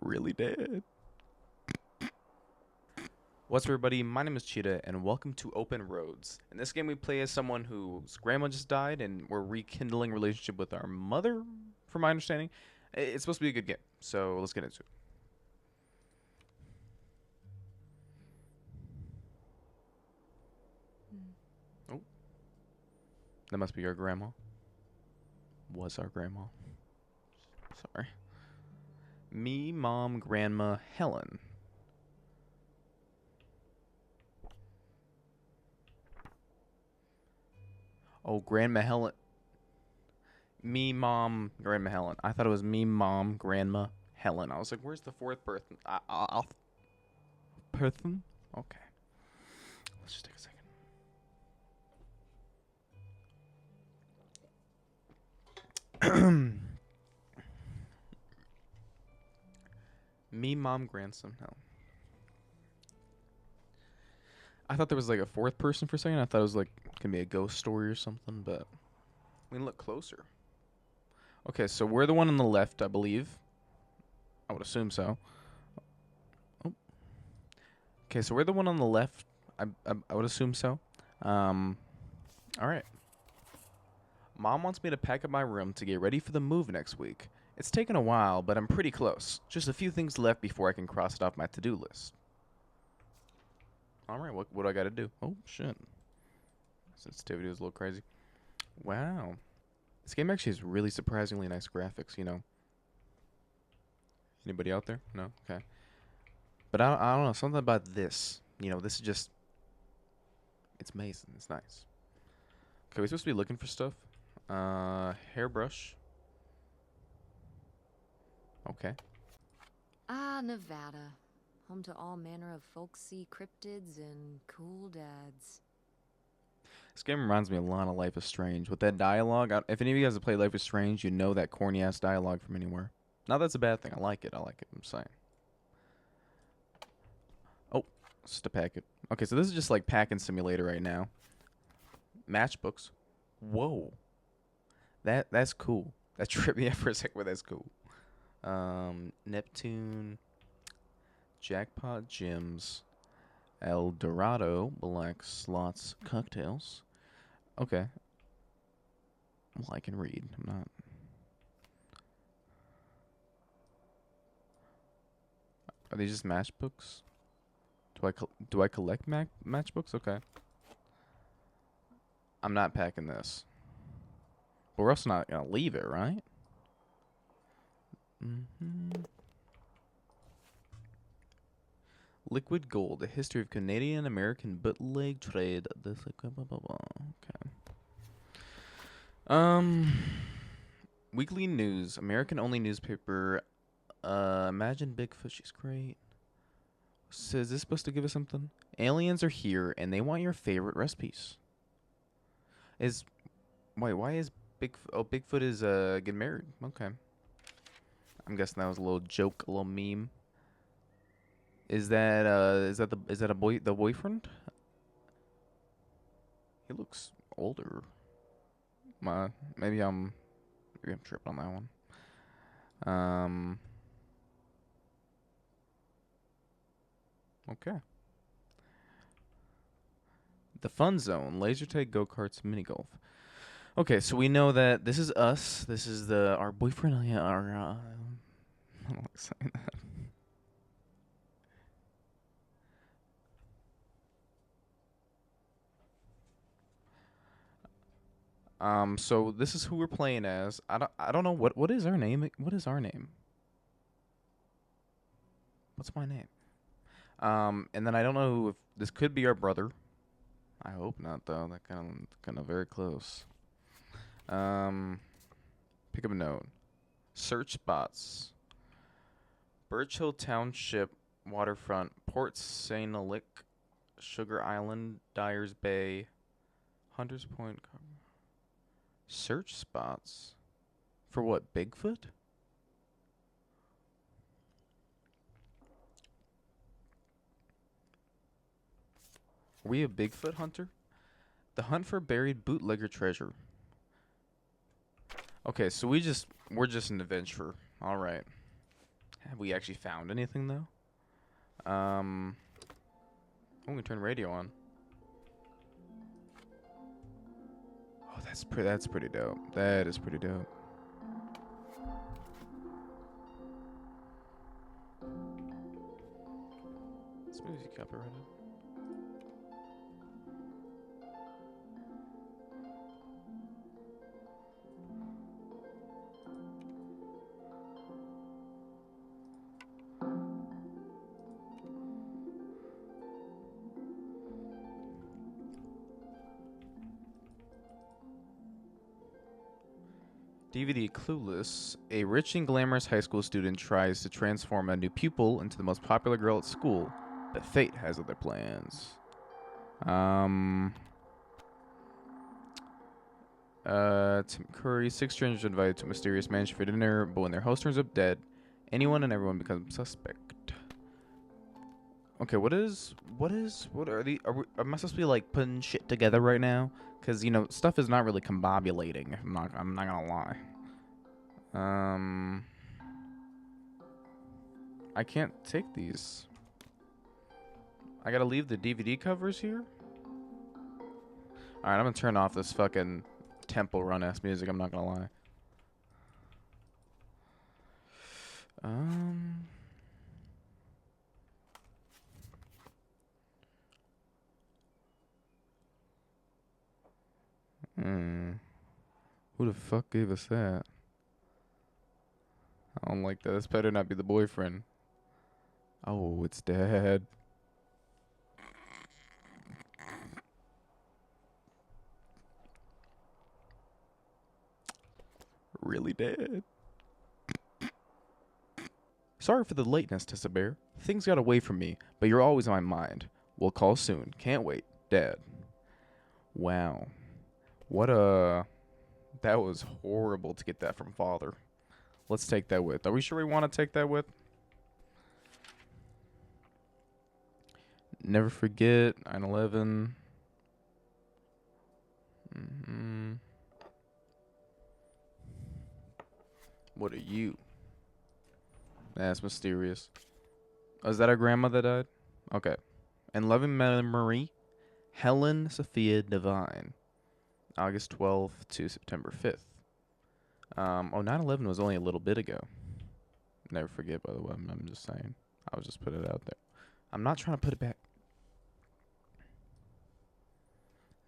really dead. What's up, everybody? My name is Cheetah, and welcome to Open Roads. In this game, we play as someone whose grandma just died, and we're rekindling a relationship with our mother, from my understanding. It's supposed to be a good game, so let's get into it. Oh, that must be our grandma. Was our grandma. Sorry. Me, mom, grandma, Helen. Oh, Grandma Helen. Me, mom, grandma Helen. I thought it was me, mom, grandma, Helen. I was like, where's the fourth person? Person? Okay. Let's just take a second. Me, mom, grandson, Helen. I thought there was like a fourth person for a second. I thought it was like gonna be a ghost story or something, but we can look closer. Okay, so we're the one on the left, I believe. I would assume so. Oh. Okay, so we're the one on the left. I would assume so. All right. Mom wants me to pack up my room to get ready for the move next week. It's taken a while, but I'm pretty close. Just a few things left before I can cross it off my to-do list. All right, what do I got to do? Oh, shit. Sensitivity was a little crazy. Wow. This game actually has really surprisingly nice graphics, you know. Anybody out there? No? Okay. But I don't know. Something about this. You know, this is just... It's amazing. It's nice. Okay, we're supposed to be looking for stuff. Hairbrush. Okay. Ah, Nevada. Home to all manner of folksy cryptids and cool dads. This game reminds me a lot of Life is Strange. With that dialogue, if any of you guys have played Life is Strange, you know that corny-ass dialogue from anywhere. Not that's a bad thing. I like it. I'm saying. Oh, it's just a packet. Okay, so this is just like packing simulator right now. Matchbooks. Whoa. That's cool. That tripped me out for a second, but that's cool. Neptune. Jackpot Gems. El Dorado. Black Slots Cocktails. Okay. Well, I can read. I'm not... Are these just matchbooks? Do I collect matchbooks? Okay. I'm not packing this. But we're also not gonna leave it, right? Liquid Gold: A History of Canadian American Bootleg Trade. Okay. Weekly News, American only newspaper. Imagine Bigfoot. She's great. So is this supposed to give us something? Aliens are here and they want your favorite recipes. Why is Bigfoot? Oh, Bigfoot is getting married. Okay. I'm guessing that was a little joke, a little meme. Is that the boyfriend? He looks older. Maybe I'm tripping on that one. Okay. The Fun Zone, laser tag, go-karts, mini golf. Okay, so we know that this is us. This is our boyfriend. Yeah, our I don't like saying that. So this is who we're playing as. I don't know what is our name. What is our name? What's my name? And then I don't know if this could be our brother. I hope not, though. That kind of very close. Pick up a note. Search spots. Birch Hill Township, waterfront, Port St. Elick, Sugar Island, Dyers Bay, Hunters Point. Search spots for what? Bigfoot? Are we a Bigfoot hunter? The hunt for buried bootlegger treasure. Okay, so we're just an adventurer. All right. Have we actually found anything though? I'm gonna turn radio on. Oh, that's pretty dope. That is pretty dope. This music copyrighted. DVD Clueless. A rich and glamorous high school student tries to transform a new pupil into the most popular girl at school, but fate has other plans. Tim Curry. Six strangers are invited to a mysterious mansion for dinner, but when their host turns up dead, anyone and everyone becomes suspect. Okay, what are the, am I supposed to be like putting shit together right now? Cause stuff is not really combobulating. I'm not gonna lie. I can't take these. I gotta leave the DVD covers here. All right, I'm gonna turn off this fucking Temple Run ass music. I'm not gonna lie. Who the fuck gave us that? I don't like that. This better not be the boyfriend. Oh, it's Dad. Really, Dad? Sorry for the lateness, Tessa Bear. Things got away from me, but you're always on my mind. We'll call soon. Can't wait. Dad. Wow. What a... That was horrible to get that from Father. Let's take that with. Are we sure we want to take that with? Never forget 9/11. What are you? That's mysterious. Oh, is that our grandma that died? Okay. In loving memory, Helen Sophia Devine. August 12th to September 5th. 9/11 was only a little bit ago. Never forget, by the way. I'm just saying. I was just putting it out there. I'm not trying to put it back.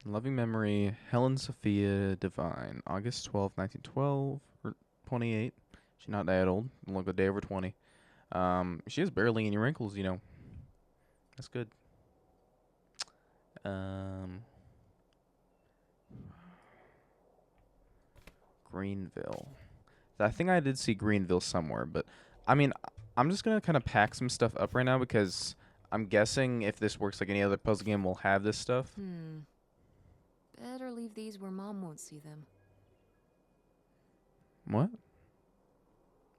In loving memory, Helen Sophia Devine. August 12th, 1912. Or 28. She's not that old. Look a day over 20. She has barely any wrinkles, That's good. Greenville. I think I did see Greenville somewhere, but I mean, I'm just gonna kind of pack some stuff up right now because I'm guessing if this works like any other puzzle game, we'll have this stuff. Better leave these where Mom won't see them. What?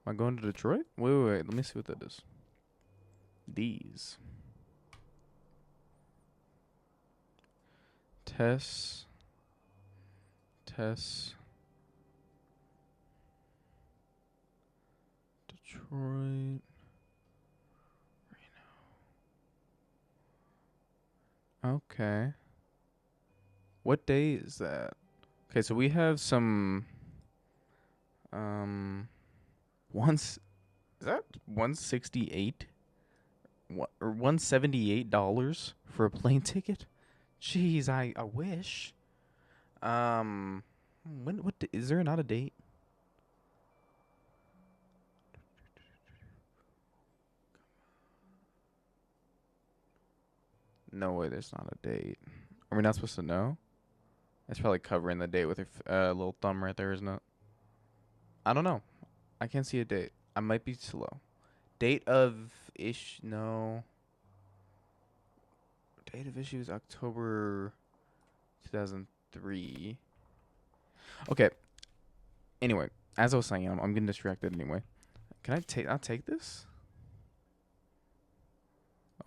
Am I going to Detroit? Wait. Let me see what that is. These. Tess. Detroit. Reno. Okay. What day is that? Okay, so we have some once is that 168 what or $178 for a plane ticket? Jeez, I wish. Is there not a date? No way, there's not a date. Are we not supposed to know? It's probably covering the date with your little thumb right there, isn't it? I don't know. I can't see a date. I might be slow. Date of no. Date of issue is October 2003. Okay. Anyway, as I was saying, I'm getting distracted anyway. I'll take this?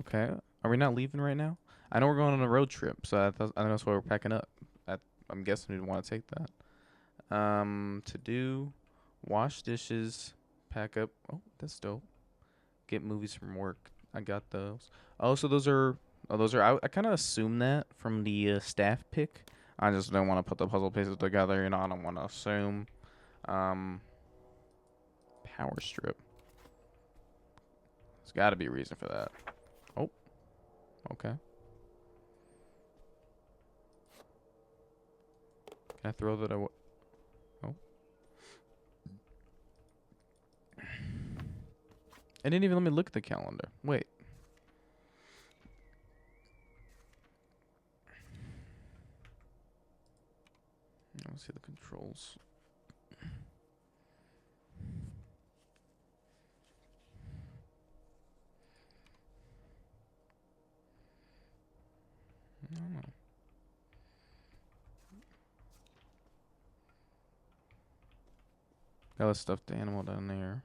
Okay. Are we not leaving right now? I know we're going on a road trip, so I know that's why we're packing up. I'm guessing we'd want to take that. To do, wash dishes, pack up. Oh, that's dope. get movies from work. I got those. Oh, so those are. Oh, those are. I kind of assumed that from the staff pick. I just don't want to put the puzzle pieces together. You know, I don't want to assume. Um, power strip. There's got to be a reason for that. Oh, okay. Can I throw that away? Oh. It didn't even let me look at the calendar. Wait. Let's see the controls. No. Got a stuffed animal down there.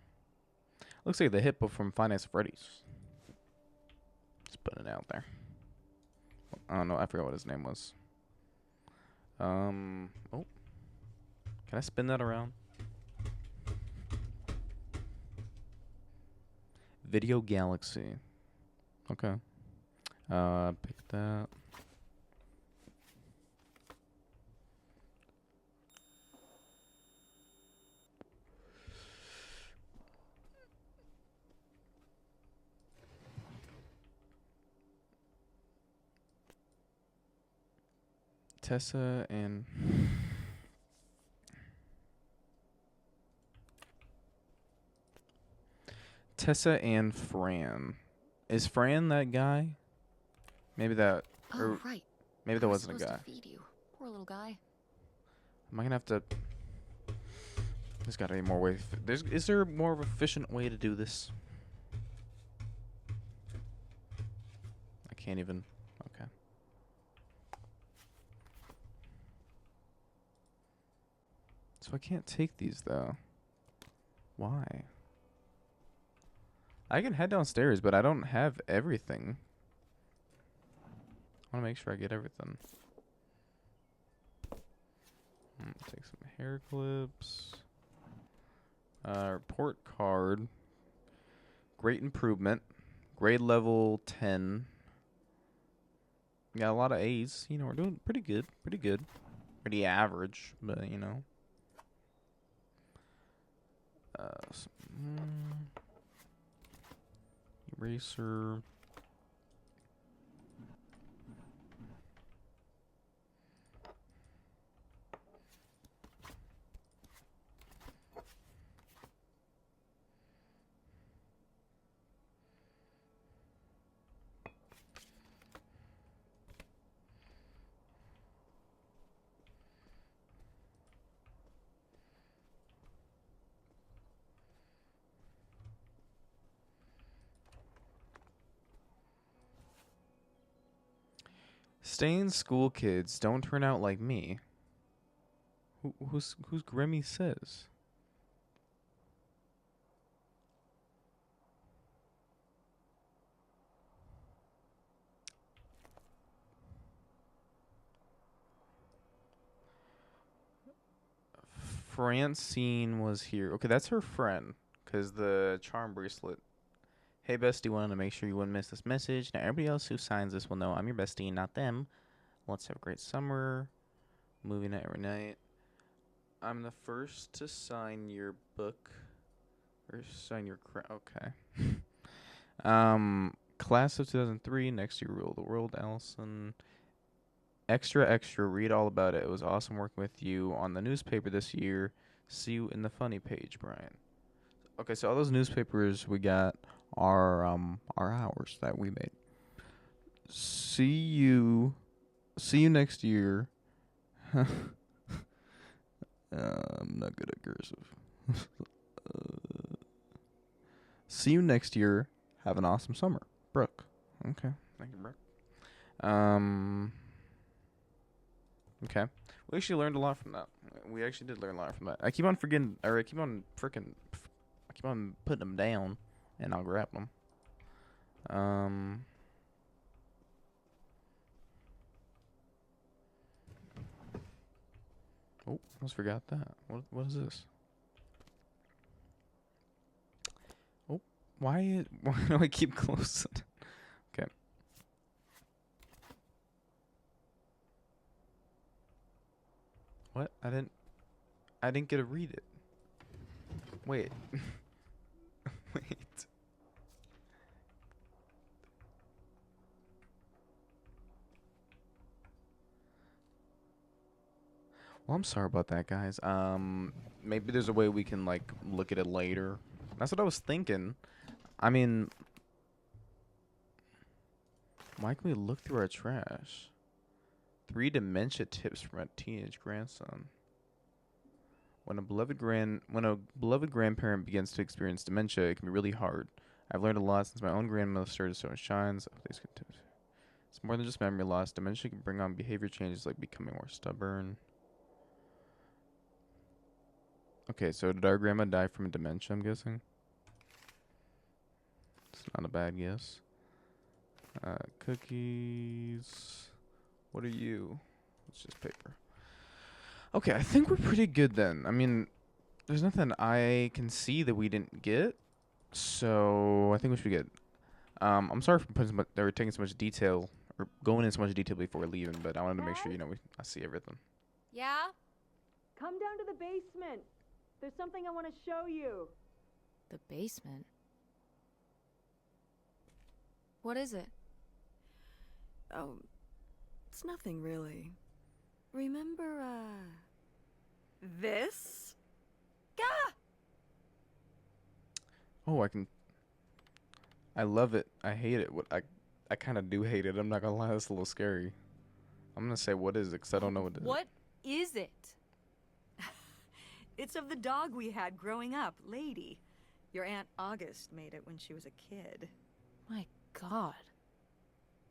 Looks like the hippo from Finance Freddy's. Just putting it out there. I don't know. I forgot what his name was. Oh. Can I spin that around? Video Galaxy. Okay. Pick that. Tessa and Fran. Is Fran that guy? Maybe that. Oh, right. Maybe that wasn't a guy. To feed you. Poor little guy. Am I gonna have to? There's got to be more way. Is there more of an efficient way to do this? I can't even. Okay. So I can't take these though. Why? I can head downstairs, but I don't have everything. I want to make sure I get everything. Take some hair clips. Report card. Great improvement. Grade level 10. Got a lot of A's. You know, we're doing pretty good. Pretty good. Pretty average, but you know. Eraser. Staying school kids don't turn out like me. Who's Grimmy says? Francine was here. Okay, that's her friend. Because the charm bracelet. Hey, bestie, wanted to make sure you wouldn't miss this message. Now, everybody else who signs this will know I'm your bestie and not them. Let's have a great summer. Movie night every night. I'm the first to sign your book. Or sign your okay. Class of 2003. Next year, rule the world, Allison. Extra, extra. Read all about it. It was awesome working with you on the newspaper this year. See you in the funny page, Brian. Okay, so all those newspapers we got are hours that we made. See you next year. I'm not good at cursive. See you next year. Have an awesome summer, Brooke. Okay, thank you, Brooke. Okay, we actually learned a lot from that. We actually did learn a lot from that. I keep on forgetting, or I keep on putting them down, and I'll grab them. Oh, almost forgot that. What is this? Oh, Why do I keep closing? Okay. What? I didn't get to read it. Wait. Wait. Well, I'm sorry about that, guys. Maybe there's a way we can like look at it later. That's what I was thinking. I mean, why can we look through our trash? 3 dementia tips from a teenage grandson. When a beloved grandparent begins to experience dementia, it can be really hard. I've learned a lot since my own grandmother started showing signs. It's more than just memory loss. Dementia can bring on behavior changes like becoming more stubborn. Okay, so did our grandma die from dementia, I'm guessing? It's not a bad guess. Cookies. What are you? It's just paper. Okay, I think we're pretty good then. I mean, there's nothing I can see that we didn't get, so I think we should get. I'm sorry for taking so much detail or going into so much detail before leaving, but I wanted to make sure I see everything. Yeah? Come down to the basement. There's something I want to show you. The basement? What is it? Oh, it's nothing really. Remember, this? Gah! Oh, I love it. I hate it. I kind of do hate it. I'm not gonna lie. It's a little scary. I'm gonna say what is it because I don't know what it is. What is it? It's of the dog we had growing up, Lady. Your Aunt August made it when she was a kid. My God.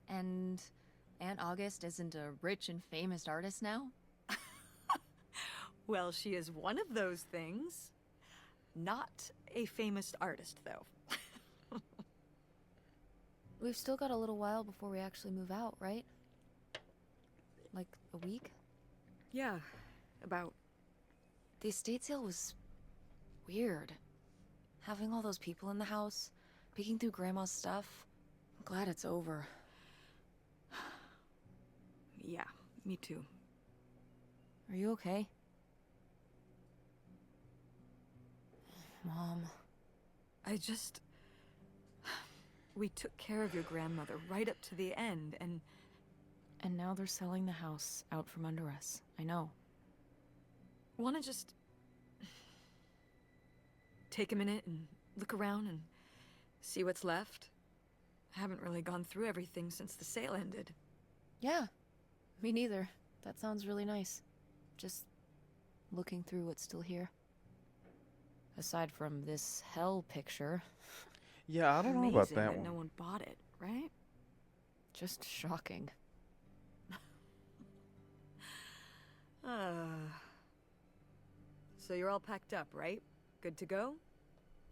And Aunt August isn't a rich and famous artist now? Well, she is one of those things. Not a famous artist, though. We've still got a little while before we actually move out, right? Like a week? Yeah, about. The estate sale was weird. Having all those people in the house, peeking through Grandma's stuff. I'm glad it's over. Yeah, me too. Are you okay? Mom. We took care of your grandmother right up to the end, and now they're selling the house out from under us. I know. wanna just take a minute and look around and see what's left? I haven't really gone through everything since the sale ended. Yeah, me neither. That sounds really nice. Just looking through what's still here. Aside from this hell picture. Yeah, I don't know about Amazing that that one. no one bought it, right? Just shocking. So you're all packed up, right? Good to go?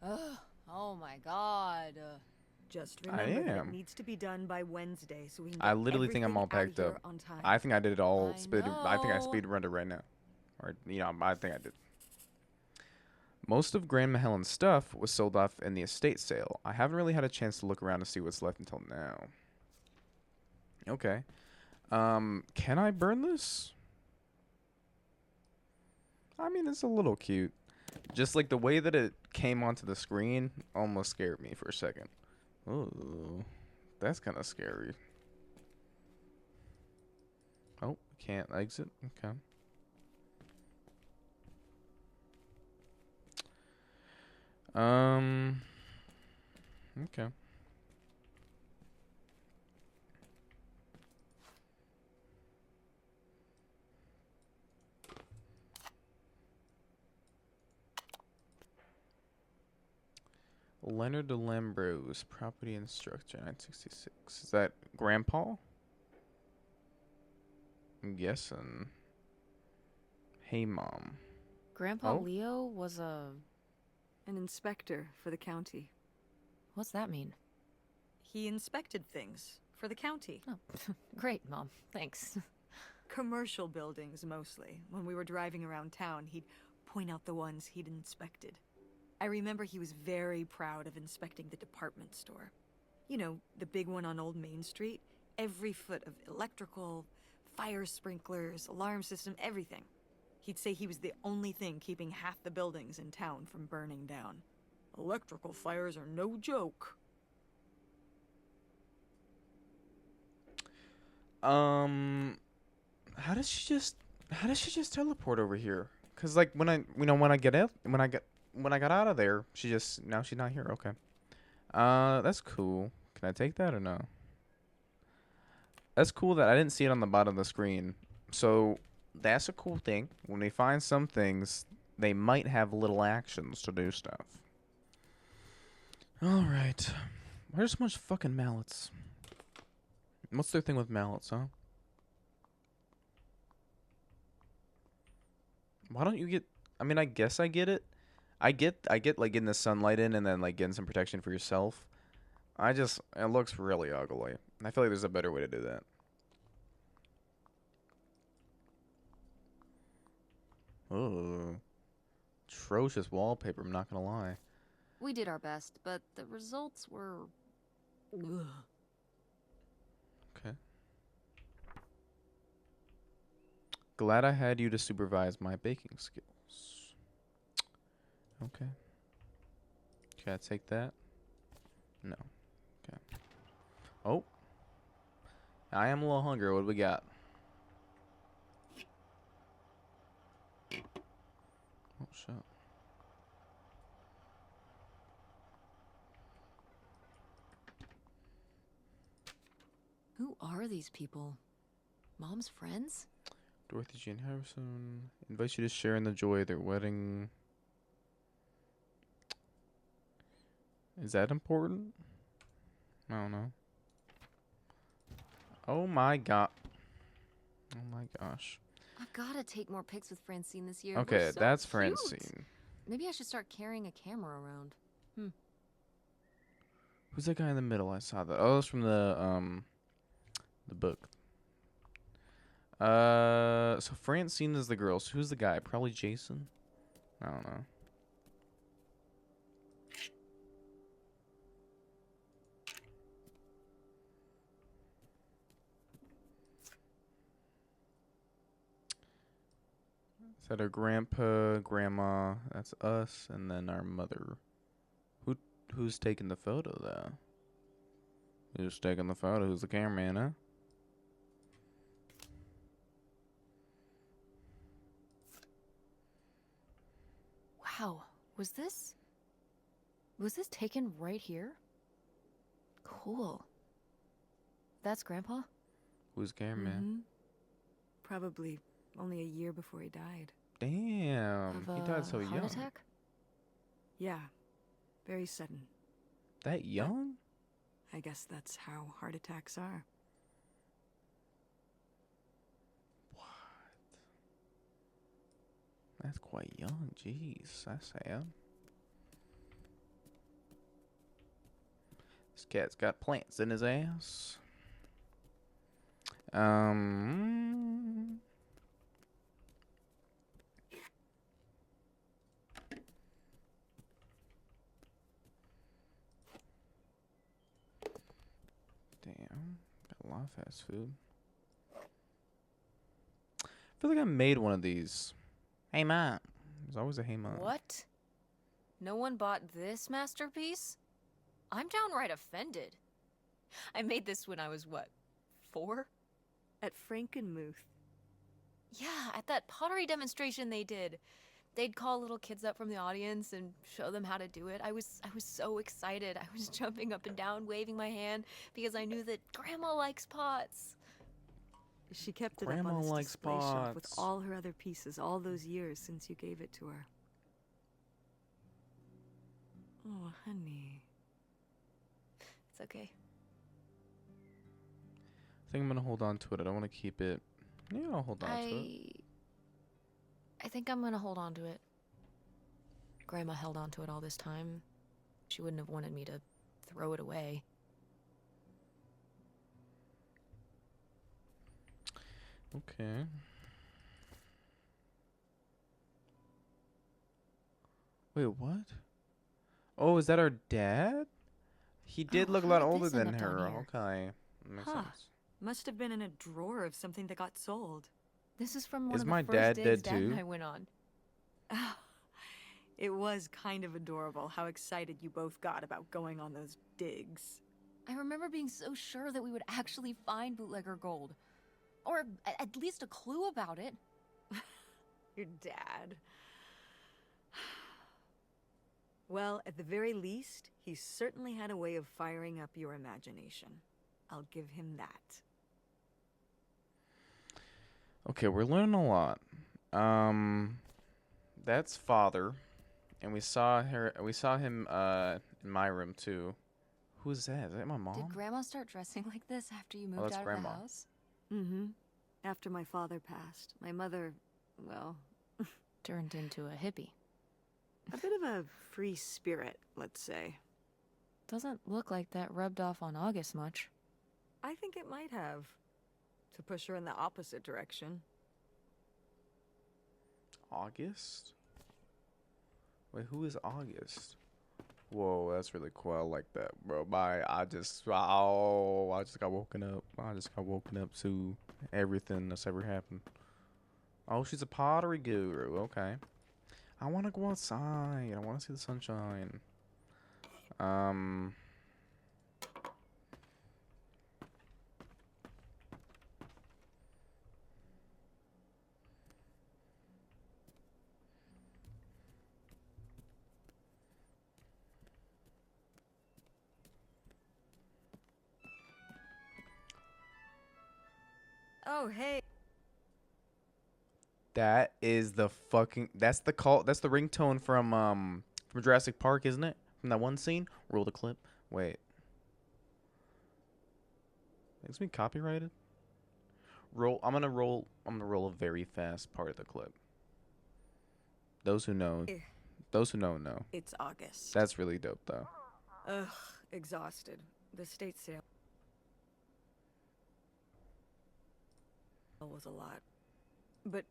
Oh my God. Just I remember that am. it needs to be done by Wednesday, so we can. I get literally think I'm everything all out of packed here up. on time. I think I did it all I speed. I think I know. speed run it right now, or I think I did. Most of Grandma Helen's stuff was sold off in the estate sale. I haven't really had a chance to look around to see what's left until now. Okay. Can I burn this? I mean, it's a little cute. Just like the way that it came onto the screen almost scared me for a second. Ooh, that's kind of scary. Oh, can't exit. Okay. Okay. Leonard DeLambrose, property instructor, 1966. Is that Grandpa? I'm guessing. Hey, Mom. Grandpa Oh? Leo was a... An inspector for the county. What's that mean? He inspected things for the county. Oh, great, Mom. Thanks. Commercial buildings, mostly. When we were driving around town, he'd point out the ones he'd inspected. I remember he was very proud of inspecting the department store. You know, the big one on Old Main Street. Every foot of electrical, fire sprinklers, alarm system, everything. He'd say he was the only thing keeping half the buildings in town from burning down. Electrical fires are no joke. How does she just teleport over here? Cause like when I got out of there, now she's not here. Okay. That's cool. Can I take that or no? That's cool that I didn't see it on the bottom of the screen. So that's a cool thing. When we find some things, they might have little actions to do stuff. All right. Why are so much fucking mallets? What's their thing with mallets, huh? Why don't you get... I mean, I guess I get it. I get like getting the sunlight in and then like getting some protection for yourself. It looks really ugly. I feel like there's a better way to do that. Oh, atrocious wallpaper, I'm not gonna lie. We did our best, but the results were... Ugh. Okay. Glad I had you to supervise my baking skills. Okay. Can I take that? No. Okay. Oh. I am a little hungry. What do we got? Oh, shit. Who are these people? Mom's friends? Dorothy Jean Harrison invites you to share in the joy of their wedding. Is that important? I don't know. Oh my god. Oh my gosh. I've gotta take more pics with Francine this year. Okay, We're so that's cute. Francine. Maybe I should start carrying a camera around. Who's that guy in the middle? I saw that. Oh, it's from the book. So Francine is the girl. So who's the guy? Probably Jason? I don't know. Is that our grandpa, grandma? That's us, and then our mother. Who's taking the photo though? Who's taking the photo? Who's the cameraman, huh? Wow, was this taken right here? Cool. That's Grandpa? Who's the cameraman? Probably only a year before he died. Damn, Of he died so a heart young. attack? Yeah, very sudden. That young? I guess that's how heart attacks are. What? That's quite young. Jeez, that's sad. This cat's got plants in his ass. Damn, got a lot of fast food. I feel like I made one of these. Hey, Mom. There's always a hey, Mom. What? No one bought this masterpiece? I'm downright offended. I made this when I was, what, 4? At Frankenmuth. Yeah, at that pottery demonstration they did. They'd call little kids up from the audience and show them how to do it. I was so excited. I was jumping up and down, waving my hand, because I knew that Grandma likes pots. She kept it Grandma up on this likes display shelf with pots. all her other pieces all those years since you gave it to her. Oh, honey. It's okay. I think I'm gonna hold on to it. I don't want to keep it. Yeah, I'll hold on to it. I think I'm gonna hold on to it. Grandma held on to it all this time. She wouldn't have wanted me to throw it away. Okay. Wait, what? Oh, is that our dad? He did Oh, look a how lot did older this end than up down her. here? Okay. Makes Huh. sense. Must have been in a drawer of something that got sold. This is from one Is of the my first dad digs dead Dad and too? I went on. It was kind of adorable how excited you both got about going on those digs. I remember being so sure that we would actually find bootlegger gold. Or at least a clue about it. Your dad. Well, at the very least, he certainly had a way of firing up your imagination. I'll give him that. Okay, we're learning a lot. That's father, and we saw her. We saw him in my room too. Who is that? Is that my mom? Did Grandma start dressing like this after you Oh, moved that's out of Grandma. the house? Mm-hmm. After my father passed, my mother, well, Turned into a hippie. a bit of a free spirit, let's say. Doesn't look like that rubbed off on August much. I think it might have. To push her in the opposite direction. August? Wait, who is August? Whoa, that's really cool. I like that, bro. Bye. I just got woken up. I just got woken up to everything that's ever happened. Oh, she's a pottery guru. Okay. I want to go outside. I want to see the sunshine. Um. Oh, hey. That is the fucking. That's the call. That's the ringtone from Jurassic Park, isn't it? From that one scene. Roll the clip. Wait. Makes me copyrighted. Roll. I'm gonna roll. I'm gonna roll a very fast part of the clip. Those who know. Eh, Those who know. It's August. That's really dope, though. Ugh, exhausted. The state sale was a lot. But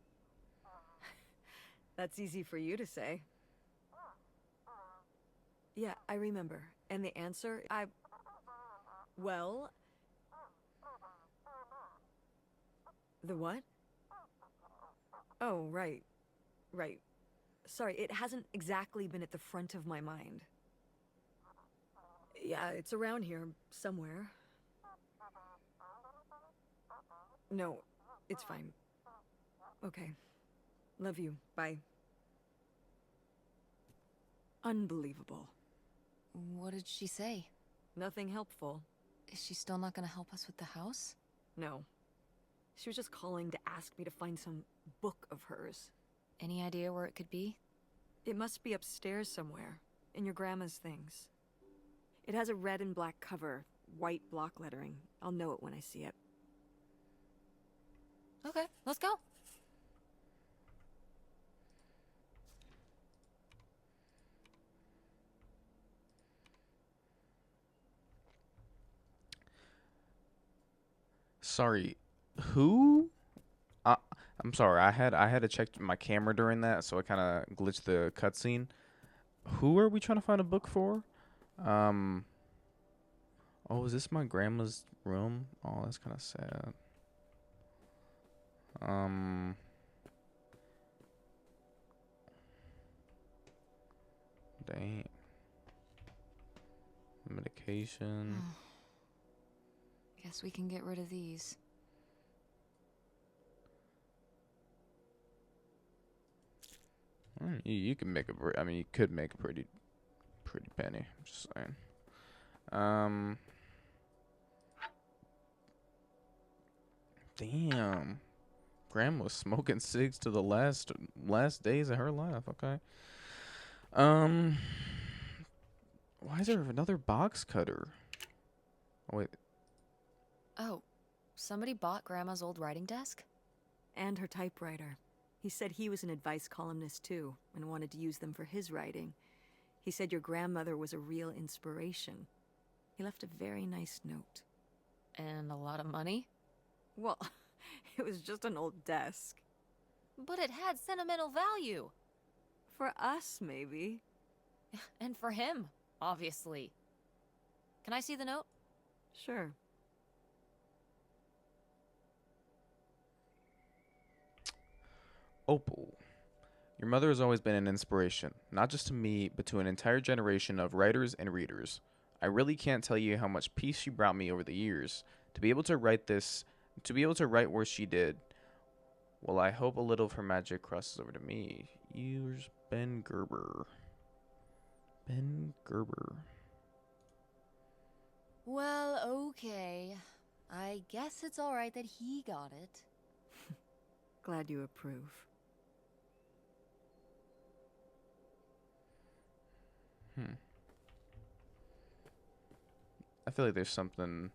that's easy for you to say. Yeah, I remember. And the answer, well, the what? Oh, right. Right. Sorry, it hasn't exactly been at the front of my mind. Yeah, it's around here, somewhere. No, it's fine. Okay. Love you. Bye. Unbelievable. What did she say? Nothing helpful. Is she still not gonna help us with the house? No. She was just calling to ask me to find some book of hers. Any idea where it could be? It must be upstairs somewhere, in your grandma's things. It has a red and black cover, white block lettering. I'll know it when I see it. Okay, let's go. Sorry. Who? Uh, I'm sorry. I had to check my camera during that, so I kind of glitched the cutscene. Who are we trying to find a book for? Um. Oh, is this my grandma's room? Oh, that's kind of sad. Um. Dang. Medication. Guess we can get rid of these. You can make a. I mean, you could make a pretty penny. I'm just saying. Um. Damn. Grandma was smoking cigs to the last days of her life. Okay. Um. Why is there another box cutter? Oh, wait. Oh, somebody bought Grandma's old writing desk? And her typewriter. He said he was an advice columnist too, and wanted to use them for his writing. He said your grandmother was a real inspiration. He left a very nice note. And a lot of money? Well, it was just an old desk. But it had sentimental value. For us, maybe. And for him, obviously. Can I see the note? Sure. Opal. Your mother has always been an inspiration, not just to me, but to an entire generation of writers and readers. I really can't tell you how much peace she brought me over the years. To be able to write this, to be able to write where she did, well, I hope a little of her magic crosses over to me. Yours, Ben Gerber. Ben Gerber. Well, okay. I guess it's alright that he got it. Glad you approve. I feel like there's something.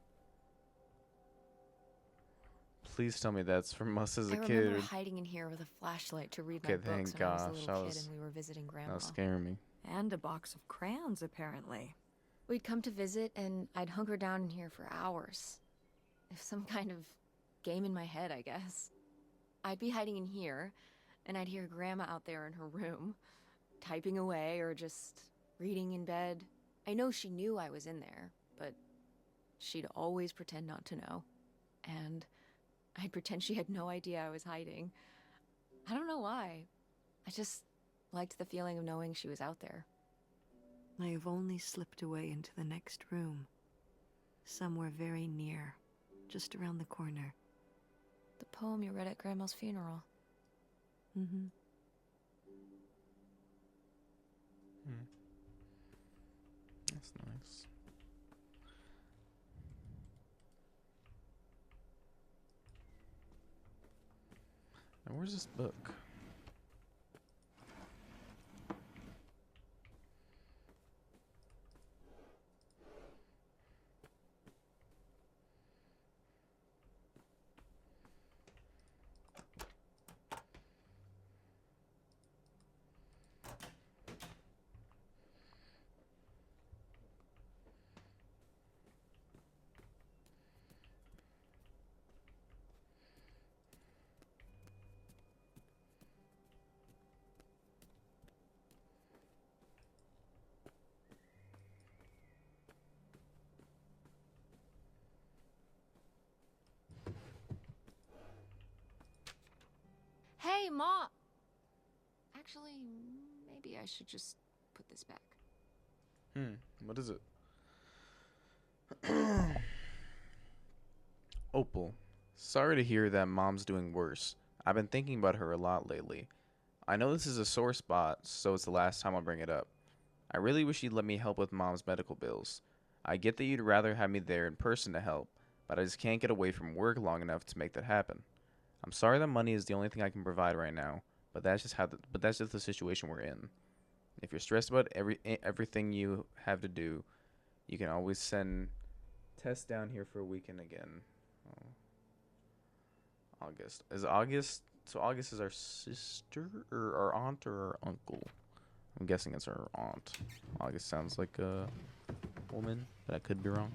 Please tell me that's from us as a I kid. remember hiding in here with a flashlight to read my Okay, books thank when I was a gosh, little that kid was- and we were visiting That Grandma. was scaring me. And a box of crayons, apparently. We'd come to visit and I'd hunker down in here for hours. If some kind of game in my head, I guess. I'd be hiding in here, and I'd hear Grandma out there in her room, typing away or just reading in bed. I know she knew I was in there, but she'd always pretend not to know. And I'd pretend she had no idea I was hiding. I don't know why. I just liked the feeling of knowing she was out there. I have only slipped away into the next room. Somewhere very near. Just around the corner. The poem you read at Grandma's funeral. Mm-hmm. That's nice. Now, where's this book? Hey, Ma! Actually, maybe I should just put this back. What is it? Opal. Sorry to hear that Mom's doing worse. I've been thinking about her a lot lately. I know this is a sore spot, so it's the last time I'll bring it up. I really wish you'd let me help with Mom's medical bills. I get that you'd rather have me there in person to help, but I just can't get away from work long enough to make that happen. I'm sorry that money is the only thing I can provide right now, but that's just the situation we're in. If you're stressed about everything you have to do, you can always send Tess down here for a weekend again. August. Is August so August is our sister or our aunt or our uncle? I'm guessing it's our aunt. August sounds like a woman, but I could be wrong.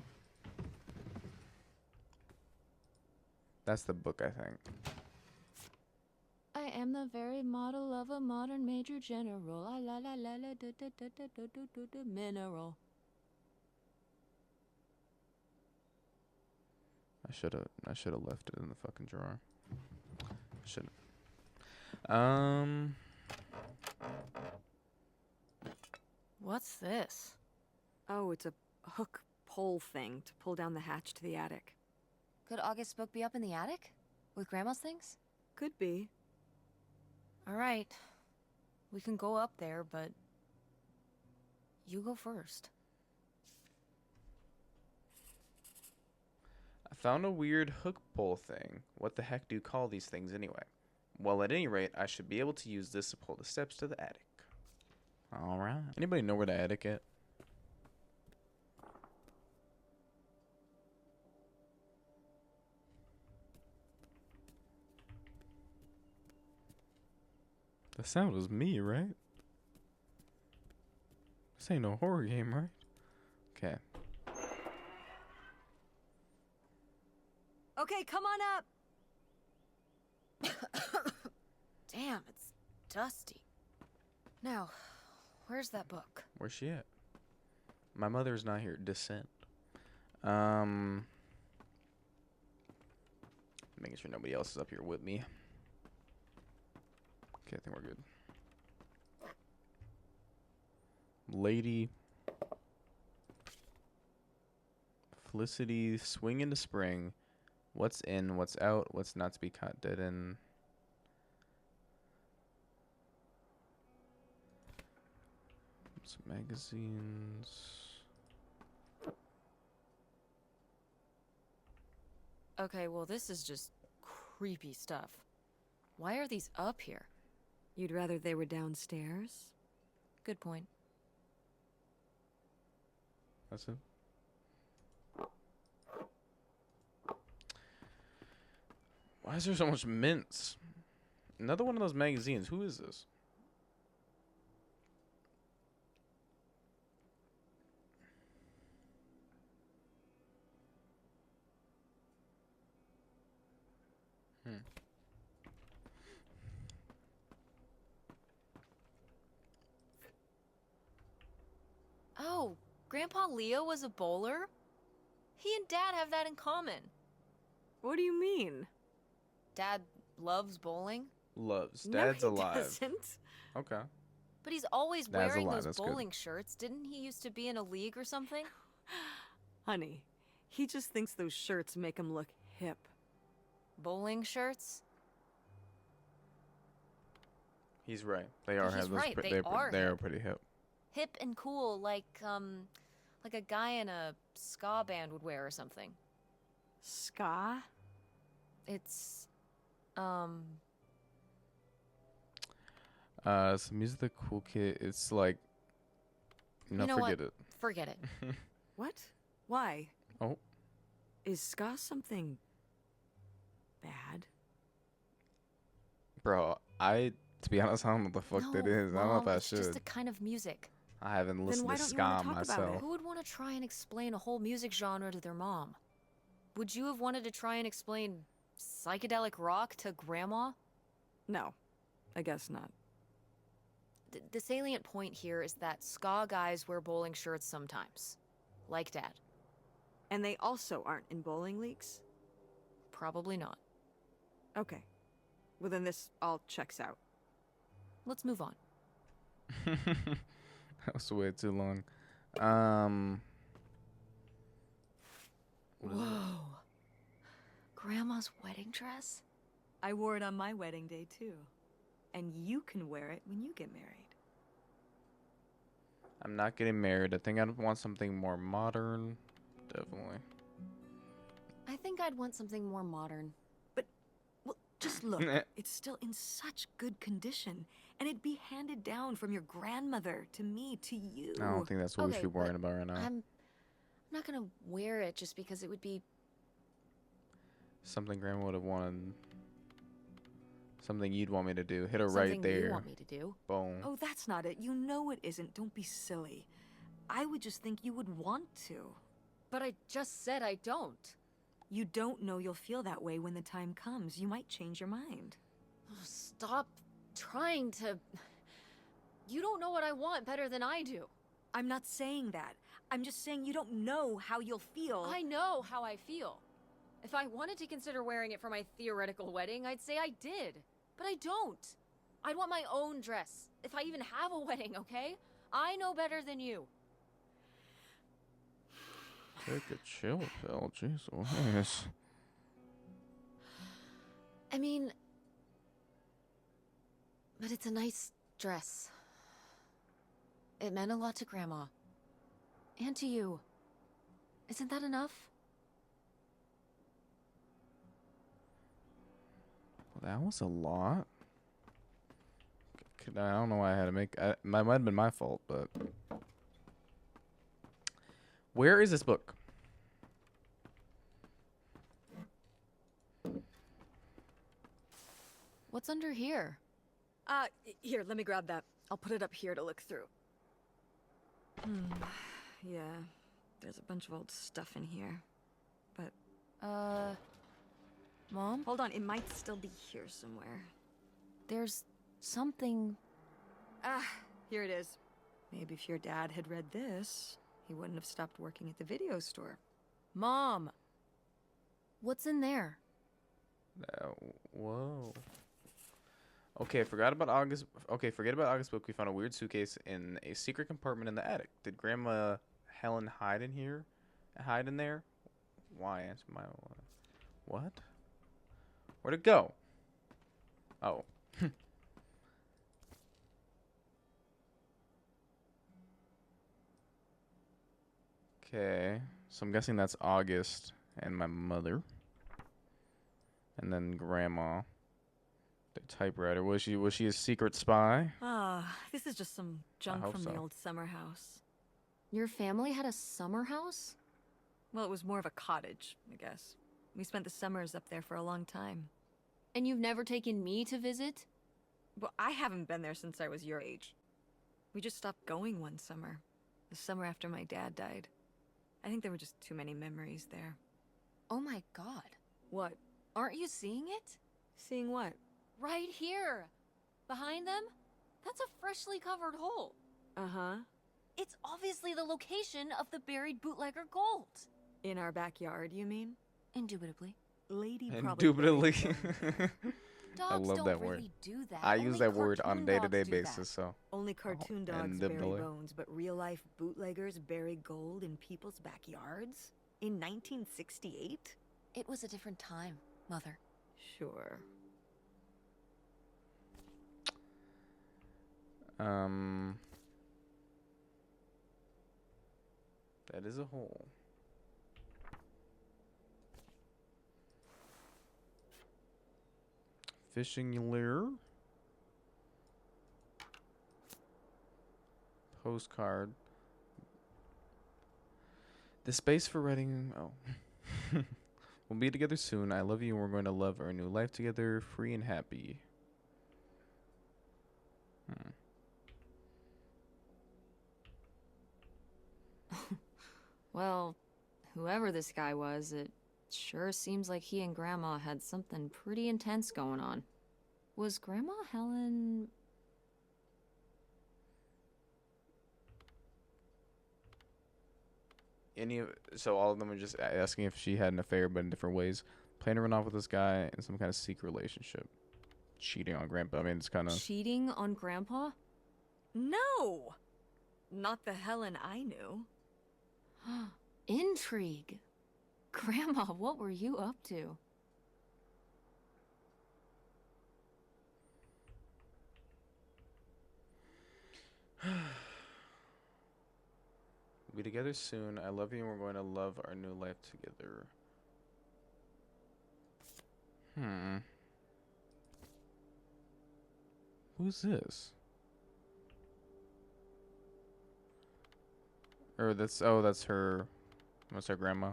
That's the book, I think. I am the very model of a modern major general. La la la la la da da da da da da da da mineral. I should have left it in the fucking drawer. Should. What's this? Oh, it's a hook pole thing to pull down the hatch to the attic. Could August's book be up in the attic? With Grandma's things? Could be. Alright. We can go up there, but you go first. I found a weird hook pole thing. What the heck do you call these things anyway? Well, at any rate, I should be able to use this to pull the steps to the attic. Alright. Anybody know where the attic is? The sound was me, right? This ain't no horror game, right? Okay. Okay, come on up! Damn, it's dusty. Now, Where's that book? Where's she at? My mother's not here. Descent. Making sure nobody else is up here with me. Okay, I think we're good. Lady Felicity, swing into spring. What's in, what's out, what's not to be caught dead in. Some magazines. Okay, well, this is just creepy stuff. Why are these up here? You'd rather they were downstairs? Good point. That's it. Why is there so much mints? Another one of those magazines. Who is this? Oh, Grandpa Leo was a bowler? He and Dad have that in common. What do you mean? Dad loves bowling, Loves. No, Dad's he alive. doesn't. Okay. but he's always Dad's wearing alive, those that's good. bowling shirts. Didn't he used to be in a league or something? Honey, he just thinks those shirts make him look hip. Bowling shirts? He's right. They are He's have those right, they they're, are they're hip. pretty hip. Hip and cool, like a guy in a ska band would wear or something. Ska? It's, So Music the Cool Kid, it's like no, You know forget what? Forget it. What? Why? Oh. Is ska something bad? Bro, to be honest, I don't know what the fuck No, that is. I don't know if Mom, I it's just should. a kind of music. I haven't listened why to don't you wanna ska talk about myself. it? Who would want to try and explain a whole music genre to their mom? Would you have wanted to try and explain psychedelic rock to Grandma? No, I guess not. The salient point here is that ska guys wear bowling shirts sometimes. Like Dad. And they also aren't in bowling leagues? Probably not. Okay. Well, then this all checks out. Let's move on. That was way too long. What is it? Whoa. Grandma's wedding dress? I wore it on my wedding day, too. And you can wear it when you get married. I'm not getting married. I think I'd want something more modern. Definitely. I think I'd want something more modern. Well, just look. It's still in such good condition. And it'd be handed down from your grandmother to me to you. I don't think that's what we Okay, should be worrying but about right now. I'm not gonna wear it just because it would be. Something Grandma would have wanted. Something you'd want me to do. Hit her Something right there. you want me to do. Boom. Oh, that's not it. You know it isn't. Don't be silly. I would just think you would want to. But I just said I don't. You don't know you'll feel that way when the time comes. You might change your mind. Stop trying to. You don't know what I want better than I do. I'm not saying that. I'm just saying you don't know how you'll feel. I know how I feel. If I wanted to consider wearing it for my theoretical wedding, I'd say I did. But I don't. I'd want my own dress. If I even have a wedding, okay? I know better than you. Take a chill pill. Jeez Louise. I mean... But it's a nice dress. It meant a lot to Grandma. And to you. Isn't that enough? Well, that was a lot. I don't know why I had to make... That might have been my fault, but... Where is this book? What's under here? Here, let me grab that. I'll put it up here to look through. Yeah, there's a bunch of old stuff in here. But, Mom? hold on, it might still be here somewhere. There's something... Ah, here it is. Maybe if your dad had read this, he wouldn't have stopped working at the video store. Mom! What's in there? Whoa. Okay, forget about August's book. We found a weird suitcase in a secret compartment in the attic. Did Grandma Helen hide in here? Hide in there? Why? Answer my what? Where'd it go? Oh. Okay, so I'm guessing that's August and my mother, and then Grandma. The typewriter. Was she a secret spy? Ah, this is just some junk hope from the so. old summer house. Your family had a summer house? Well, it was more of a cottage, I guess. We spent the summers up there for a long time. And you've never taken me to visit? Well, I haven't been there since I was your age. We just stopped going one summer. The summer after my dad died. I think there were just too many memories there. Oh my god. What? Aren't you seeing it? Seeing what? Right here. Behind them? That's a freshly covered hole. Uh-huh. It's obviously the location of the buried bootlegger gold. In our backyard, you mean? Indubitably. Lady probably Indubitably. buried them. Dogs love don't that really word. do that. I Only use that word on a cartoon day-to-day dogs do that. basis, so. Only cartoon dogs bury indubitably. bones, but real-life bootleggers bury gold in people's backyards? In 1968? It was a different time, Mother. Sure. That is a hole. Fishing lure. Postcard. The space for writing. Oh. We'll be together soon. I love you and we're going to love our new life together, free and happy. Well, whoever this guy was, it sure seems like he and Grandma had something pretty intense going on. Was Grandma Helen... So all of them are just asking if she had an affair, but in different ways. Planning to run off with this guy in some kind of secret relationship. Cheating on Grandpa. I mean, it's kind of. cheating on Grandpa? No! Not the Helen I knew. Intrigue. Grandma, what were you up to? We'll be together soon. I love you and we're going to love our new life together. Who's this? Or that's her. That's her grandma.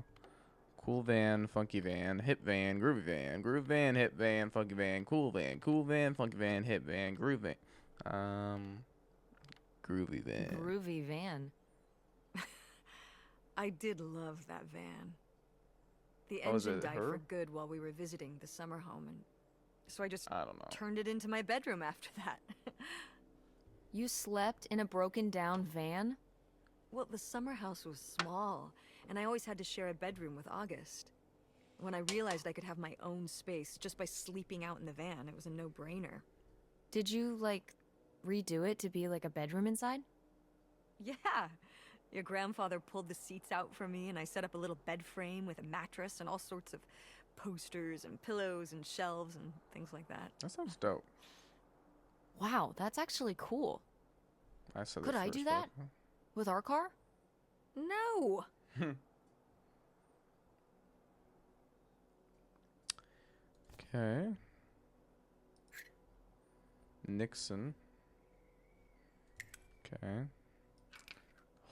Cool van, funky van, hip van, groovy van, groove van, hip van, funky van, cool van, funky van, hip van, groove van. Groovy van. Groovy van. I did love that van. The Oh, is engine it died her? for good while we were visiting the summer home, and so I just I don't know. turned it into my bedroom after that. You slept in a broken down van? Well, the summer house was small, and I always had to share a bedroom with August. When I realized I could have my own space just by sleeping out in the van, it was a no-brainer. Did you, like, redo it to be like a bedroom inside? Yeah. Your grandfather pulled the seats out for me, and I set up a little bed frame with a mattress and all sorts of posters and pillows and shelves and things like that. That sounds dope. Wow, that's actually cool. I said Could I do that? With our car? No! Okay. Nixon. Okay.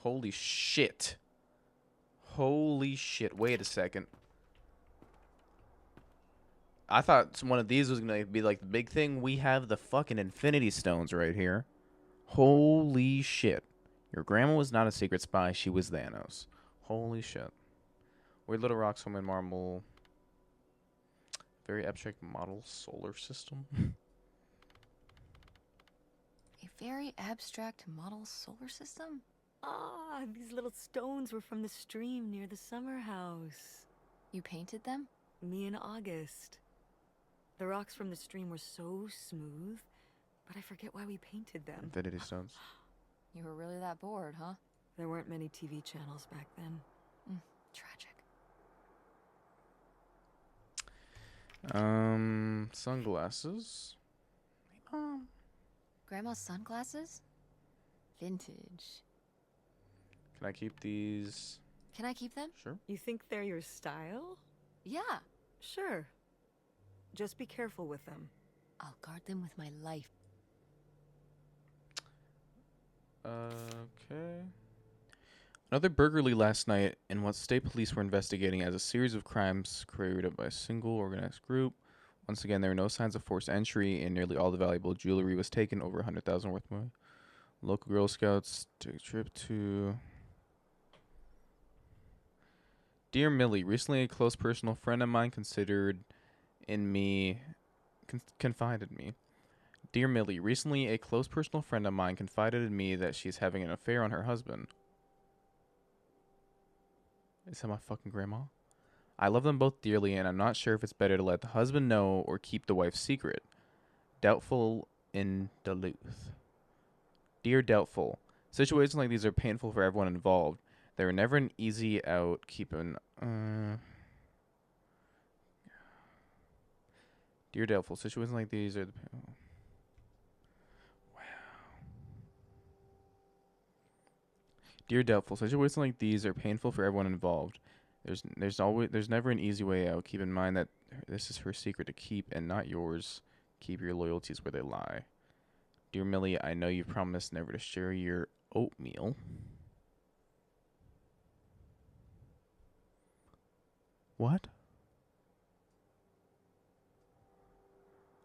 Holy shit. Holy shit. Wait a second. I thought one of these was going to be like the big thing. We have the fucking Infinity Stones right here. Holy shit. Your grandma was not a secret spy. She was Thanos. Holy shit. Weird Little Rocks, Home and Marble. Very abstract model solar system. A very abstract model solar system? Ah, these little stones were from the stream near the summer house. You painted them? Me and August. The rocks from the stream were so smooth, but I forget why we painted them. Infinity stones. You were really that bored, huh? There weren't many TV channels back then. Tragic. Sunglasses. Grandma's sunglasses? Vintage. Can I keep these? Can I keep them? Sure. You think they're your style? Yeah. Sure. Just be careful with them. I'll guard them with my life. Okay. Another burglary last night in what state police were investigating as a series of crimes carried out by a single organized group. Once again, there were no signs of forced entry, and nearly all the valuable jewelry was taken, over 100,000 worth of money. Local Girl Scouts took a trip to... Dear Millie, recently a close personal friend of mine confided in me. Dear Millie, recently a close personal friend of mine confided in me that she's having an affair on her husband. Is that my fucking grandma? I love them both dearly, and I'm not sure if it's better to let the husband know or keep the wife's secret. Doubtful in Duluth. Dear Doubtful, situations like these are painful for everyone involved. They're never an easy out. Dear Doubtful, situations like these are Dear Doubtful, situations like these are painful for everyone involved. There's never an easy way out. Keep in mind that this is her secret to keep and not yours. Keep your loyalties where they lie. Dear Millie, I know you promised never to share your oatmeal. What?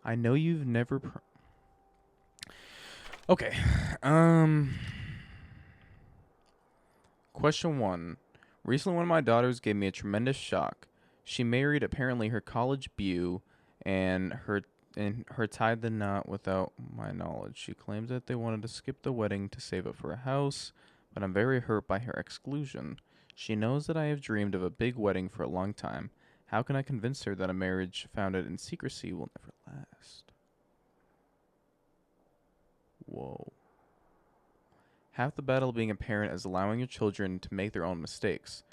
I know you've never Okay. Question 1. Recently, one of my daughters gave me a tremendous shock. She married apparently her college beau, and her tied the knot without my knowledge. She claims that they wanted to skip the wedding to save up for a house, but I'm very hurt by her exclusion. She knows that I have dreamed of a big wedding for a long time. How can I convince her that a marriage founded in secrecy will never last? Whoa. Half the battle of being a parent is allowing your children to make their own mistakes.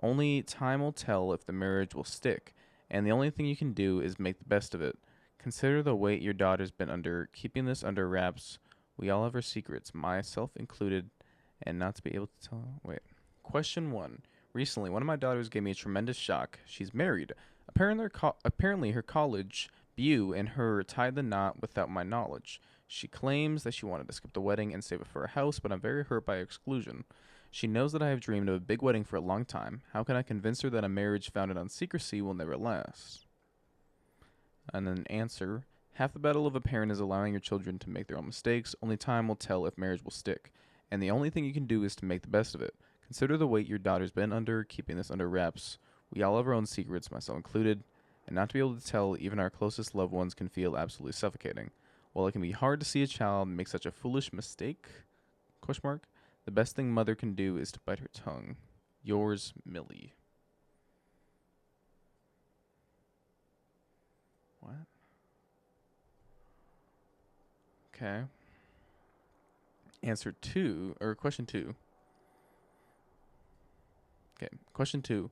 Only time will tell if the marriage will stick, and the only thing you can do is make the best of it. Consider the weight your daughter's been under. Keeping this under wraps. We all have our secrets, myself included, and not to be able to tell. Wait. Question 1. Recently, one of my daughters gave me a tremendous shock. She's married. Apparently her college beau and her tied the knot without my knowledge. She claims that she wanted to skip the wedding and save it for a house, but I'm very hurt by her exclusion. She knows that I have dreamed of a big wedding for a long time. How can I convince her that a marriage founded on secrecy will never last? And then answer. Half the battle of a parent is allowing your children to make their own mistakes. Only time will tell if marriage will stick. And the only thing you can do is to make the best of it. Consider the weight your daughter's been under, keeping this under wraps. We all have our own secrets, myself included. And not to be able to tell even our closest loved ones can feel absolutely suffocating. While it can be hard to see a child make such a foolish mistake, the best thing mother can do is to bite her tongue. Yours, Millie. What? Okay. Question 2. Okay, question 2.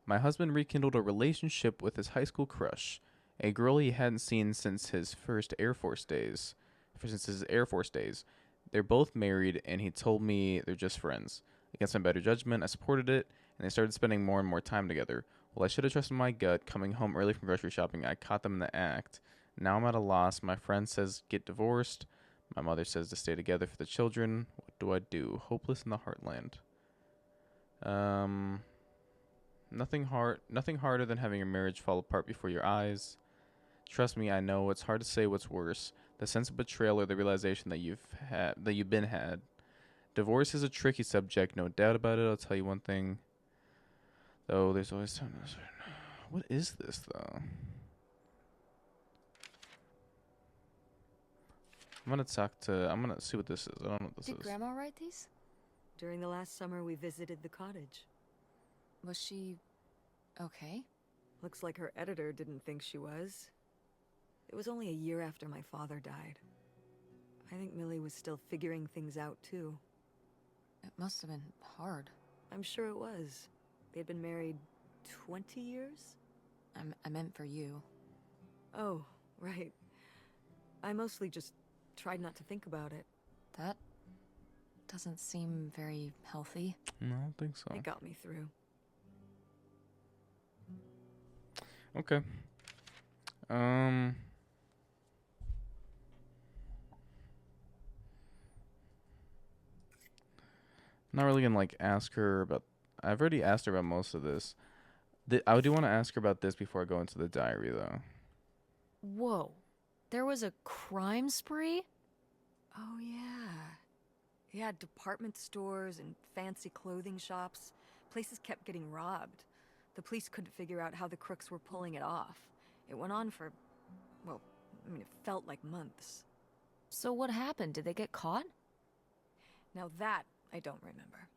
My husband rekindled a relationship with his high school crush, a girl he hadn't seen since his Air Force days. They're both married, and he told me they're just friends. Against my better judgment, I supported it, and they started spending more and more time together. Well, I should have trusted my gut. Coming home early from grocery shopping, I caught them in the act. Now I'm at a loss. My friend says get divorced. My mother says to stay together for the children. What do I do? Hopeless in the heartland. Nothing harder than having your marriage fall apart before your eyes. Trust me, I know it's hard to say what's worse: the sense of betrayal or the realization that you've been had. Divorce is a tricky subject, no doubt about it. I'll tell you one thing, though. There's always time. What is this, though? I'm gonna see what this is. I don't know what this Did is. Grandma write these? During the last summer, we visited the cottage. Was she okay? Looks like her editor didn't think she was. It was only a year after my father died. I think Millie was still figuring things out, too. It must have been hard. I'm sure it was. They'd been married 20 years? I meant for you. Oh, right. I mostly just tried not to think about it. That doesn't seem very healthy. No, I don't think so. It got me through. Okay. I'm not really gonna like ask her about. I've already asked her about most of this. I do want to ask her about this before I go into the diary, though. Whoa. There was a crime spree? Oh, yeah. Yeah, department stores and fancy clothing shops. Places kept getting robbed. The police couldn't figure out how the crooks were pulling it off. It went on for, well, I mean, it felt like months. So what happened? Did they get caught? Now that, I don't remember.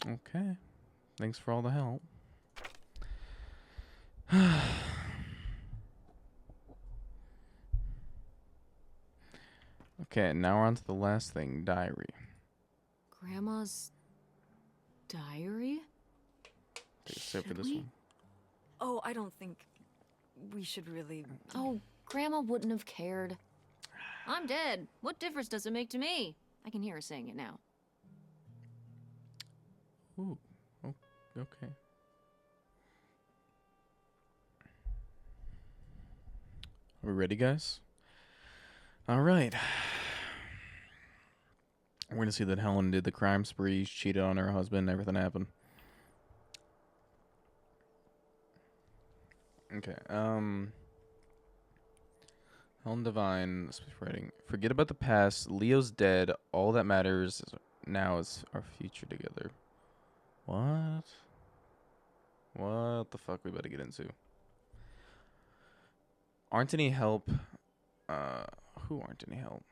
Okay. Thanks for all the help. Okay, now we're on to the last thing, diary. Grandma's diary? Take a sip for Should this we? one. Oh, I don't think we should really... Oh, Grandma wouldn't have cared. I'm dead. What difference does it make to me? I can hear her saying it now. Ooh. Oh, okay. Are we ready, guys? All right. We're going to see that Helen did the crime spree, she cheated on her husband, everything happened. Okay, Helen Devine, writing, forget about the past, Leo's dead, all that matters now is our future together. What? What the fuck we about to get into? Aren't any help, who aren't any help?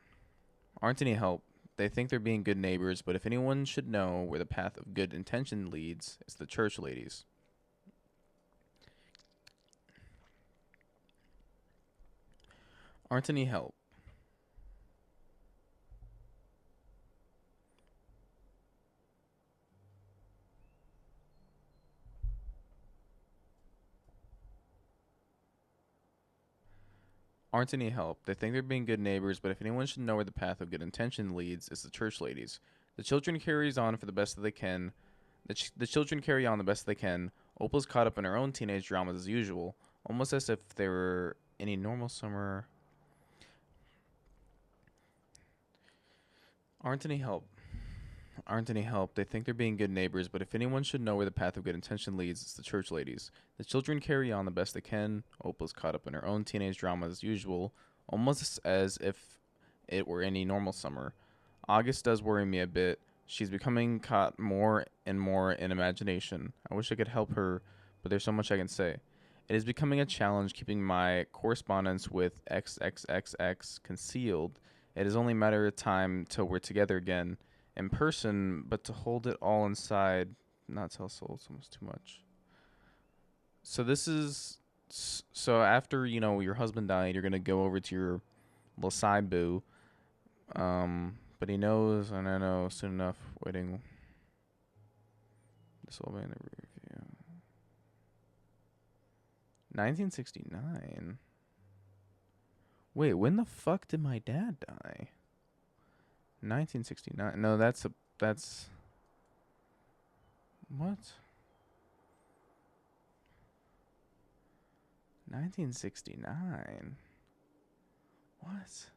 Aren't any help. They think they're being good neighbors, but if anyone should know where the path of good intention leads, it's the church ladies. Aren't any help. Aren't any help. They think they're being good neighbors, but if anyone should know where the path of good intention leads, it's the church ladies. The children carries on for the best that they can. The children carry on the best they can. Opal's caught up in her own teenage dramas as usual, almost as if they were any normal summer. Aren't any help. Aren't any help. They think they're being good neighbors, but if anyone should know where the path of good intention leads, it's the church ladies. The children carry on the best they can. Opal's caught up in her own teenage drama as usual, almost as if it were any normal summer. August does worry me a bit. She's becoming caught more and more in imagination. I wish I could help her, but there's so much I can say. It is becoming a challenge keeping my correspondence with XXXX concealed. It is only a matter of time till we're together again. In person, but to hold it all inside, not tell souls, almost too much. So this is, so after, you know, your husband died, you're going to go over to your little side boo. But he knows, and I know soon enough, waiting. This will be in the review. 1969. Wait, when the fuck did my dad die? 1969. No, that's what? 1969. What?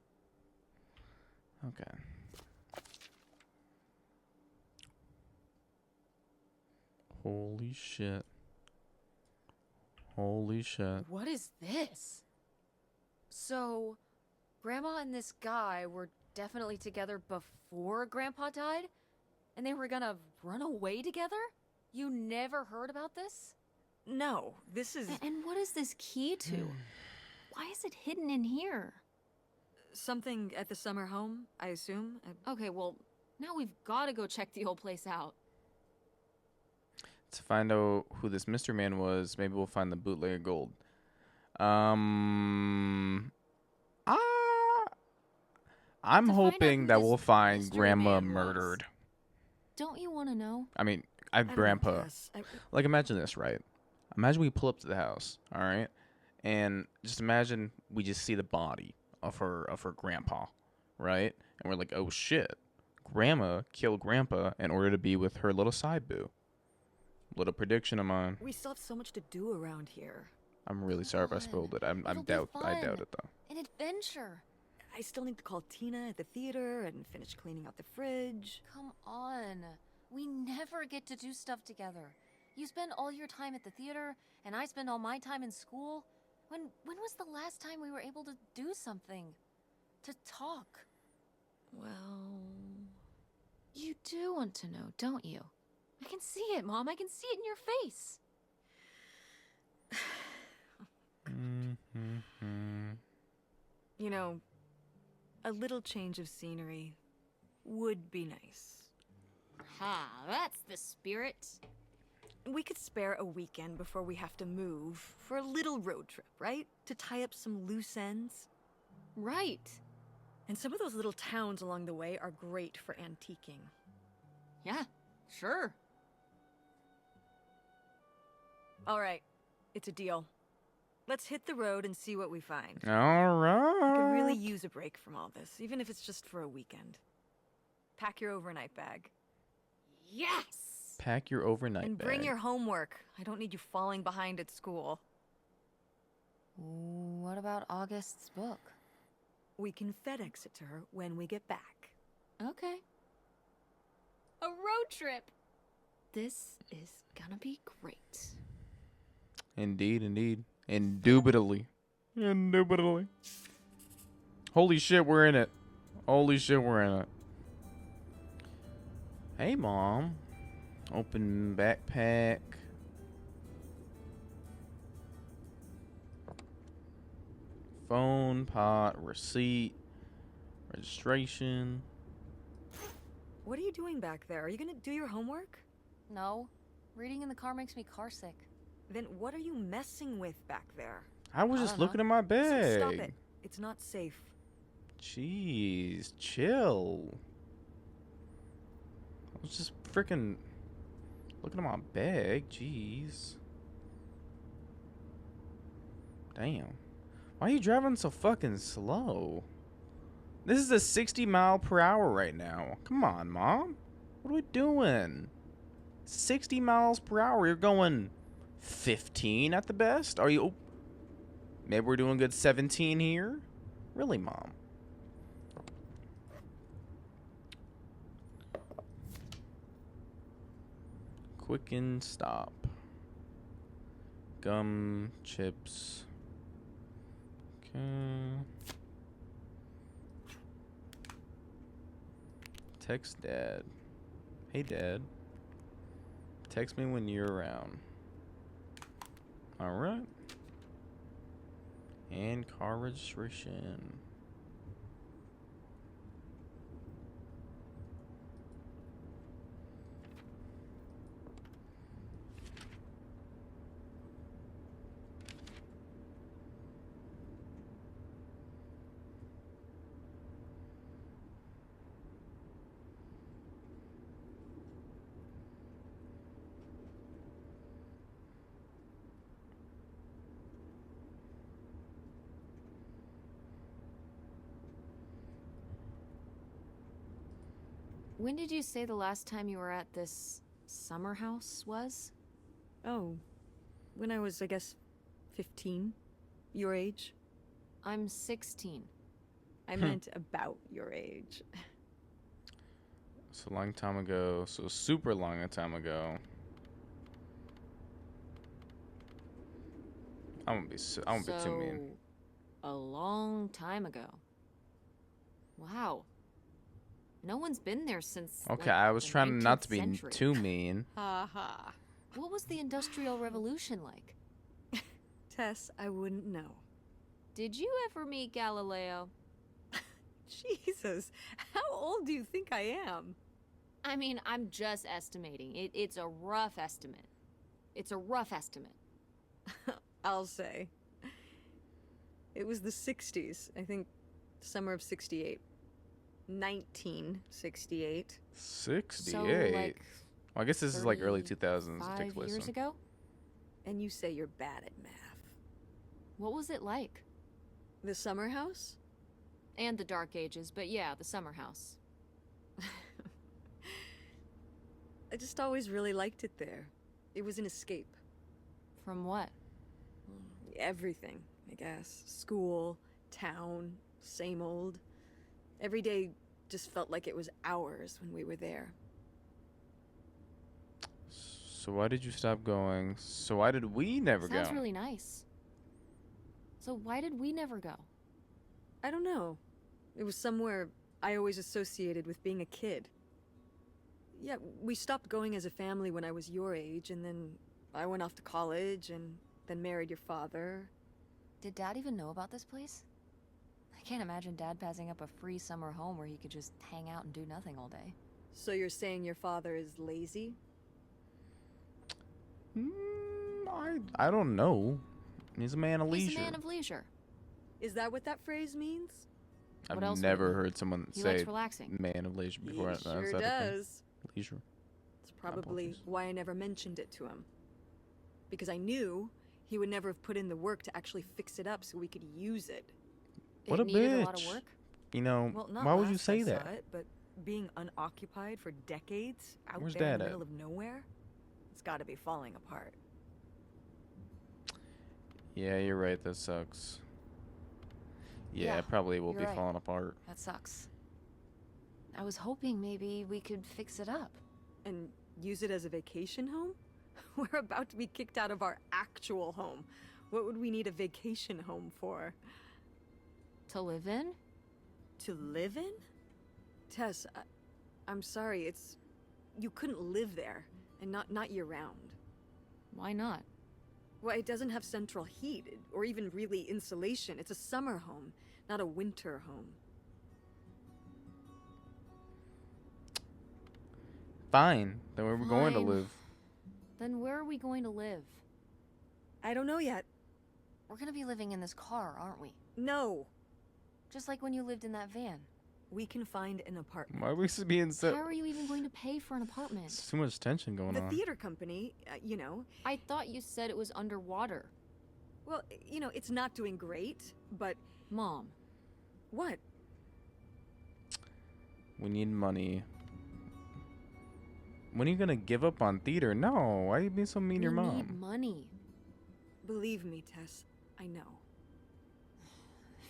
Okay. Holy shit. Holy shit. What is this? So, Grandma and this guy were definitely together before Grandpa died? And they were gonna run away together? You never heard about this? No, this is... And what is this key to? Why is it hidden in here? Something at the summer home, I assume. Okay, well, now we've got to go check the old place out. To find out who this Mr. Man was, maybe we'll find the bootleg of gold. I'm To find out hoping who that this we'll find mystery Grandma man was. murdered. Don't you want to know? I mean, I don't know, Grandpa. Tess. Like, imagine this, right? Imagine we pull up to the house, all right, and just imagine we just see the body of her grandpa, right? And we're like, oh shit, Grandma killed Grandpa in order to be with her little side boo. Little prediction of mine. We still have so much to do around here. I'm really sorry if I spoiled it. I It'll be doubt fun. it though. An adventure. I still need to call Tina at the theater and finish cleaning out the fridge. Come on. We never get to do stuff together. You spend all your time at the theater, and I spend all my time in school. When was the last time we were able to do something? To talk? Well... You do want to know, don't you? I can see it, Mom. I can see it in your face. You know, a little change of scenery would be nice. Ha, that's the spirit. We could spare a weekend before we have to move for a little road trip, right? To tie up some loose ends. Right. And some of those little towns along the way are great for antiquing. Yeah, sure. All right, it's a deal. Let's hit the road and see what we find. All right. I could really use a break from all this, even if it's just for a weekend. Pack your overnight bag. Yes! Pack your overnight And bag. bring your homework. I don't need you falling behind at school. What about August's book? We can FedEx it to her when we get back. Okay. A road trip! This is gonna be great. Indeed, indeed. Indubitably. Indubitably. Holy shit, we're in it. Holy shit, we're in it. Hey, Mom. Open backpack. Phone, pot, receipt, registration. What are you doing back there? Are you gonna do your homework? No. Reading in the car makes me carsick. Then what are you messing with back there? I was I just don't know. looking at my bag. Stop it. It's not safe. Jeez, chill. I was just freaking looking at my bag. Jeez. Damn. Why are you driving so fucking slow? This is a 60 mile per hour right now. Come on, Mom. What are we doing? 60 miles per hour. You're going 15 at the best. Are you? Oh, maybe we're doing good 17 here. Really, Mom? Quicken stop. Gum, chips. Okay. Text Dad. Hey, Dad. Text me when you're around. Alright. And car registration. When did you say the last time you were at this summer house was? Oh, when I was, I guess, 15? Your age? I'm 16. I meant about your age. So a long time ago. So super long a time ago. I won't be too mean. A long time ago. Wow. No one's been there since. Okay, like, I was the trying not to 19th be century. too mean. Ha ha. What was the Industrial Revolution like? Tess, I wouldn't know. Did you ever meet Galileo? Jesus, how old do you think I am? I mean, I'm just estimating. It's a rough estimate. It's a rough estimate. I'll say. It was the 60s, I think, summer of 68. 1968. 68. So, like, Well, I guess this is like early 2000s. It 5 takes place years in. ago? And you say you're bad at math. What was it like? The summer house? And the Dark Ages, but yeah, the summer house. I just always really liked it there. It was an escape. From what? Everything, I guess. School, town, same old. Every day just felt like it was hours when we were there. So why did you stop going? So why did we never go? Sounds really nice. So why did we never go? I don't know. It was somewhere I always associated with being a kid. Yeah, we stopped going as a family when I was your age, and then I went off to college and then married your father. Did Dad even know about this place? I can't imagine Dad passing up a free summer home where he could just hang out and do nothing all day. So you're saying your father is lazy? I don't know. He's a man of He's leisure. a man of leisure. Is that what that phrase means? I've What else would never it mean? heard someone He say likes relaxing. man of leisure before. He Is sure that a thing? does. Leisure. It's probably apologies. why I never mentioned it to him. Because I knew he would never have put in the work to actually fix it up so we could use it. What It a needed a lot of bitch. work. You know, Well, not why would you last say I that? saw it, but being unoccupied for decades out Where's there in Dad the at? middle of nowhere, it's got to be falling apart. Yeah, you're right. That sucks. Yeah, Yeah, it probably will you're be right. falling apart. That sucks. I was hoping maybe we could fix it up. And use it as a vacation home? We're about to be kicked out of our actual home. What would we need a vacation home for? To live in? To live in? Tess, I'm sorry, it's... You couldn't live there, and not year-round. Why not? Well, it doesn't have central heat, or even really insulation. It's a summer home, not a winter home. Fine. Then where we're going to Fine. live. Then where are we going to live? I don't know yet. We're gonna be living in this car, aren't we? No. Just like when you lived in that van. We can find an apartment. Why are we being so... How are you even going to pay for an apartment? It's too much tension going The on. theater company, you know, I thought you said it was underwater. well, you know, it's not doing great, but Mom, what? We need money. When are you gonna give up on theater? No. Why are you being so mean to your we mom? need money. Believe me, Tess, I know.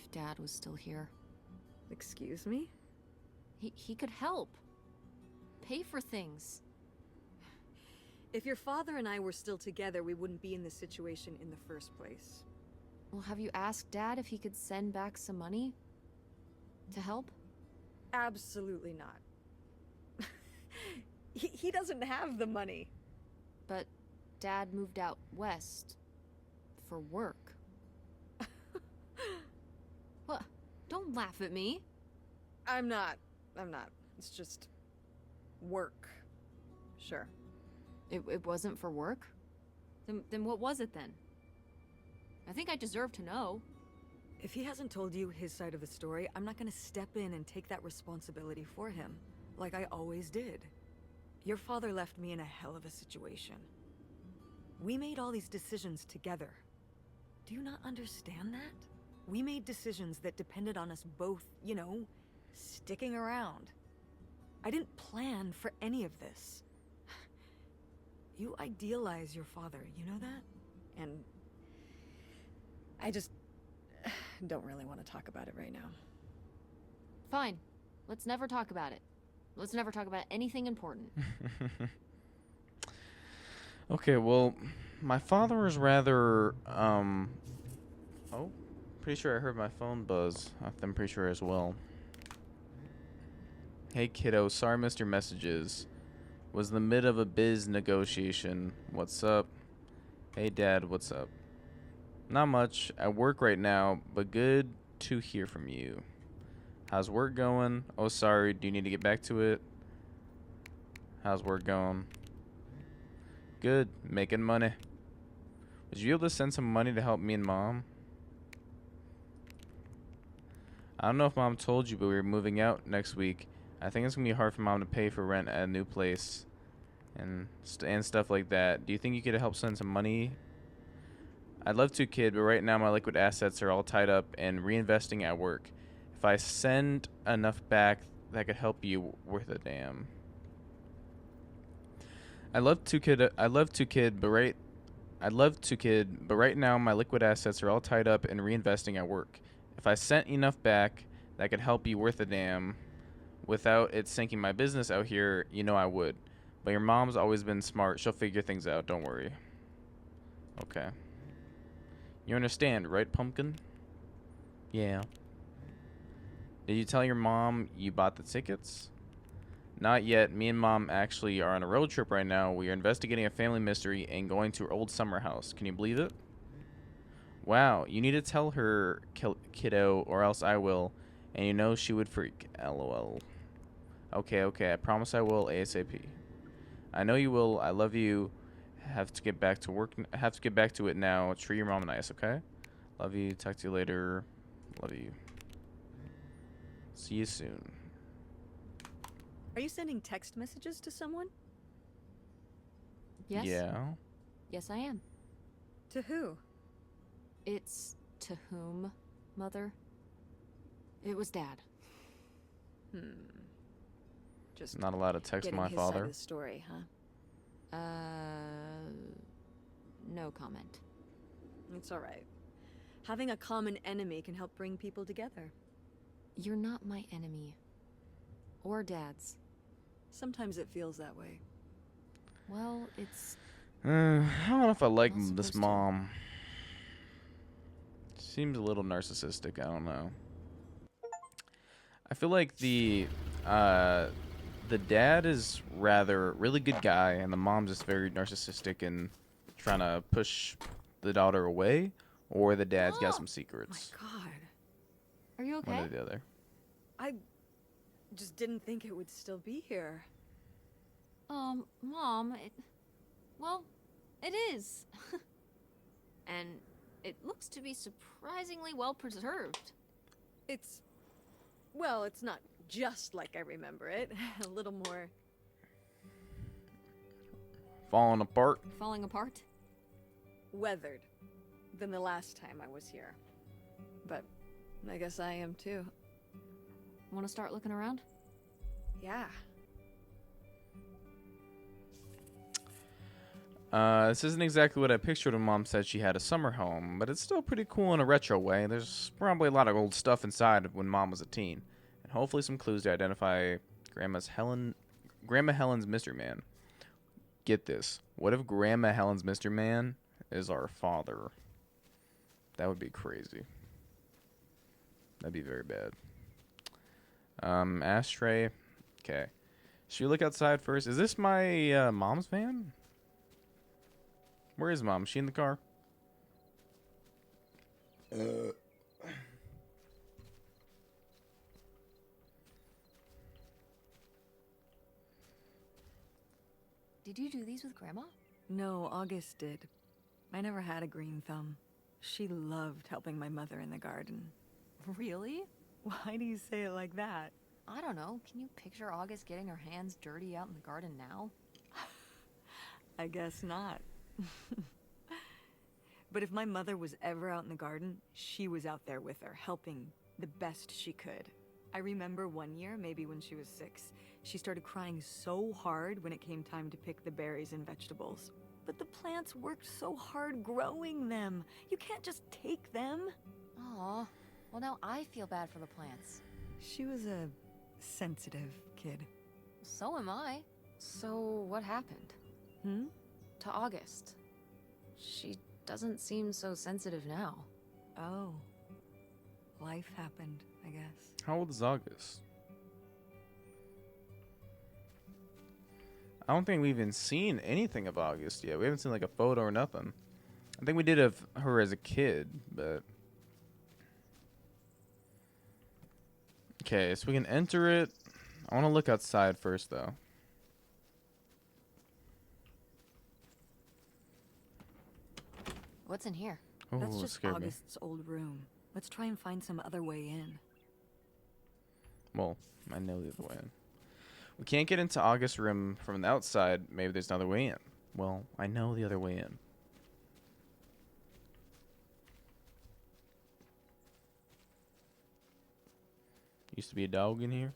If Dad was still here, Excuse me? he could help. Pay for things. If your father and I were still together, we wouldn't be in this situation in the first place. Well, have you asked Dad if he could send back some money? To help? Absolutely not. He doesn't have the money. But Dad moved out west. For work. What? Don't laugh at me. I'm not. It's just work. Sure. It wasn't for work? Then what was it then? I think I deserve to know. If he hasn't told you his side of the story, I'm not gonna step in and take that responsibility for him, like I always did. Your father left me in a hell of a situation. We made all these decisions together. Do you not understand that? We made decisions that depended on us both, you know, sticking around. I didn't plan for any of this. You idealize your father, you know that? And I just don't really want to talk about it right now. Fine. Let's never talk about it. Let's never talk about anything important. Okay, well, my father is rather, oh, pretty sure I heard my phone buzz. I'm pretty sure as well. Hey, kiddo, sorry I missed your messages. Was in the mid of a biz negotiation. What's up? Hey, Dad, what's up? Not much. At work right now, but good to hear from you. How's work going? Oh, sorry. Do you need to get back to it? How's work going? Good. Making money. Would you be able to send some money to help me and Mom? I don't know if Mom told you, but we're moving out next week. I think it's going to be hard for Mom to pay for rent at a new place and stuff like that. Do you think you could help send some money? I'd love to, kid, but right now my liquid assets are all tied up and reinvesting at work. If I send enough back, that could help you worth a damn. I'd love to, kid, but right now my liquid assets are all tied up and reinvesting at work. If I sent enough back, that could help you worth a damn. Without it sinking my business out here, you know I would. But your mom's always been smart. She'll figure things out. Don't worry. Okay. You understand, right, Pumpkin? Yeah. Did you tell your mom you bought the tickets? Not yet. Me and Mom actually are on a road trip right now. We are investigating a family mystery and going to her old summer house. Can you believe it? Wow, you need to tell her, kiddo, or else I will. And you know she would freak. LOL. Okay, I promise I will ASAP. I know you will. I love you. Have to get back to work. Have to get back to it now. Treat your mom nice, okay? Love you. Talk to you later. Love you. See you soon. Are you sending text messages to someone? Yes? Yeah. Yes, I am. To who? It's to whom, Mother? It was Dad. Just Not allowed to text getting my his side father. of the story, huh? No comment. It's all right. Having a common enemy can help bring people together. You're not my enemy. Or Dad's. Sometimes it feels that way. Well, it's... I don't know if I like Not this supposed to. mom. Seems a little narcissistic. I don't know. I feel like the dad is rather really good guy, and the mom's just very narcissistic and trying to push the daughter away, or the dad's got some My secrets. God. Are you okay? One or the other. I just didn't think it would still be here. Mom, well, it is. And it looks to be surprisingly well preserved. Well, it's not just like I remember it. A little more Falling apart. Falling apart? weathered than the last time I was here. But I guess I am too. Want to start looking around? Yeah. This isn't exactly what I pictured when Mom said she had a summer home, but it's still pretty cool in a retro way. There's probably a lot of old stuff inside when Mom was a teen, and hopefully some clues to identify Grandma Helen's Mystery Man. Get this. What if Grandma Helen's Mystery Man is our father? That would be crazy. That'd be very bad. Ashtray. Okay. Should we look outside first? Is this my mom's van? Where is Mom? Is she in the car? Did you do these with Grandma? No, August did. I never had a green thumb. She loved helping my mother in the garden. Really? Why do you say it like that? I don't know. Can you picture August getting her hands dirty out in the garden now? I guess not. But if my mother was ever out in the garden, she was out there with her, helping the best she could. I remember one year, maybe when she was 6, she started crying so hard when it came time to pick the berries and vegetables. But the plants worked so hard growing them. You can't just take them. Aw. Well, now I feel bad for the plants. She was a sensitive kid. So am I. So what happened? To August. She doesn't seem so sensitive now. Oh. Life happened, I guess. How old is August? I don't think we've even seen anything of August yet. We haven't seen like a photo or nothing. I think we did of her as a kid, but Okay, so we can enter it. I want to look outside first, though. What's in here? Oh, That's it just scared me. August's old room. Let's try and find some other way in. Well, I know the other way in. We can't get into August's room from the outside. Maybe there's another way in. Well, I know the other way in. Used to be a dog in here.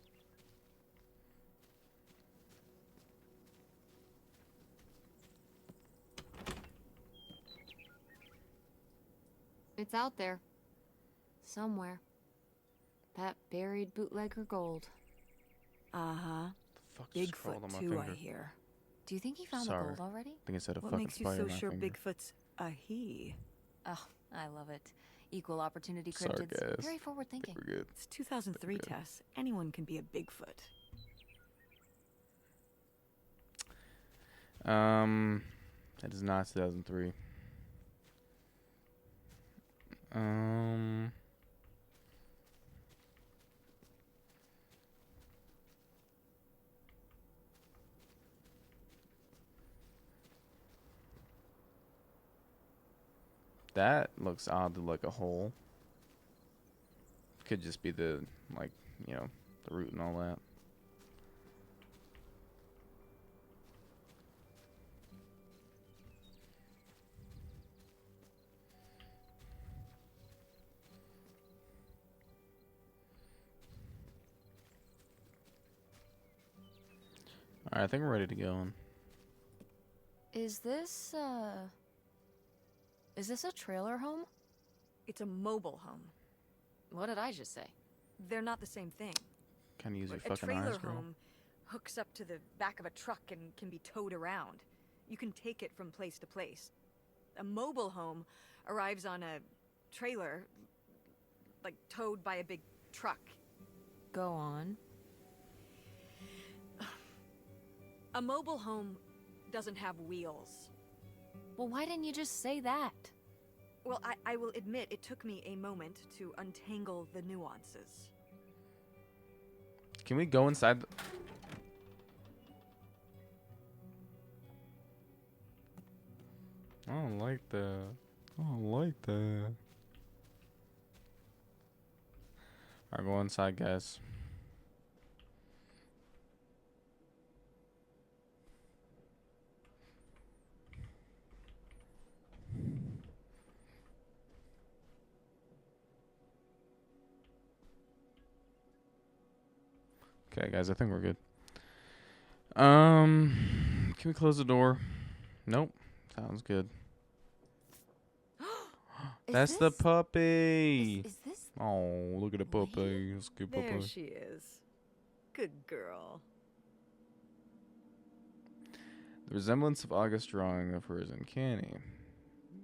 It's out there. Somewhere. That buried bootlegger gold. Uh-huh. Fuck just crawled on Bigfoot my too, I finger. hear. Do you think he found Sorry. the gold already? I think I said a What fucking makes you spider so on my sure finger. Bigfoot's a he? Oh, I love it. Equal opportunity Sorry, cryptids. guys. Very forward thinking. We're good. It's 2003, Okay. Tess. Anyone can be a Bigfoot. It is not 2003. That looks oddly like a hole. Could just be the, like, the root and all that. Alright, I think we're ready to go. Is this a trailer home? It's a mobile home. What did I just say? They're not the same thing. Kind of use your A fucking trailer eyes, girl. home hooks up to the back of a truck and can be towed around. You can take it from place to place. A mobile home arrives on a trailer, like towed by a big truck. Go on. A mobile home doesn't have wheels. Well, why didn't you just say that? Well, I will admit it took me a moment to untangle the nuances. Can we go inside? I don't like that. I don't like that. Alright, go inside, guys. Okay, guys, I think we're good. Can we close the door? Nope. Sounds good. That's the puppy. Is this? Oh, look at the Wait. puppy. It's a good There puppy. she is. Good girl. The resemblance of August's drawing of her is uncanny.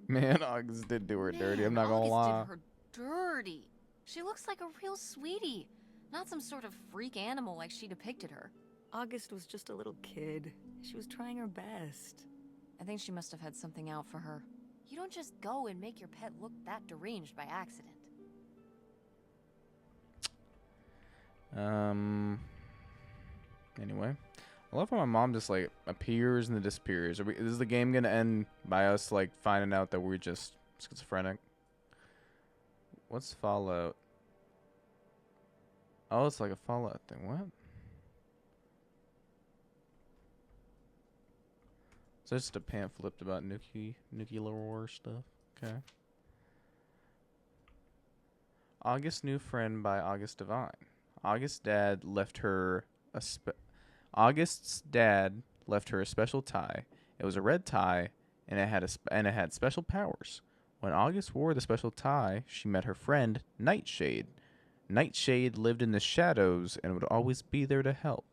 Man, August did do her dirty. I'm not gonna August lie. did her dirty. She looks like a real sweetie, not some sort of freak animal like she depicted her. August was just a little kid. She was trying her best. I think she must have had something out for her. You don't just go and make your pet look that deranged by accident. Anyway, I love how my mom just like appears and then disappears. Is the game gonna end by us like finding out that we're just schizophrenic? What's Fallout? Oh, it's like a Fallout thing. What? So it's just a pamphlet about nuclear war stuff. Okay. August's new friend by August Devine. August's dad left her a special tie. It was a red tie, and it had special powers. When August wore the special tie, she met her friend Nightshade. Nightshade lived in the shadows and would always be there to help.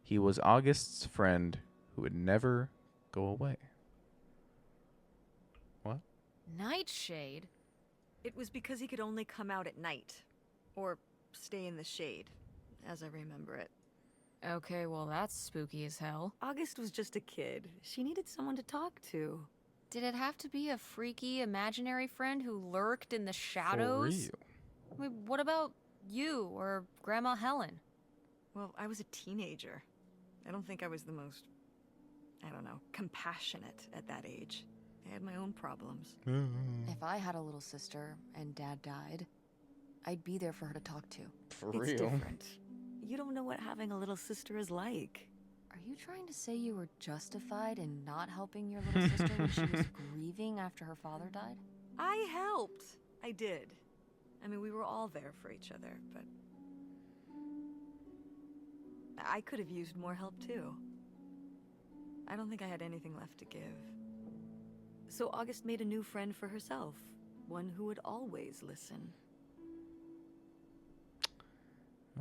He was August's friend who would never go away. What? Nightshade? It was because he could only come out at night. Or stay in the shade, as I remember it. Okay, well that's spooky as hell. August was just a kid. She needed someone to talk to. Did it have to be a freaky imaginary friend who lurked in the shadows? For real. I mean, what about You or Grandma Helen. Well, I was a teenager. I don't think I was the most, I don't know, compassionate at that age. I had my own problems. If I had a little sister and Dad died, I'd be there for her to talk to. For It's real. different. You don't know what having a little sister is like. Are you trying to say you were justified in not helping your little sister when she was grieving after her father died? I helped. I did. I mean, we were all there for each other, but I could have used more help too. I don't think I had anything left to give. So August made a new friend for herself, one who would always listen.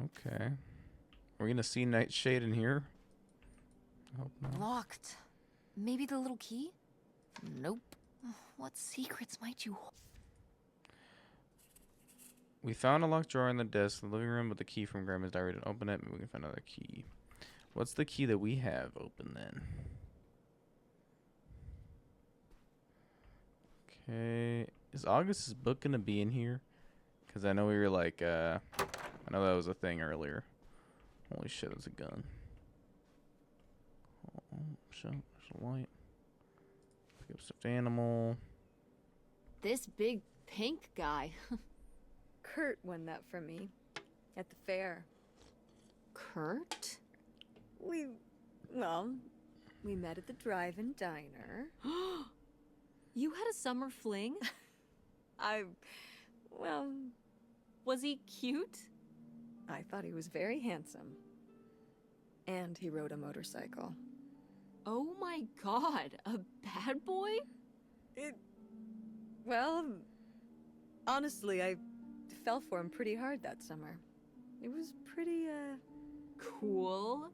Okay. We're gonna see Nightshade in here? I hope not. Locked. Maybe the little key? Nope. What secrets might you hold? We found a locked drawer in the desk in the living room with the key from Grandma's diary. To open it, maybe we can find another key. What's the key that we have open then? Okay. Is August's book gonna be in here? Because I know we were like, I know that was a thing earlier. Holy shit, that's a gun. Oh, shit, there's a light. Pick up stuffed animal. This big pink guy. Kurt won that from me at the fair. Kurt? We met at the drive-in diner. You had a summer fling? Well, Was he cute? I thought he was very handsome. And he rode a motorcycle. Oh my god, a bad boy? Well, honestly, I fell for him pretty hard that summer. It was pretty, Cool.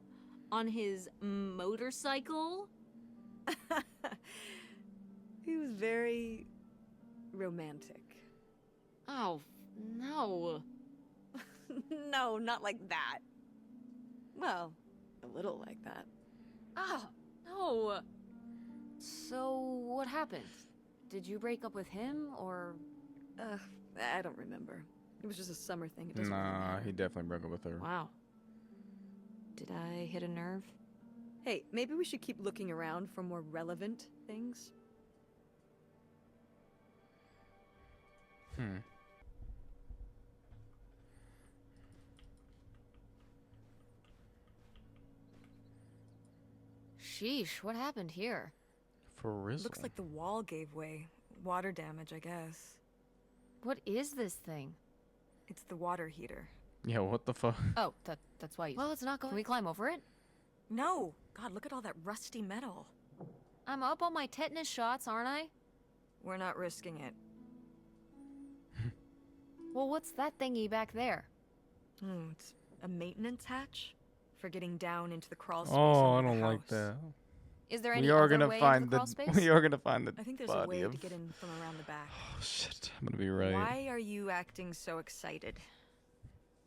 On his motorcycle? he was very romantic. Oh, no. No, not like that. Well, a little like that. Oh, no. So, what happened? Did you break up with him, or... I don't remember. It was just a summer thing. It doesn't really Nah, matter. he definitely broke up with her. Wow. Did I hit a nerve? Hey, maybe we should keep looking around for more relevant things. Sheesh, what happened here? For Rizzle. Looks like the wall gave way. Water damage, I guess. What is this thing? It's the water heater. Yeah, what the fuck? Oh, that's why you... Well, it's not going... Can we climb over it? No! God, look at all that rusty metal. I'm up on my tetanus shots, aren't I? We're not risking it. Well, what's that thingy back there? It's a maintenance hatch for getting down into the crawl space. Oh, I under the don't like house. that. Is there any We are other gonna way find into the crawl the. space? We are gonna find the I think there's a body way of. to get in from around the back. Oh shit! I'm gonna be right. Why are you acting so excited?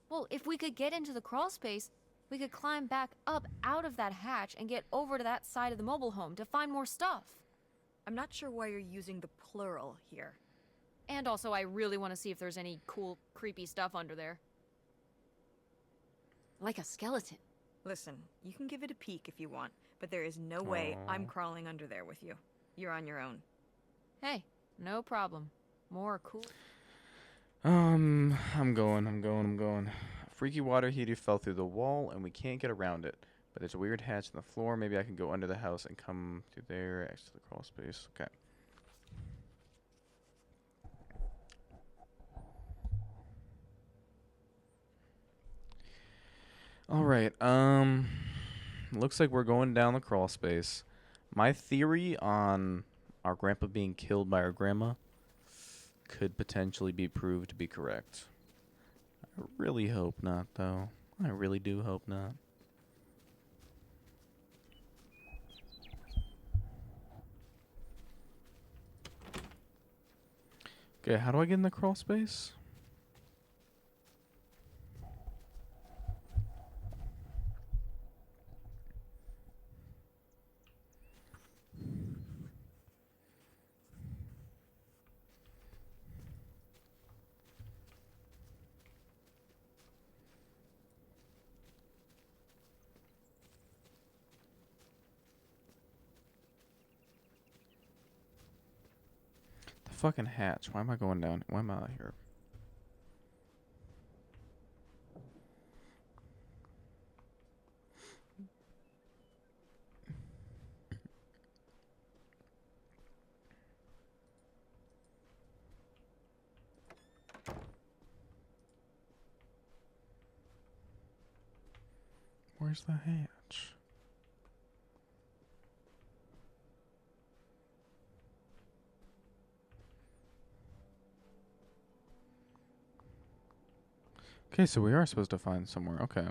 Well, if we could get into the crawl space, we could climb back up out of that hatch and get over to that side of the mobile home to find more stuff. I'm not sure why you're using the plural here. And also, I really want to see if there's any cool, creepy stuff under there. Like a skeleton. Listen, you can give it a peek if you want, but there is no way I'm Aw. crawling under there with you. You're on your own. Hey, no problem. More cool. I'm going. A freaky water heater fell through the wall, and we can't get around it. But there's a weird hatch in the floor. Maybe I can go under the house and come through there, access to the crawl space. Okay. All right. Looks like we're going down the crawl space. My theory on our grandpa being killed by our grandma could potentially be proved to be correct. I really hope not, though. I really do hope not. Okay, how do I get in the crawl space? fucking hatch? Why am I going down? Why am I out here? Where's the hatch? Okay, so we are supposed to find somewhere. Okay.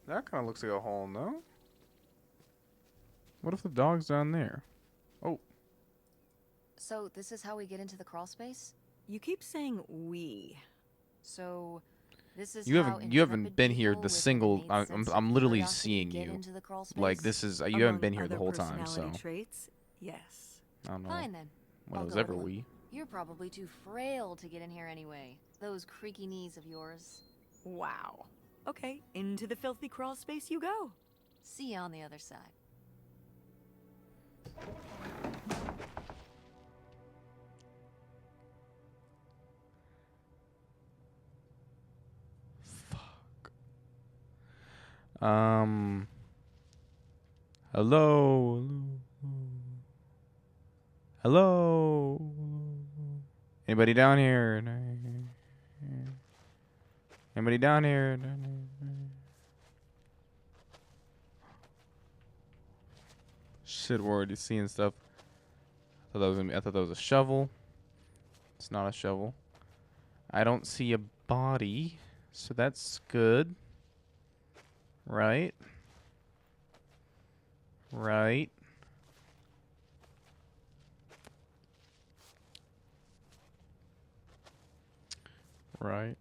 That kind of looks like a hole, no? What if the dog's down there? Oh, So this is how we get into the crawl space? You keep saying we. So this is you how haven't been here people the with an single. innate I'm sense I'm of literally curiosity seeing get you. into the crawl Like space? this is you haven't Among been here the other whole time, personality so traits, yes. I don't know Fine then. when I'll it was go ever alone. we. You're probably too frail to get in here anyway. Those creaky knees of yours. Wow. Okay, into the filthy crawl space you go. See you on the other side. Um. Hello. Hello. Anybody down here? Anybody down here? Shit, we're already seeing stuff. I thought that was a shovel. It's not a shovel. I don't see a body, so that's good. Right? Right. Right.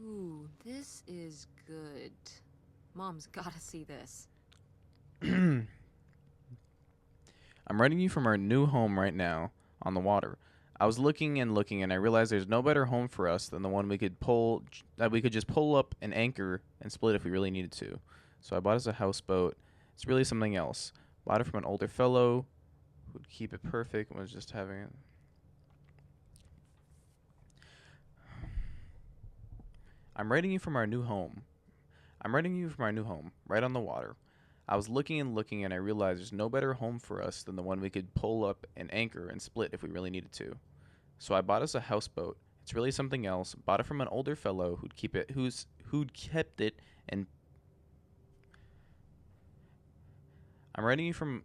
Ooh, this is good. Mom's gotta see this. I'm writing you from our new home right now on the water. I was looking and looking, and I realized there's no better home for us than the one that we could just pull up an anchor and split if we really needed to. So I bought us a houseboat. It's really something else. Bought it from an older fellow who'd keep it perfect and was just having it. I'm writing you from our new home. I'm writing you from our new home, right on the water. I was looking and looking, and I realized there's no better home for us than the one we could pull up an anchor and split if we really needed to. So I bought us a houseboat. It's really something else. Bought it from an older fellow who'd kept it, and I'm writing you from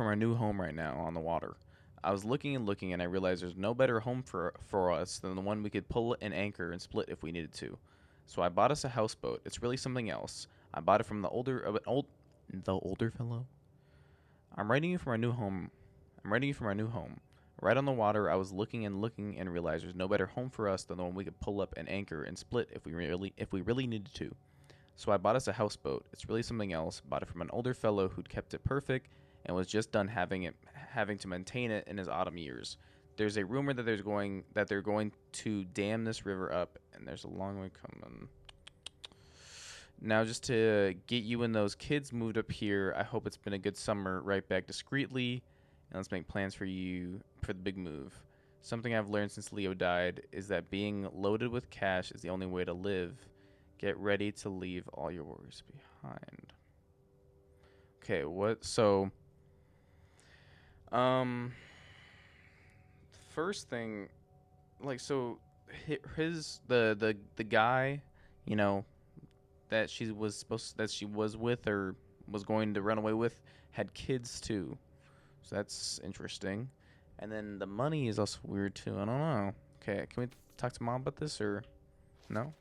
our new home right now on the water. I was looking and looking, and I realized there's no better home for us than the one we could pull an anchor and split if we needed to. So I bought us a houseboat. It's really something else. I bought it from the older fellow. I'm writing you from our new home. I'm writing you from our new home. Right on the water, I was looking and realized there's no better home for us than the one we could pull up an anchor and split if we really needed to. So I bought us a houseboat. It's really something else. Bought it from an older fellow who'd kept it perfect and was just done having to maintain it in his autumn years. There's a rumor that they're going to dam this river up, and there's a long way coming. Now, just to get you and those kids moved up here, I hope it's been a good summer. Right back discreetly, and let's make plans for you for the big move. Something I've learned since Leo died is that being loaded with cash is the only way to live. Get ready to leave all your worries behind. Okay, first thing, like, so the guy, you know, that she was with or was going to run away with had kids too. So that's interesting. And then the money is also weird too. I don't know. Okay, can we talk to mom about this or no?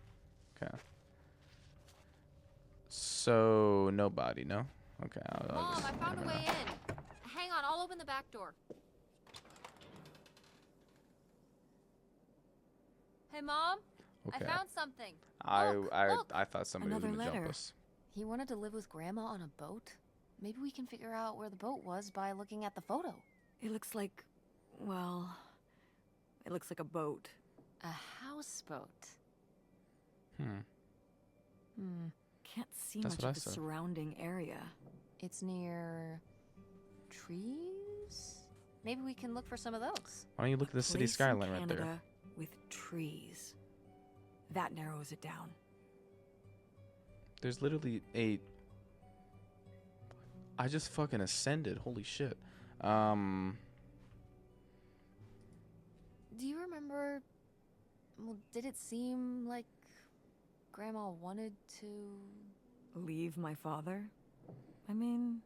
Okay. So nobody, no? Okay. I'll Mom, just I found a never way know. in. Hang on, I'll open the back door. Hey, Mom, I Okay. found something. I Look, I look. I thought somebody was Another gonna jump letter. us. He wanted to live with Grandma on a boat. Maybe we can figure out where the boat was by looking at the photo. It looks like, well, it looks like a boat. A houseboat. Hmm. Can't see That's much what I of the said. surrounding area. It's near trees? Maybe we can look for some of those. Why don't you look at the city Place in skyline right there? Canada with trees. That narrows it down. There's literally a. I just fucking ascended. Holy shit. Do you remember? Well, did it seem like Grandma wanted to? Leave my father? I mean,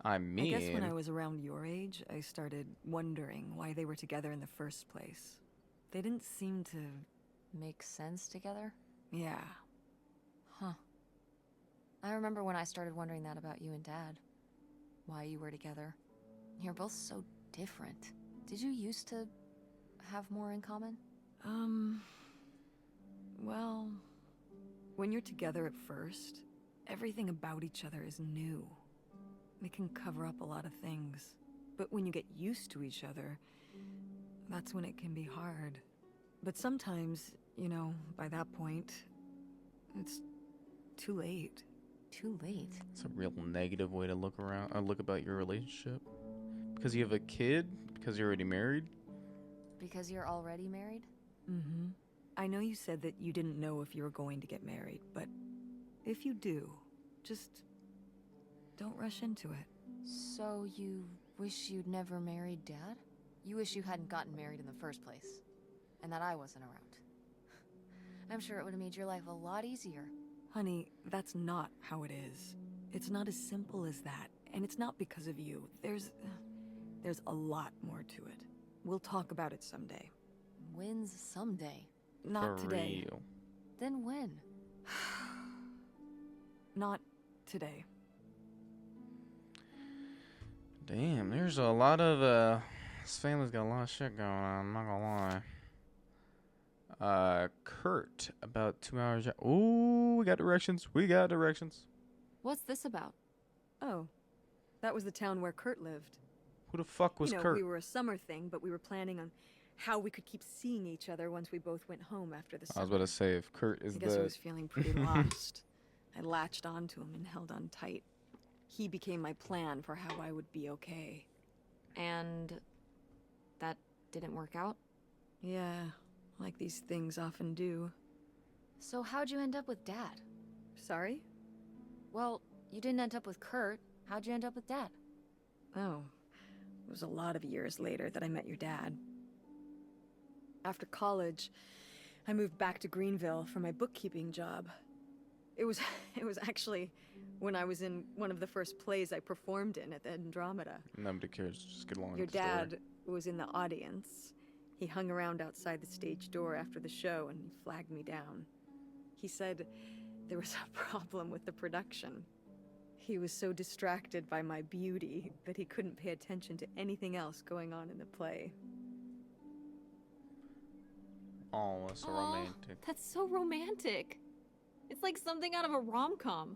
I I mean. guess when I was around your age, I started wondering why they were together in the first place. They didn't seem to. Make sense together? Yeah. Huh. I remember when I started wondering that about you and Dad. Why you were together. You're both so different. Did you used to have more in common? Well, when you're together at first, everything about each other is new. It can cover up a lot of things. But when you get used to each other, that's when it can be hard. But sometimes, by that point, it's too late. Too late. It's a real negative way to look around. Look about your relationship. Because you have a kid. Because you're already married. Because you're already married? Mm-hmm. I know you said that you didn't know if you were going to get married, but if you do, just don't rush into it. So you wish you'd never married Dad? You wish you hadn't gotten married in the first place. And that I wasn't around. I'm sure it would have made your life a lot easier. Honey, that's not how it is. It's not as simple as that, and it's not because of you. There's a lot more to it. We'll talk about it someday. When's someday? Not For today. real. Then when? Not today. Damn, there's a lot of this family's got a lot of shit going on, I'm not gonna lie. Kurt, about 2 hours. Ooh, we got directions. We got directions. What's this about? Oh, that was the town where Kurt lived. Who the fuck was Kurt? We were a summer thing, but we were planning on how we could keep seeing each other once we both went home after the I summer. was about to say, if Kurt is I guess I the. was feeling pretty lost. I latched onto him and held on tight. He became my plan for how I would be okay. And that didn't work out? Yeah, like these things often do. So how'd you end up with Dad? Sorry? Well, you didn't end up with Kurt. How'd you end up with Dad? Oh, it was a lot of years later that I met your dad. After college, I moved back to Greenville for my bookkeeping job. It was actually when I was in one of the first plays I performed in at the Andromeda. Nobody cares. Just get along Your with the story. dad was in the audience. He hung around outside the stage door after the show and he flagged me down. He said there was a problem with the production. He was so distracted by my beauty that he couldn't pay attention to anything else going on in the play. Oh, that's so romantic. That's so romantic. It's like something out of a rom-com.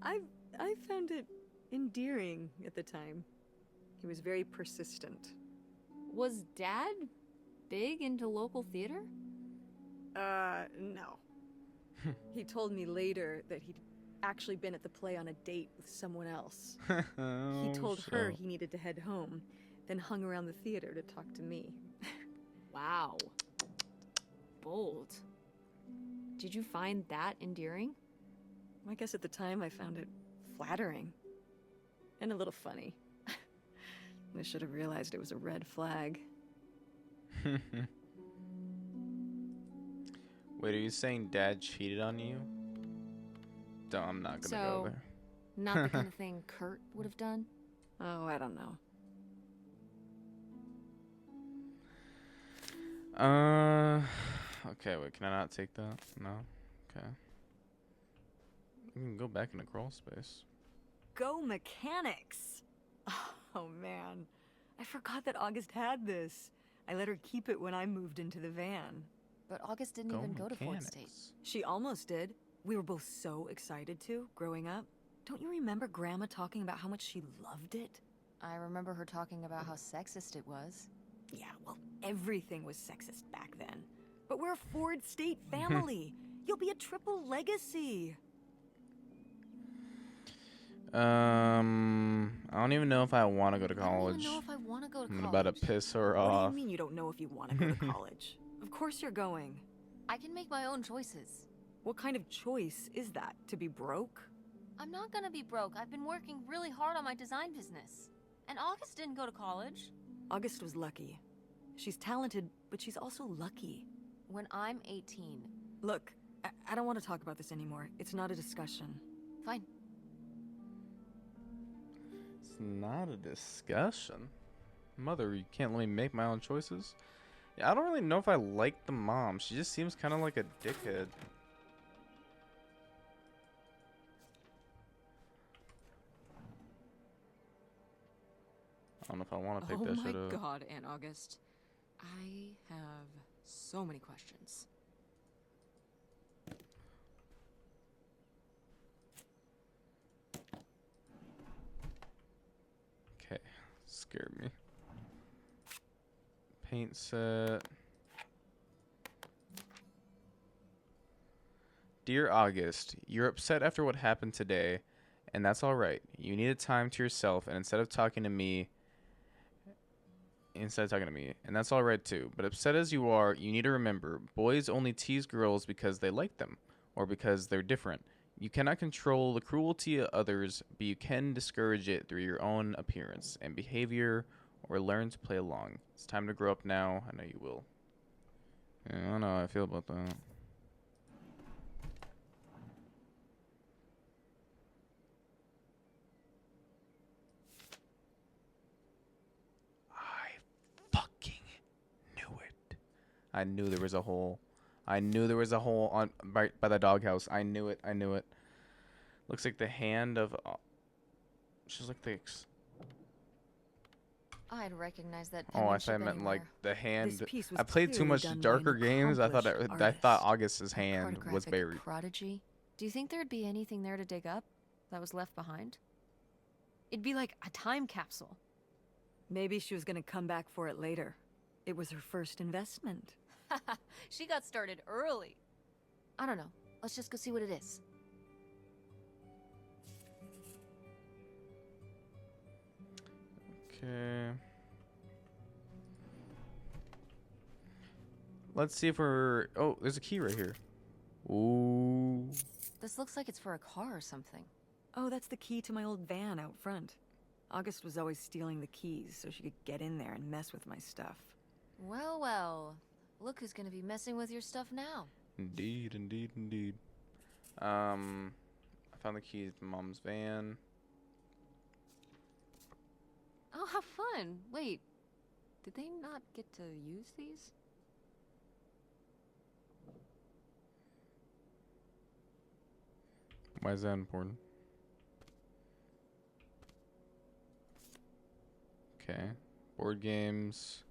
I found it endearing at the time. He was very persistent. Was Dad big into local theater? No. He told me later that he'd actually been at the play on a date with someone else. He told her he needed to head home, then hung around the theater to talk to me. Wow. Bold. Did you find that endearing? I guess at the time I found it flattering. And a little funny. I should have realized it was a red flag. Wait, are you saying Dad cheated on you? No, I'm not gonna go there. Not the kind of thing Kurt would have done? Oh, I don't know. Uh, okay, wait, can I not take that? No? Okay. We can go back into crawl space. Go mechanics! Oh man, I forgot that August had this. I let her keep it when I moved into the van. But August didn't Go even go to Fort State. mechanics. She almost did. We were both so excited to, growing up. Don't you remember Grandma talking about how much she loved it? I remember her talking about how sexist it was. Yeah, well, everything was sexist back then. But we're a Ford State family. You'll be a triple legacy. I don't even know if I want to go to I don't college. even know if I want to go to I'm college. about to piss her What do off. you mean you don't know if you want to go to college? Of course you're going. I can make my own choices. What kind of choice is that? To be broke? I'm not gonna be broke. I've been working really hard on my design business. And August didn't go to college. August was lucky. She's talented, but she's also lucky. When I'm 18. Look, I don't want to talk about this anymore. It's not a discussion. Fine. It's not a discussion. Mother, you can't let me make my own choices? Yeah, I don't really know if I like the mom. She just seems kind of like a dickhead. I don't know if I want to pick that shit up. Oh my god, Aunt August. I have so many questions. Okay, scared me. Paint set. Dear August, you're upset after what happened today, and that's alright. You needed time to yourself, and instead of talking to me, and that's alright too. But upset as you are, you need to remember, boys only tease girls because they like them, or because they're different. You cannot control the cruelty of others, but you can discourage it through your own appearance and behavior, or learn to play along. It's time to grow up now. I know you will. Yeah, I don't know how I feel about that. I fucking knew it. I knew there was a hole. I knew there was a hole on by the doghouse. I knew it. I knew it. Looks like the hand of. She's like the. I'd recognize that Oh, I penmanship thought I meant like anywhere. the hand. This piece was I played too clearly much done by an darker games. I thought accomplished August's A hand was cartographic buried. prodigy. Do you think there'd be anything there to dig up that was left behind? It'd be like a time capsule. Maybe she was gonna come back for it later. It was her first investment. She got started early. I don't know. Let's just go see what it is. Okay. Let's see if we're. Oh, there's a key right here. Ooh. This looks like it's for a car or something. Oh, that's the key to my old van out front. August was always stealing the keys so she could get in there and mess with my stuff. Well, well. Look who's gonna be messing with your stuff now. Indeed, indeed, indeed. I found the keys to Mom's van. Oh, how fun. Wait, did they not get to use these? Why is that important? Okay. Board games.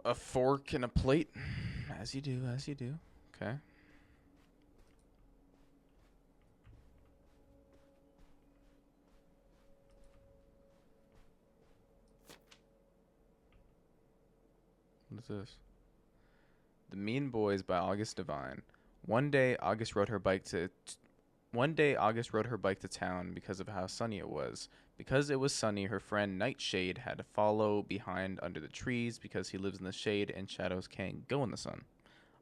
A fork and a plate. As you do, as you do. Okay. What is this? The Mean Boys by August Devine. One day August rode her bike to town because of how sunny it was. Because it was sunny, her friend Nightshade had to follow behind under the trees because he lives in the shade and shadows can't go in the sun.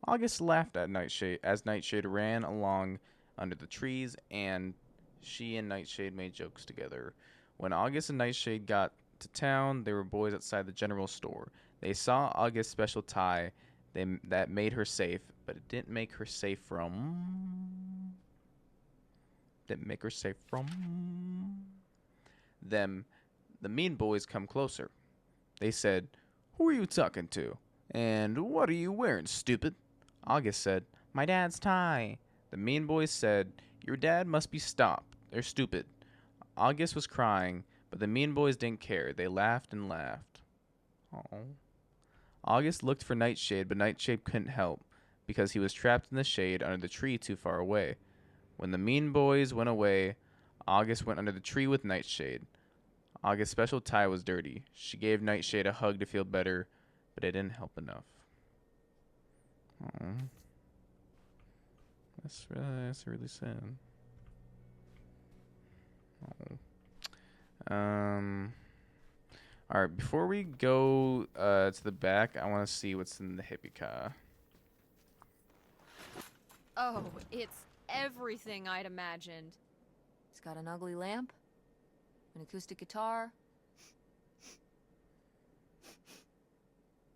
August laughed at Nightshade as Nightshade ran along under the trees, and she and Nightshade made jokes together. When August and Nightshade got to town, they were boys outside the general store. They saw August's special tie that made her safe, but it didn't make her safe from them. The Mean Boys come closer. They said, "Who are you talking to?" And what are you wearing, stupid? August said, my dad's tie. The mean boys said, your dad must be stopped. They're stupid. August was crying, but the mean boys didn't care. They laughed and laughed. Oh. August looked for Nightshade, but Nightshade couldn't help because he was trapped in the shade under the tree too far away. When the mean boys went away, August went under the tree with Nightshade. August's special tie was dirty. She gave Nightshade a hug to feel better, but it didn't help enough. Oh. That's really sad. Oh. All right. Before we go to the back, I want to see what's in the hippie car. Oh, it's everything I'd imagined. It's got an ugly lamp, an acoustic guitar,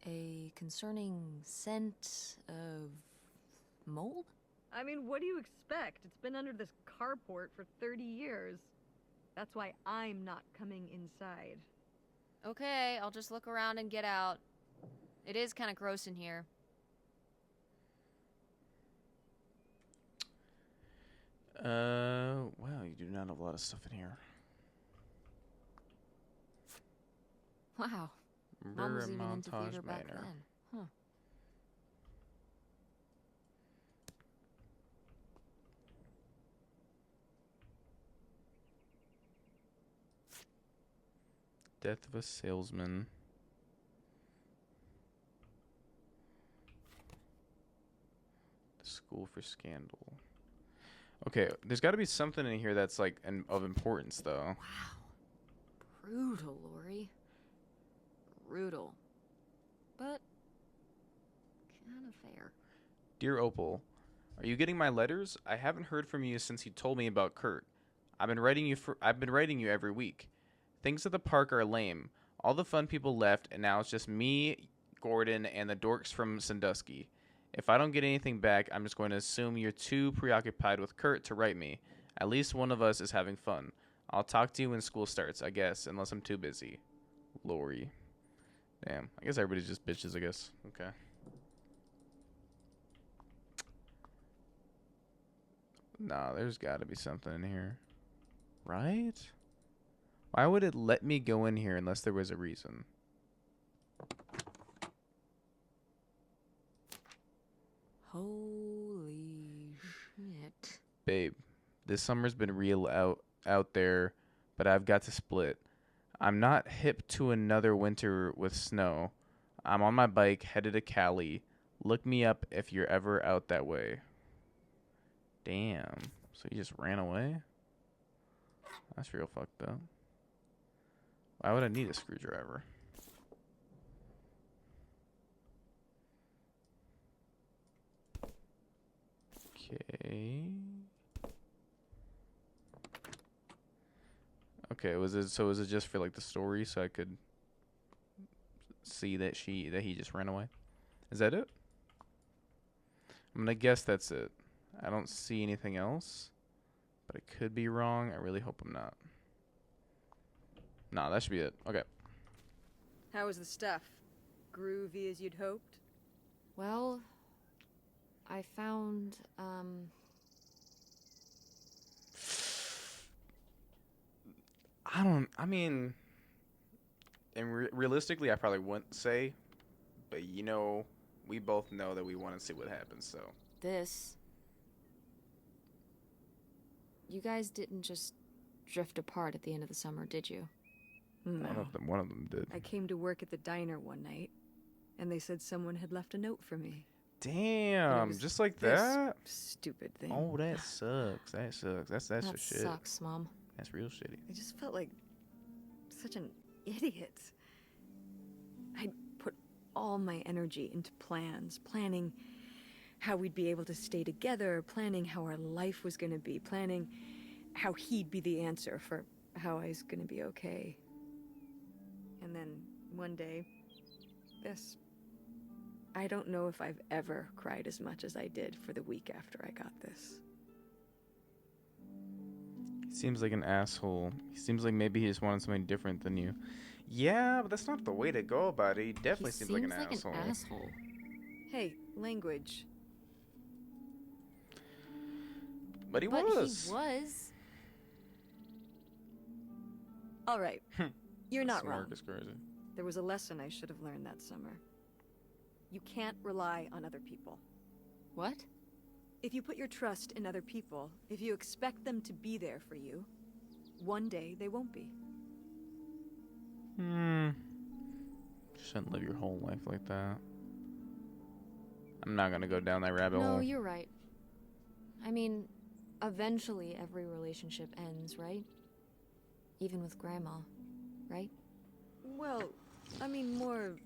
a concerning scent of mold? I mean, what do you expect? It's been under this carport for 30 years. That's why I'm not coming inside. Okay, I'll just look around and get out. It is kind of gross in here. Wow, you do not have a lot of stuff in here. Wow. Mom was even into theater back then. Huh. Death of a salesman. The school for scandal. Okay, there's got to be something in here that's like of importance, though. Wow. Brutal, Lori. Brutal. But kind of fair. Dear Opal, are you getting my letters? I haven't heard from you since you told me about Kurt. I've been writing you every week. Things at the park are lame. All the fun people left, and now it's just me, Gordon, and the dorks from Sandusky. If I don't get anything back, I'm just going to assume you're too preoccupied with Kurt to write me. At least one of us is having fun. I'll talk to you when school starts, I guess, unless I'm too busy. Lori. Damn. I guess everybody's just bitches, I guess. Okay. Nah, there's got to be something in here. Right? Why would it let me go in here unless there was a reason? Holy shit. Babe, this summer's been real out there, but I've got to split. I'm not hip to another winter with snow. I'm on my bike headed to Cali. Look me up if you're ever out that way. Damn. So he just ran away? That's real fucked up. Why would I need a screwdriver? Okay. Okay, was it just for like the story so I could see that he just ran away? Is that it? I'm gonna guess that's it. I don't see anything else, but I could be wrong. I really hope I'm not. Nah, that should be it. Okay. How was the stuff? Groovy as you'd hoped? Well, I found, I mean, and realistically, I probably wouldn't say, but we both know that we want to see what happens, so. this. You guys didn't just drift apart at the end of the summer, did you? No. One of them did. I came to work at the diner one night, and they said someone had left a note for me. Damn, just like This that? stupid thing. Oh, that sucks. That sucks. That's That just shit. sucks, Mom. That's real shitty. I just felt like such an idiot. I'd put all my energy into planning how we'd be able to stay together, planning how our life was going to be, planning how he'd be the answer for how I was going to be okay. And then one day, this. I don't know if I've ever cried as much as I did for the week after I got this. He seems like an asshole. He seems like maybe he just wanted something different than you. Yeah, but that's not the way to go about it. He definitely He seems like an seems like asshole. an asshole. Hey, language. But he But was. he was. All right, you're not wrong. Mark is crazy. There was a lesson I should have learned that summer. You can't rely on other people. What? If you put your trust in other people, if you expect them to be there for you, one day they won't be. Shouldn't live your whole life like that. I'm not gonna go down that rabbit No, hole. you're right. I mean, eventually every relationship ends, right? Even with Grandma, right? Well, I mean more...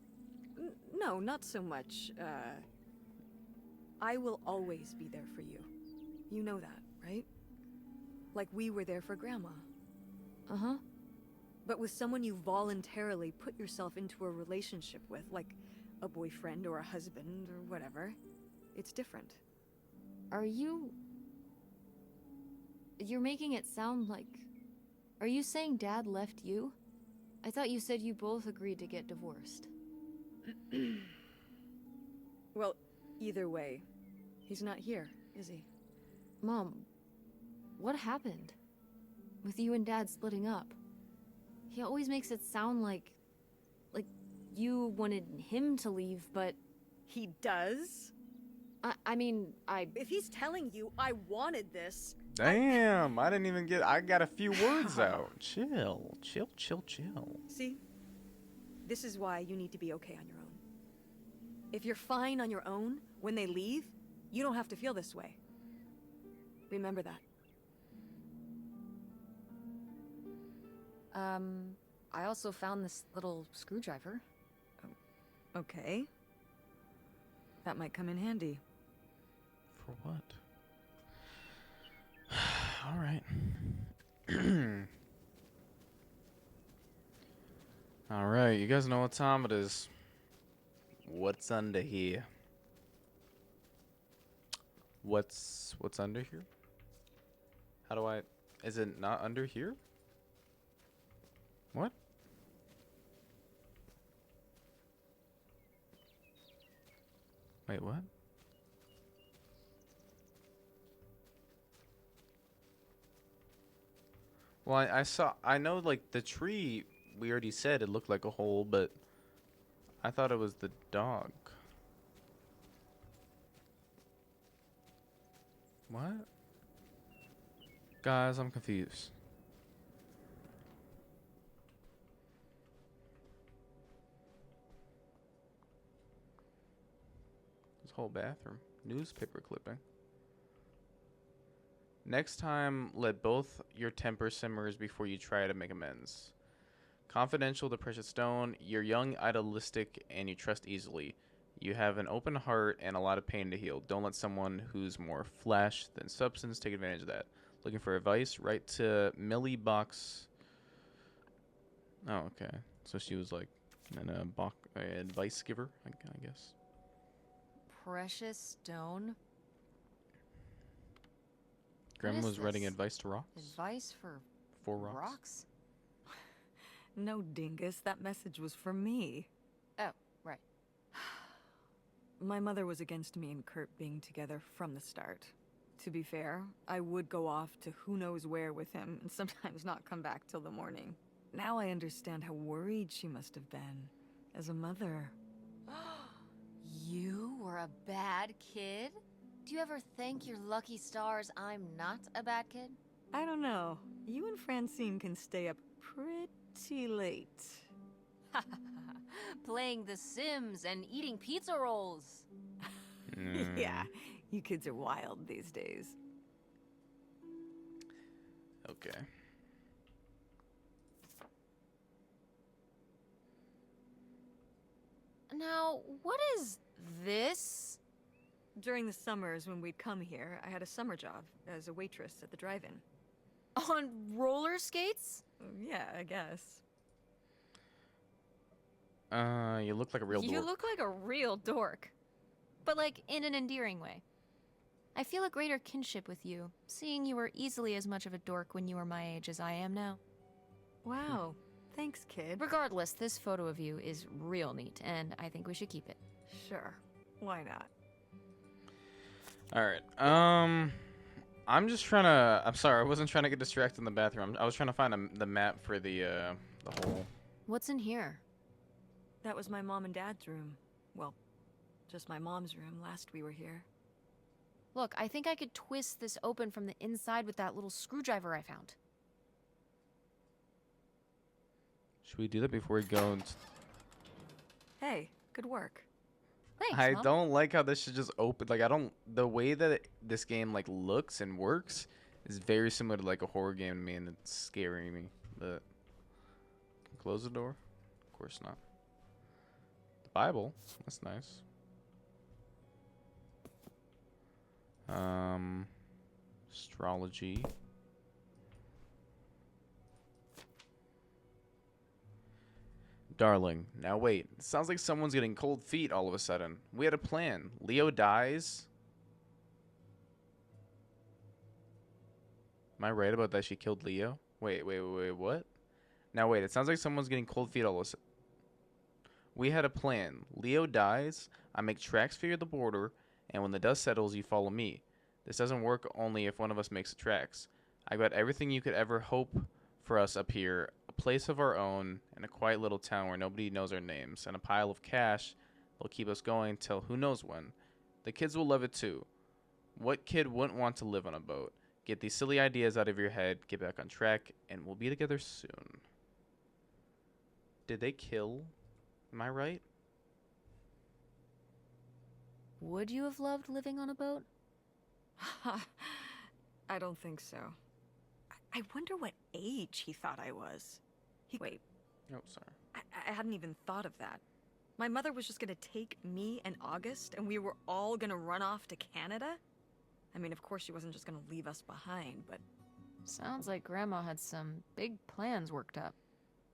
No, not so much. I will always be there for you. You know that, right? Like we were there for Grandma. Uh-huh. But with someone you voluntarily put yourself into a relationship with, like a boyfriend or a husband or whatever, it's different. Are you... You're making it sound like... Are you saying Dad left you? I thought you said you both agreed to get divorced. Well, either way, he's not here, is he? Mom, what happened? With you and Dad splitting up? He always makes it sound like you wanted him to leave, but... He does? I mean, If he's telling you I wanted this... Damn, I didn't even get. I got a few words out. Chill. See? This is why you need to be okay on your own. If you're fine on your own, when they leave, you don't have to feel this way. Remember that. I also found this little screwdriver. Okay. That might come in handy. For what? All right. All right, you guys know what time it is. What's under here? What's under here? How do I... Is it not under here? What? Wait, what? Well, I know, like, the tree, we already said it looked like a hole, but I thought it was the dog. What? Guys, I'm confused. This whole bathroom. Newspaper clipping. Next time, let both your temper simmers before you try to make amends. Confidential, the precious stone. You're young, idealistic, and you trust easily. You have an open heart and a lot of pain to heal. Don't let someone who's more flesh than substance take advantage of that. Looking for advice? Write to Millie Box. Oh, okay. So she was like an advice giver, I guess. Precious stone? Grandma is was writing this? advice to rocks. Advice for Rocks. No, dingus, that message was for me. Oh, right. My mother was against me and Kurt being together from the start. To be fair, I would go off to who knows where with him and sometimes not come back till the morning. Now I understand how worried she must have been as a mother. You were a bad kid? Do you ever thank your lucky stars I'm not a bad kid? I don't know. You and Francine can stay up pretty late. Playing The Sims and eating pizza rolls. Yeah, you kids are wild these days. Okay. Now, what is this? During the summers when we'd come here, I had a summer job as a waitress at the drive-in. On roller skates? Yeah, I guess. You look like a real You dork. look like a real dork. But like in an endearing way. I feel a greater kinship with you, seeing you were easily as much of a dork when you were my age as I am now. Wow, Thanks, kid. Regardless, this photo of you is real neat, and I think we should keep it. Sure. Why not? All right. I'm just trying to. I'm sorry, I wasn't trying to get distracted in the bathroom. I was trying to find the map for the hole. What's in here? That was my mom and dad's room. Well, just my mom's room last we were here. Look, I think I could twist this open from the inside with that little screwdriver I found. Should we do that before we go? Hey, good work. Thanks, I Mom. don't like how this should just open. Like, I don't. The way that this game like looks and works is very similar to like a horror game to me, and it's scaring me. But can close the door? Of course not. The Bible. That's nice. Astrology. Darling, now wait. It sounds like someone's getting cold feet all of a sudden. We had a plan. Leo dies. Am I right about that she killed Leo? Wait, what? Now wait, it sounds like someone's getting cold feet all of a sudden. We had a plan. Leo dies, I make tracks for the border, and when the dust settles, you follow me. This doesn't work only if one of us makes the tracks. I got everything you could ever hope for us up here. A place of our own, and a quiet little town where nobody knows our names, and a pile of cash that'll keep us going till who knows when. The kids will love it too. What kid wouldn't want to live on a boat? Get these silly ideas out of your head, get back on track, and we'll be together soon. Did they kill? Am I right? Would you have loved living on a boat? I don't think so. I wonder what age he thought I was. Wait, Oh, sorry. I hadn't even thought of that. My mother was just gonna take me and August, and we were all gonna run off to Canada? I mean, of course she wasn't just gonna leave us behind, but... Sounds like Grandma had some big plans worked up.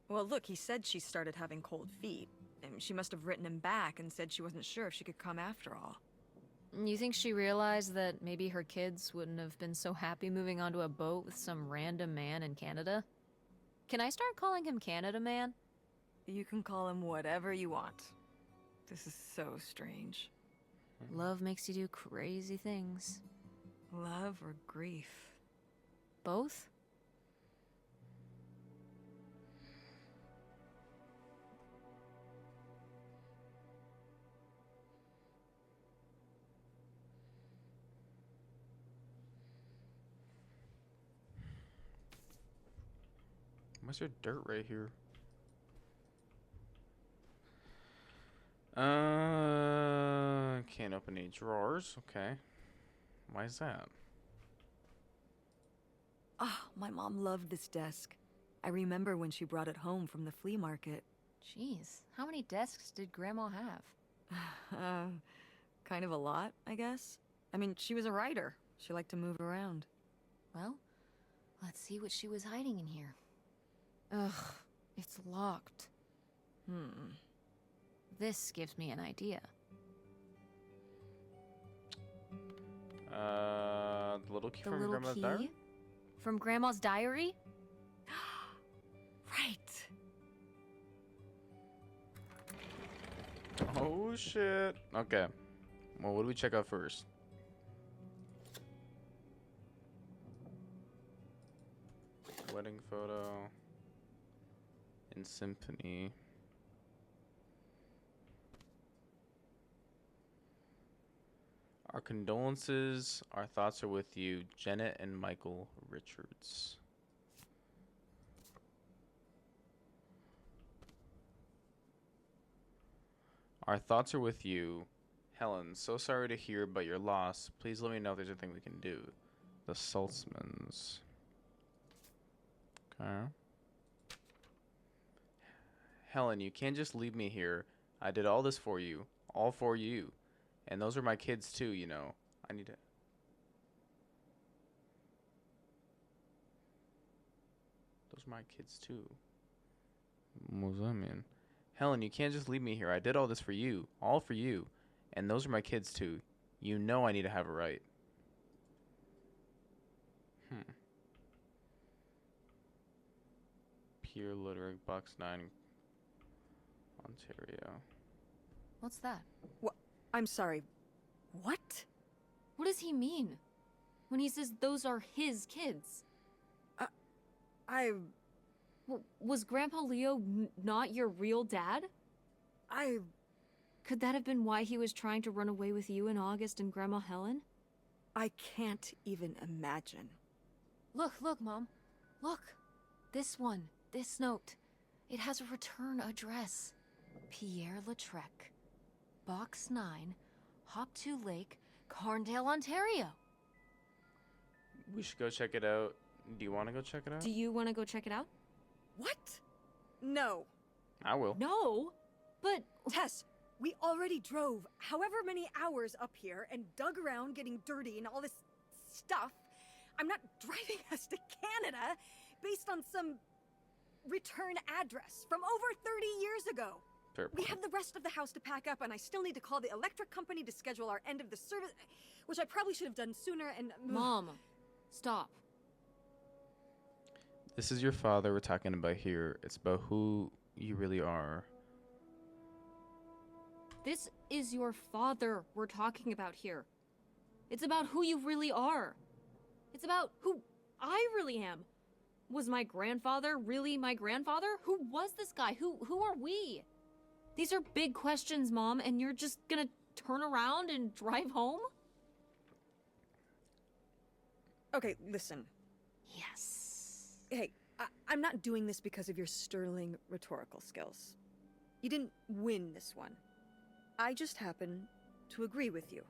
Well, look, he said she started having cold feet. And she must have written him back and said she wasn't sure if she could come after all. You think she realized that maybe her kids wouldn't have been so happy moving onto a boat with some random man in Canada? Can I start calling him Canada Man? You can call him whatever you want. This is so strange. Love makes you do crazy things. Love or grief? Both? Why's there dirt right here? Can't open any drawers. Okay. Why is that? Ah, my mom loved this desk. I remember when she brought it home from the flea market. Jeez, how many desks did Grandma have? Kind of a lot, I guess. I mean, she was a writer. She liked to move around. Well, let's see what she was hiding in here. Ugh, it's locked. This gives me an idea. The little key The from little Grandma's key? diary? From Grandma's diary? Right. Oh shit. Okay. Well, what do we check out first? Wedding photo. In symphony. Our condolences. Our thoughts are with you, Janet and Michael Richards. Our thoughts are with you, Helen. So sorry to hear about your loss. Please let me know if there's anything we can do. The Saltzmans. Okay. Helen, you can't just leave me here. I did all this for you. All for you. And those are my kids too, you know. I need to... Those are my kids too. What does that mean? Helen, you can't just leave me here. I did all this for you. All for you. And those are my kids too. You know I need to have a right. Pier Littering, Box 9, Ontario. What's that? I'm sorry. What? What does he mean? When he says those are his kids? I... Was Grandpa Leo not your real dad? I... Could that have been why he was trying to run away with you and August and Grandma Helen? I can't even imagine. Look, Mom. Look. This one. This note. It has a return address. Pierre Lautrec. Box 9, Hop 2 Lake, Carndale, Ontario. We should go check it out. Do you want to go check it out? Do you want to go check it out? What? No. I will. No, but... Tess, we already drove however many hours up here and dug around getting dirty and all this stuff. I'm not driving us to Canada based on some return address from over 30 years ago. Fair We point. have the rest of the house to pack up, and I still need to call the electric company to schedule our end of the service, which I probably should have done sooner, and... Mom, stop. This is your father we're talking about here. It's about who you really are. This is your father we're talking about here. It's about who you really are. It's about who I really am. Was my grandfather really my grandfather? Who was this guy? Who are we? These are big questions, Mom, and you're just gonna turn around and drive home? Okay, listen. Yes. Hey, I'm not doing this because of your sterling rhetorical skills. You didn't win this one. I just happen to agree with you.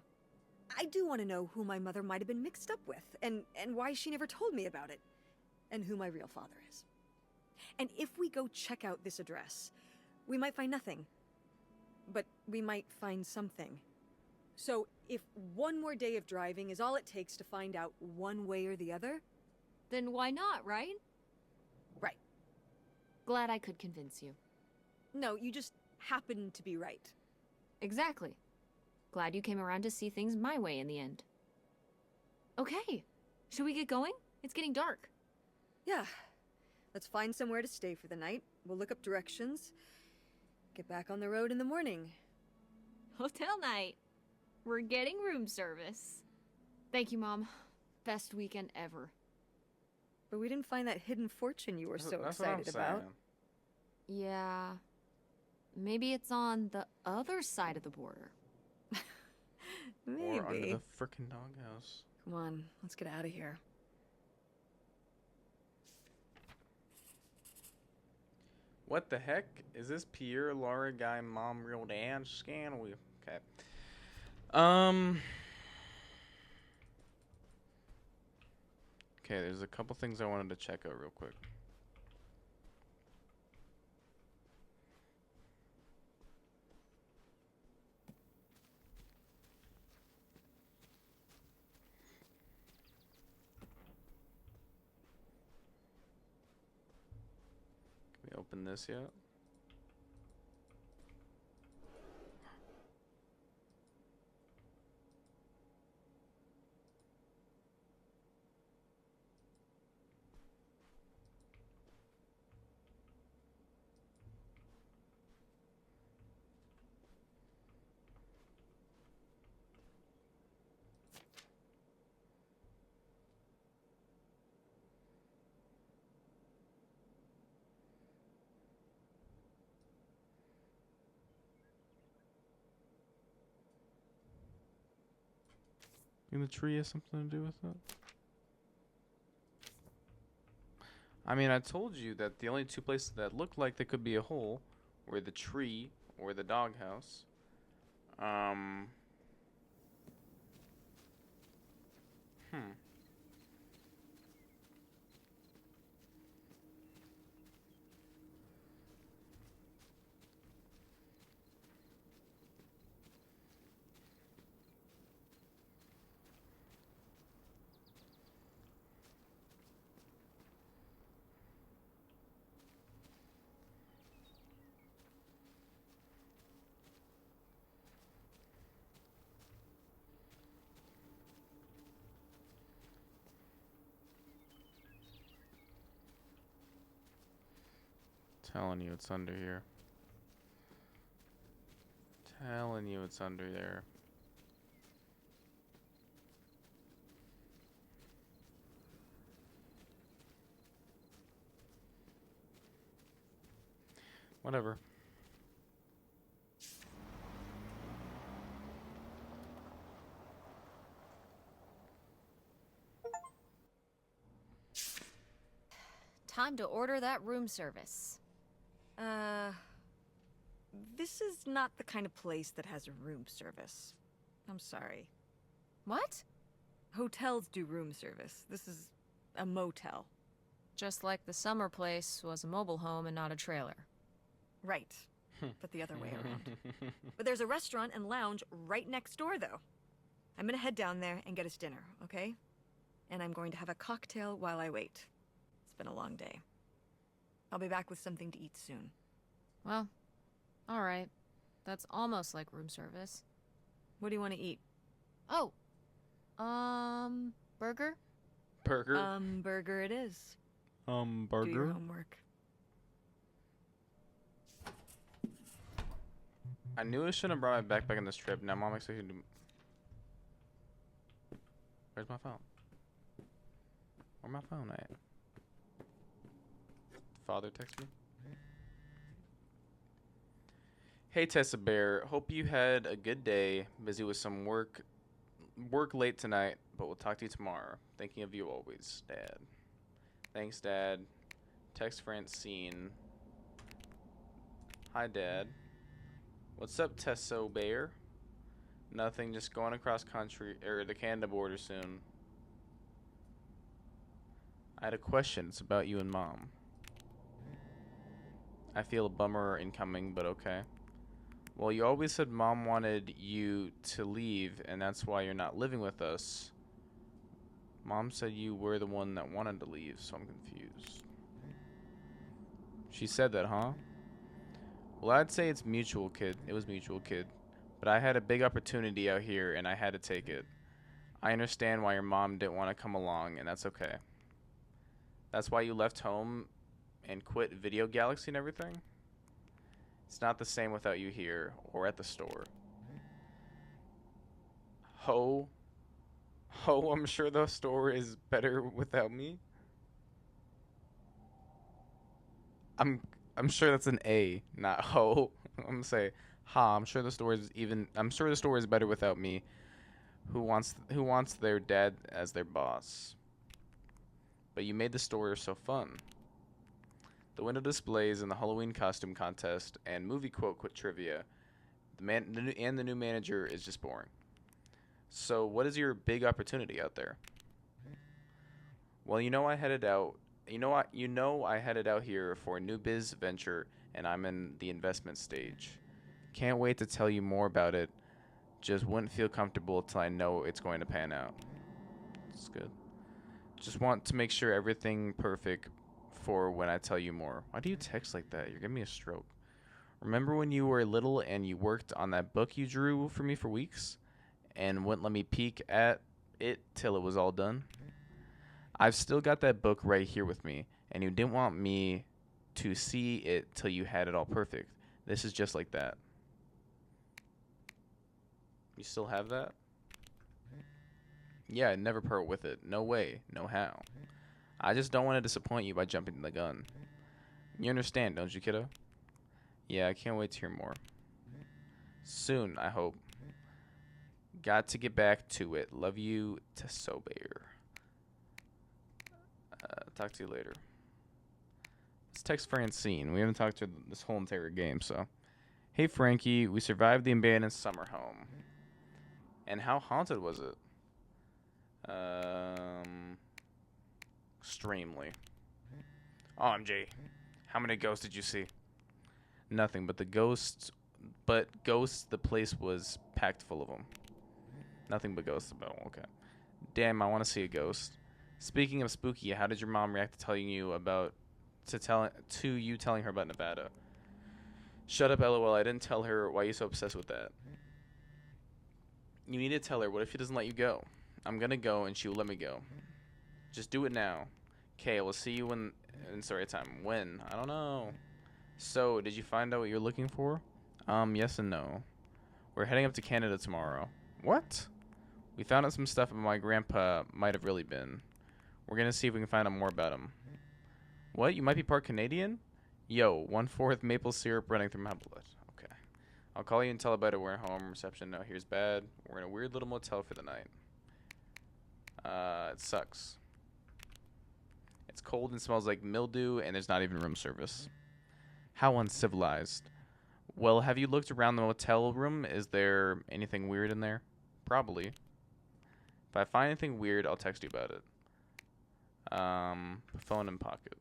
I do want to know who my mother might have been mixed up with, and why she never told me about it, and who my real father is. And if we go check out this address, we might find nothing. But we might find something. So if one more day of driving is all it takes to find out one way or the other... Then why not, right? Right. Glad I could convince you. No, you just happen to be right. Exactly. Glad you came around to see things my way in the end. Okay. Should we get going? It's getting dark. Yeah. Let's find somewhere to stay for the night. We'll look up directions. Get back on the road in the morning. Hotel night. We're getting room service. Thank you, Mom. Best weekend ever. But we didn't find that hidden fortune you were so That's what I'm excited about. saying. Yeah. Maybe it's on the other side of the border. Maybe. Or under the frickin' doghouse. Come on, let's get out of here. What the heck? Is this Pierre, Laura, guy, mom, real dad scan? Okay. Okay, there's a couple things I wanted to check out real quick. Can we open this yet? Think the tree has something to do with it? I mean, I told you that the only two places that looked like they could be a hole were the tree or the doghouse. Telling you it's under here. Telling you it's under there. Whatever. Time to order that room service. This is not the kind of place that has a room service. I'm sorry. What? Hotels do room service. This is a motel. Just like the summer place was a mobile home and not a trailer. Right. But the other way around. But there's a restaurant and lounge right next door, though. I'm gonna head down there and get us dinner, okay? And I'm going to have a cocktail while I wait. It's been a long day. I'll be back with something to eat soon. Well, all right. That's almost like room service. What do you want to eat? Oh, burger? Burger? Burger it is. Do your Burger? homework. I knew I shouldn't have brought my backpack on this trip. Now Mom expects me to... Where's my phone? Where's my phone at? Father text me. Hey Tessa Bear, hope you had a good day. Busy with some work late tonight, but we'll talk to you tomorrow. Thinking of you always, Dad. Thanks, Dad. Text Francine. Hi, Dad. What's up, Tessa Bear? Nothing, just going across country or the Canada border soon. I had a question. It's about you and Mom. I feel a bummer incoming, but okay. Well, you always said Mom wanted you to leave, and that's why you're not living with us. Mom said you were the one that wanted to leave, so I'm confused. She said that, huh? Well, I'd say it's mutual, kid. It was mutual, kid. But I had a big opportunity out here, and I had to take it. I understand why your mom didn't want to come along, and that's okay. That's why you left home and quit Video Galaxy and everything? It's not the same without you here or at the store. I'm sure the store is better without me. I'm sure that's an A, not ho. I'm gonna say ha. I'm sure the store is better without me. Who wants their dad as their boss? But you made the store so fun. The window displays and the Halloween costume contest and movie quote trivia. The new manager is just boring. So what is your big opportunity out there? Well, I headed out. I headed out here for a new biz venture, and I'm in the investment stage. Can't wait to tell you more about it. Just wouldn't feel comfortable till I know it's going to pan out. That's good. Just want to make sure everything perfect for when I tell you more. Why do you text like that? You're giving me a stroke. Remember when you were little and you worked on that book you drew for me for weeks and wouldn't let me peek at it till it was all done? I've still got that book right here with me, and you didn't want me to see it till you had it all perfect. This is just like that. You still have that? Yeah, I'd never part with it. No way. No how. I just don't want to disappoint you by jumping the gun. You understand, don't you, kiddo? Yeah, I can't wait to hear more. Soon, I hope. Got to get back to it. Love you, Tessobear. Talk to you later. Let's text Francine. We haven't talked to her this whole entire game, so. Hey, Frankie. We survived the abandoned summer home. And how haunted was it? Extremely. OMG. How many ghosts did you see? Nothing, but the ghosts, the place was packed full of them. Nothing but ghosts. Oh, okay. Damn, I want to see a ghost. Speaking of spooky, how did your mom react to telling you telling her about Nevada? Shut up, LOL. I didn't tell her. Why are you so obsessed with that? You need to tell her. What if she doesn't let you go? I'm gonna go and she will let me go. Just do it now. Okay, we'll see you in story time. When? I don't know. So, did you find out what you're looking for? Yes and no. We're heading up to Canada tomorrow. What? We found out some stuff about my grandpa might have really been. We're gonna see if we can find out more about him. What? You might be part Canadian? Yo, 1/4 maple syrup running through my blood. Okay. I'll call you and tell about it. We're at home. Reception, no, here's bad. We're in a weird little motel for the night. It sucks. It's cold and smells like mildew, and there's not even room service. How uncivilized. Well, have you looked around the motel room? Is there anything weird in there? Probably. If I find anything weird, I'll text you about it. Phone in pocket.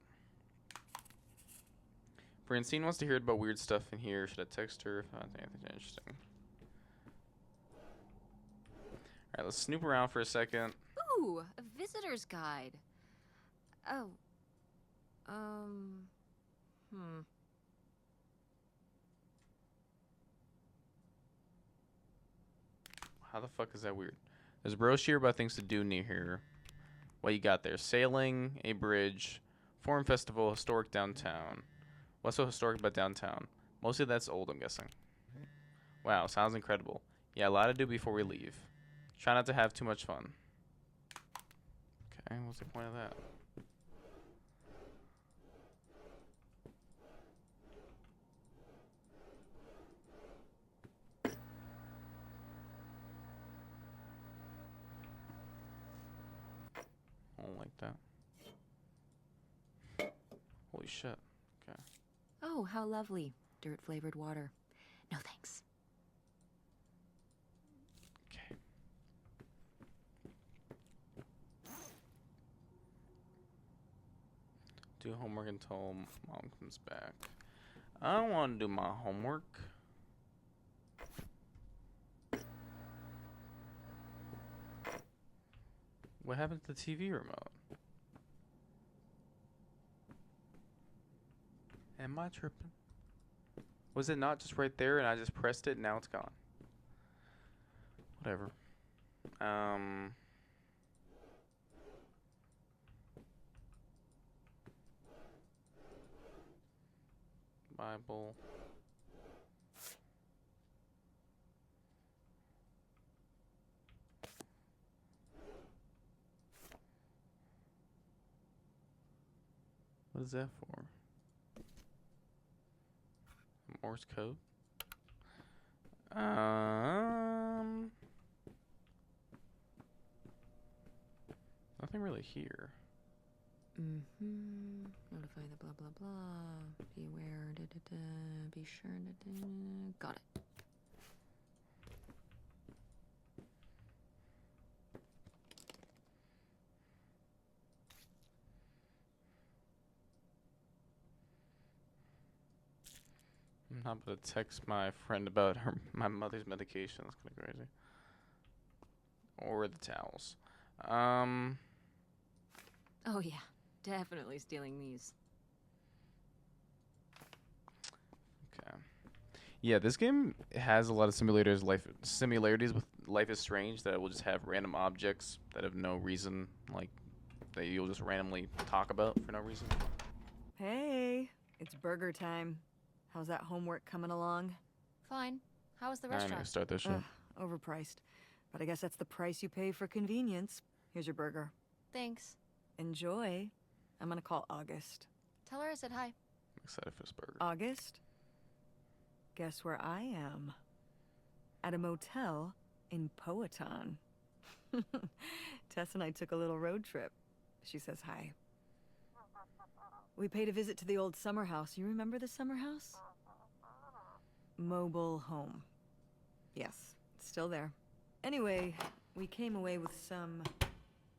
Francine wants to hear about weird stuff in here. Should I text her if I find anything interesting? Alright, let's snoop around for a second. Ooh, a visitor's guide. Oh. How the fuck is that weird? There's a brochure about things to do near here. What you got there? Sailing, a bridge, forum festival, historic downtown. What's so historic about downtown? Mostly that's old, I'm guessing. Wow, sounds incredible. Yeah, a lot to do before we leave. Try not to have too much fun. Okay, what's the point of that? I don't like that. Holy shit. Okay. Oh, how lovely. Dirt-flavored water. No thanks. Okay. Do homework until mom comes back. I don't want to do my homework. What happened to the TV remote? Am I tripping? Was it not just right there and I just pressed it and now it's gone? Whatever. Bible. What is that for? Morse code? Nothing really here. Notify the blah blah blah. Be aware. Be sure. Got it. I'm not about to text my friend about my mother's medication. That's kind of crazy. Or the towels. Oh yeah, definitely stealing these. Okay. Yeah, this game has a lot of similarities with Life is Strange, that it will just have random objects that have no reason, like that you'll just randomly talk about for no reason. Hey, it's burger time. How's that homework coming along? Fine. How was the I need to restaurant? start this shit. Overpriced. But I guess that's the price you pay for convenience. Here's your burger. Thanks. Enjoy. I'm gonna call August. Tell her I said hi. I'm excited for this burger. August? Guess where I am? At a motel in Powhatan. Tess and I took a little road trip. She says hi. We paid a visit to the old summer house. You remember the summer house? Mobile home. Yes, it's still there. Anyway, we came away with some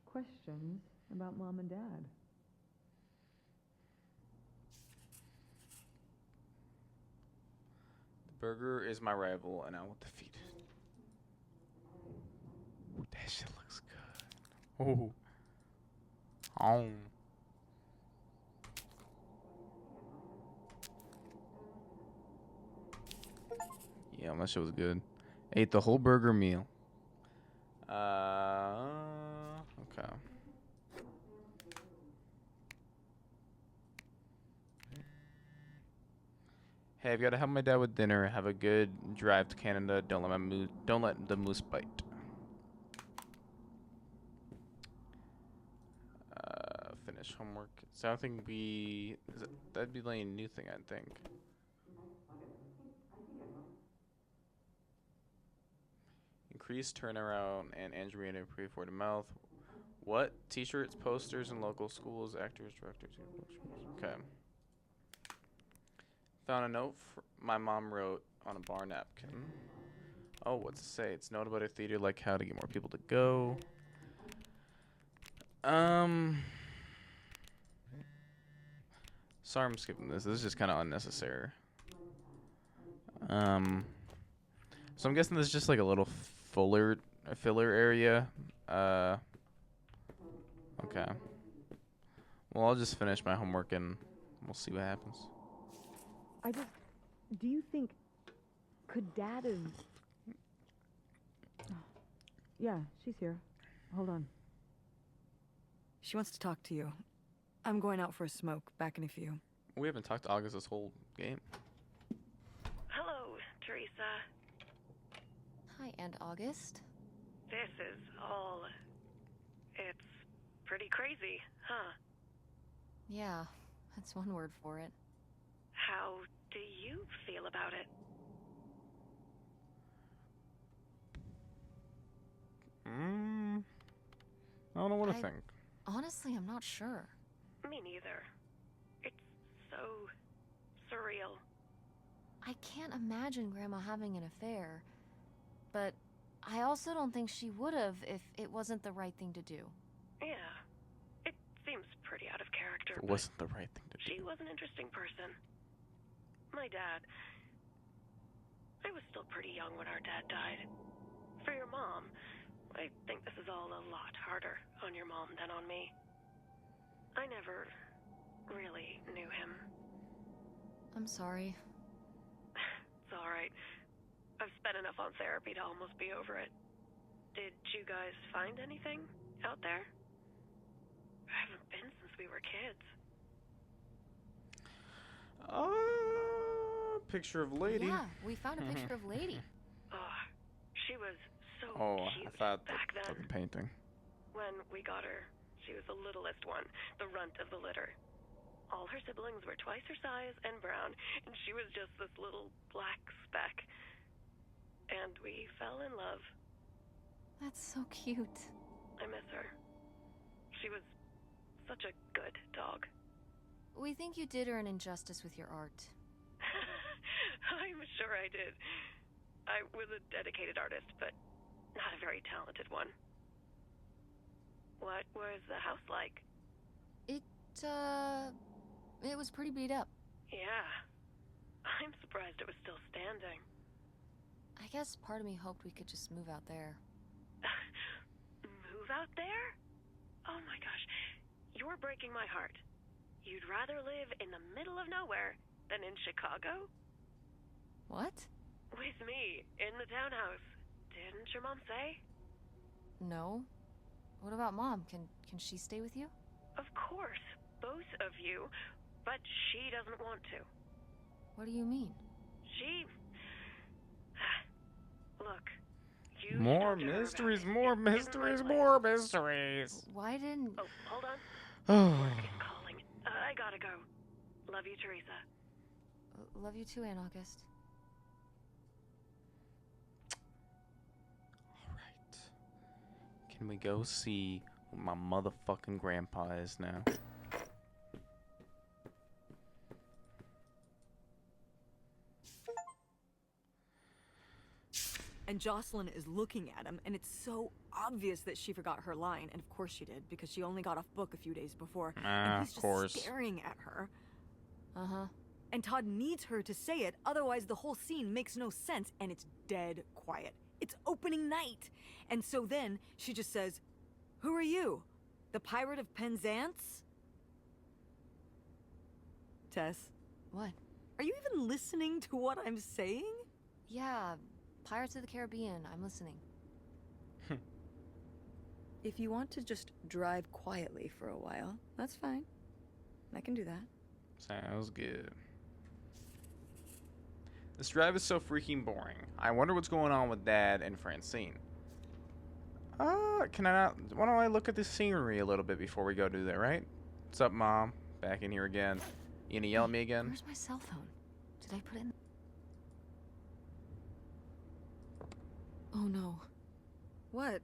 questions about Mom and Dad. The burger is my rival, and I will defeat it. Ooh, that shit looks good. Oh. Oh. Yeah, that shit was good. Ate the whole burger meal. Okay. Hey, I've got to help my dad with dinner. Have a good drive to Canada. Don't let the moose bite. Finish homework. So I don't think that'd be like a new thing, I think. Increase turnaround and Andrea to improve word of mouth. What? T-shirts, posters in local schools, actors, directors. Okay. Found a note my mom wrote on a bar napkin. Oh, what's it say? It's note about a theater, like how to get more people to go. Sorry, I'm skipping this. This is just kind of unnecessary. So I'm guessing this is just like a little filler area. Okay. Well, I'll just finish my homework and we'll see what happens. Do you think, could Dad have... Yeah, she's here. Hold on. She wants to talk to you. I'm going out for a smoke, back in a few. We haven't talked to August this whole game. Hello, Teresa. Hi, Aunt August. This is all... It's pretty crazy, huh? Yeah, that's one word for it. How do you feel about it? I don't know what to think. Honestly, I'm not sure. Me neither. It's so surreal. I can't imagine Grandma having an affair, but I also don't think she would have if it wasn't the right thing to do. Yeah. It seems pretty out of character, It but wasn't the right thing to do. she was an interesting person. My dad... I was still pretty young when our dad died. For your mom, I think this is all a lot harder on your mom than on me. I never really knew him. I'm sorry. It's alright. I've spent enough on therapy to almost be over it. Did you guys find anything out there? I haven't been since we were kids. Picture of lady. Yeah, we found a picture of Lady. Oh, she was so Oh, I cute thought back the then. fucking painting. When we got her, she was the littlest one, the runt of the litter. All her siblings were twice her size and brown, and she was just this little black speck. And we fell in love. That's so cute. I miss her. She was such a good dog. We think you did her an injustice with your art. I'm sure I did. I was a dedicated artist, but not a very talented one. What was the house like? It was pretty beat up. Yeah. I'm surprised it was still standing. I guess part of me hoped we could just move out there. Move out there? Oh my gosh. You're breaking my heart. You'd rather live in the middle of nowhere than in Chicago? What? With me, in the townhouse. Didn't your mom say? No. What about Mom? Can she stay with you? Of course, both of you, but she doesn't want to. What do you mean? She... Look, you More talk to her about mysteries, it. more Give her my mysteries, blessing. more mysteries. Why didn't... Oh, hold on. Oh. Work is calling. I gotta go. Love you, Teresa. Love you too, Aunt August. Alright. Can we go see what my motherfucking grandpa is now? And Jocelyn is looking at him, and it's so obvious that she forgot her line, and of course she did, because she only got off book a few days before. And he's Of just course. staring at her. Uh-huh. And Todd needs her to say it, otherwise the whole scene makes no sense, and it's dead quiet. It's opening night. And so then she just says, "Who are you? The Pirate of Penzance?" Tess, What? are you even listening to what I'm saying? Yeah, Pirates of the Caribbean. I'm listening. If you want to just drive quietly for a while, that's fine. I can do that. Sounds good. This drive is so freaking boring. I wonder what's going on with Dad and Francine. Can I not? Why don't I look at the scenery a little bit before we go do that, right? What's up, Mom? Back in here again. You gonna yell at me again? Where's my cell phone? Did I put it in? Oh no. What?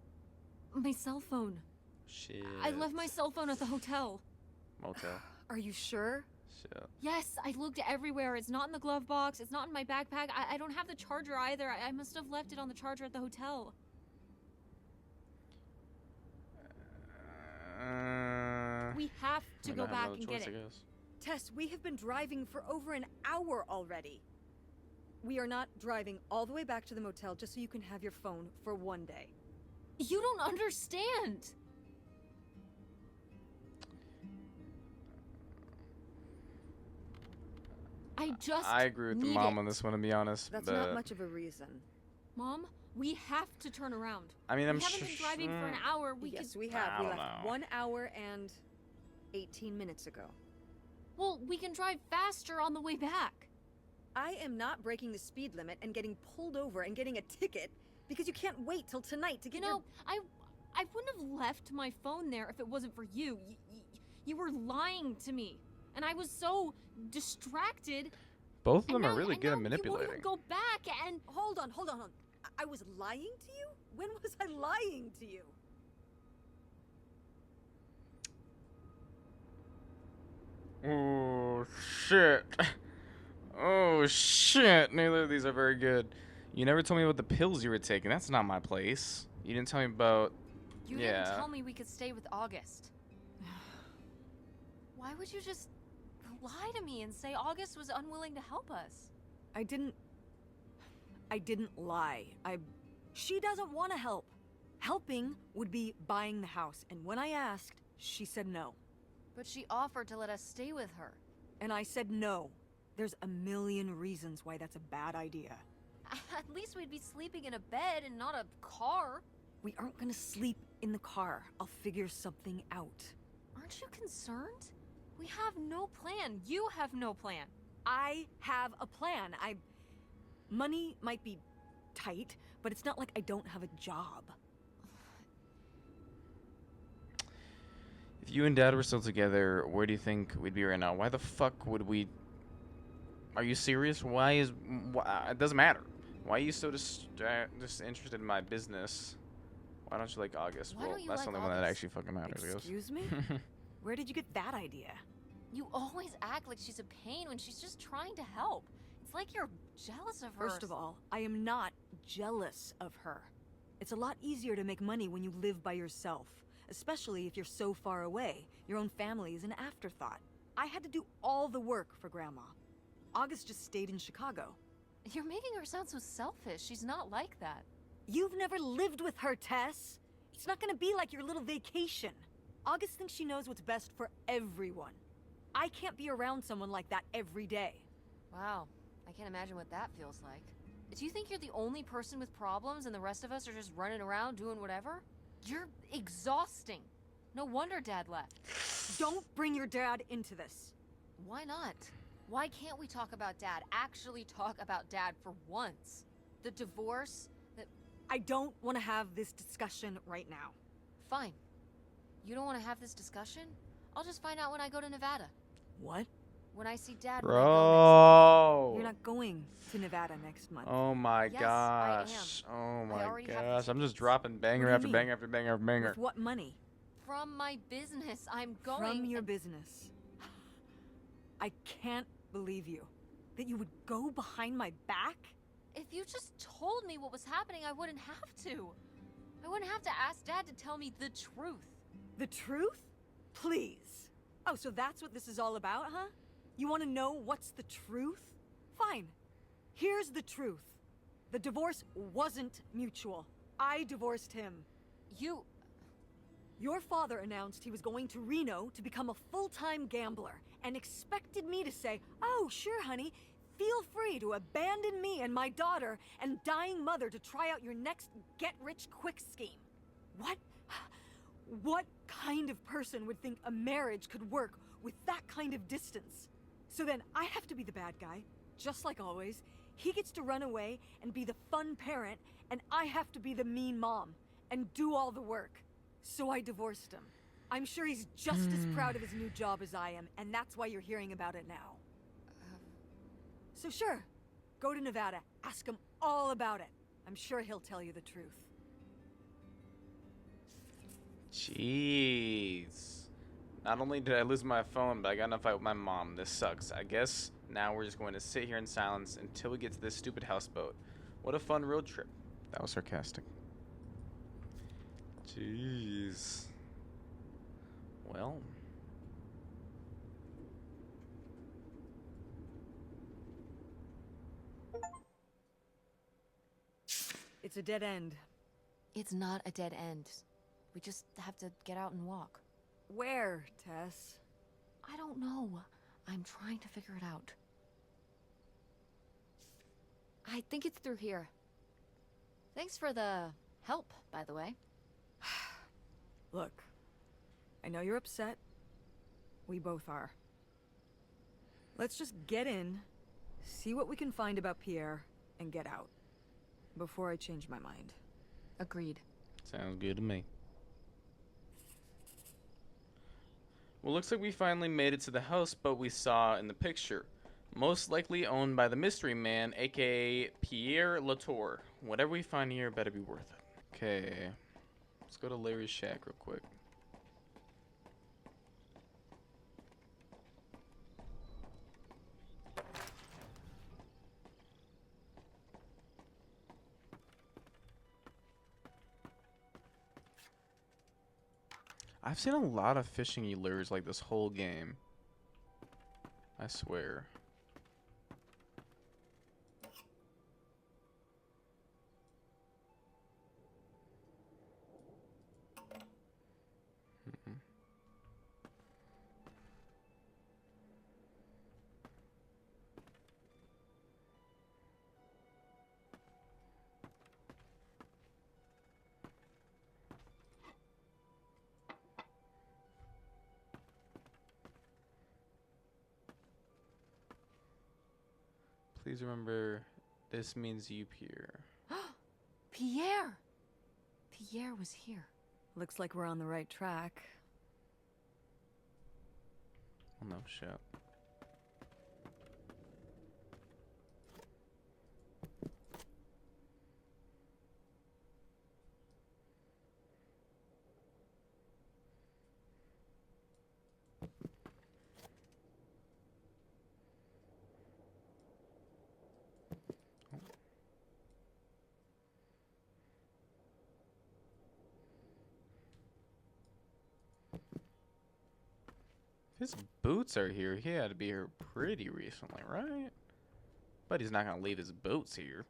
My cell phone. Shit. I left my cell phone at the hotel. Motel. Are you sure? Shit. Yes, I looked everywhere. It's not in the glove box. It's not in my backpack. I don't have the charger either. I must have left it on the charger at the hotel. We have to go back and get it. Tess, we have been driving for over an hour already. We are not driving all the way back to the motel just so you can have your phone for one day. You don't understand. I agree with the mom on this one, to be honest. That's but not much of a reason. Mom, we have to turn around. I mean, we haven't been driving for an hour. Yes, we have. We left know. 1 hour and 18 minutes ago. Well, we can drive faster on the way back. I am not breaking the speed limit and getting pulled over and getting a ticket because you can't wait till tonight to get You know, I wouldn't have left my phone there if it wasn't for you. You were lying to me, and I was so distracted. Both of them are really good at You manipulating. won't even go back and... Hold on. I was lying to you? When was I lying to you? Oh, shit. Oh, shit. Neither of these are very good. You never told me about the pills you were taking. That's not my place. You didn't tell me about... You didn't tell me we could stay with August. Why would you just lie to me and say August was unwilling to help us? I didn't lie. She doesn't want to help. Helping would be buying the house, and when I asked, she said no. But she offered to let us stay with her. And I said no. There's a million reasons why that's a bad idea. At least we'd be sleeping in a bed and not a car. We aren't gonna sleep in the car. I'll figure something out. Aren't you concerned? We have no plan. You have no plan. I have a plan. Money might be tight, but it's not like I don't have a job. If you and Dad were still together, where do you think we'd be right now? Why the fuck would we... Are you serious? It doesn't matter. Why are you so just interested in my business? Why don't you like August? Why don't you that's like the only one that August? actually fucking matters, I guess. Excuse me? Where did you get that idea? You always act like she's a pain when she's just trying to help. It's like you're jealous of her. First of all, I am not jealous of her. It's a lot easier to make money when you live by yourself, especially if you're so far away. Your own family is an afterthought. I had to do all the work for Grandma. August just stayed in Chicago. You're making her sound so selfish. She's not like that. You've never lived with her, Tess. It's not gonna be like your little vacation. August thinks she knows what's best for everyone. I can't be around someone like that every day. Wow. I can't imagine what that feels like. Do you think you're the only person with problems and the rest of us are just running around doing whatever? You're exhausting. No wonder Dad left. Don't bring your dad into this. Why not? Why can't we talk about Dad? Actually talk about Dad for once. The divorce, I don't want to have this discussion right now. Fine. You don't want to have this discussion? I'll just find out when I go to Nevada. What? When I see Dad. Bro. You're not going to Nevada next month. Oh my Yes, gosh. I am. Oh I my already have the gosh. I'm just tickets. dropping banger What do you after mean? banger after banger after banger. With what money? From my business. I'm going. From your business. I can't believe you. That you would go behind my back? If you just told me what was happening, I wouldn't have to. I wouldn't have to ask Dad to tell me the truth. The truth? Please. Oh, so that's what this is all about, huh? You want to know what's the truth? Fine. Here's the truth. The divorce wasn't mutual. I divorced him. Your father announced he was going to Reno to become a full-time gambler and expected me to say, "Oh, sure, honey. Feel free to abandon me and my daughter and dying mother to try out your next get-rich-quick scheme." What? What kind of person would think a marriage could work with that kind of distance? So then I have to be the bad guy, just like always, He gets to run away and be the fun parent, and I have to be the mean mom and do all the work. So I divorced him. I'm sure he's just as proud of his new job as I am, and that's why you're hearing about it now. So sure, go to Nevada, ask him all about it. I'm sure he'll tell you the truth. Jeez. Not only did I lose my phone, but I got in a fight with my mom. This sucks. I guess now we're just going to sit here in silence until we get to this stupid houseboat. What a fun road trip. That was sarcastic. Jeez. Well. It's a dead end. It's not a dead end. We just have to get out and walk. Where, Tess? I don't know. I'm trying to figure it out. I think it's through here. Thanks for the help, by the way. Look, I know you're upset. We both are. Let's just get in, see what we can find about Pierre, and get out. Before I change my mind. Agreed. Sounds good to me. Well, looks like we finally made it to the houseboat we saw in the picture. Most likely owned by the mystery man, aka Pierre Latour. Whatever we find here better be worth it. Okay. Let's go to Larry's shack real quick. I've seen a lot of fishing lures like this whole game. I swear. Please remember, this means you, Pierre. Pierre! Pierre was here. Looks like we're on the right track. Oh, no shit. His boots are here. He had to be here pretty recently, right? But he's not gonna leave his boots here.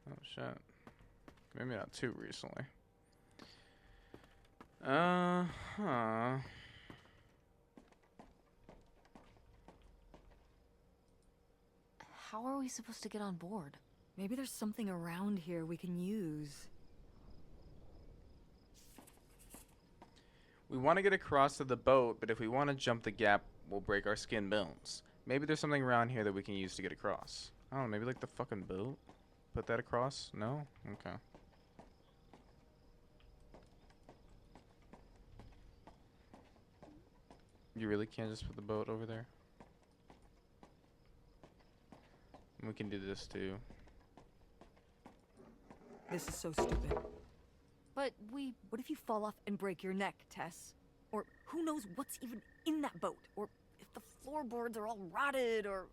Oh shit. Maybe not too recently. Huh. How are we supposed to get on board? Maybe there's something around here we can use. We want to get across to the boat, but if we want to jump the gap, we'll break our skin bones. Maybe there's something around here that we can use to get across. I don't know, maybe like the fucking boat? Put that across? No? Okay. You really can't just put the boat over there? We can do this too. This is so stupid. But we... What if you fall off and break your neck, Tess? Or who knows what's even in that boat? Or if the floorboards are all rotted, or...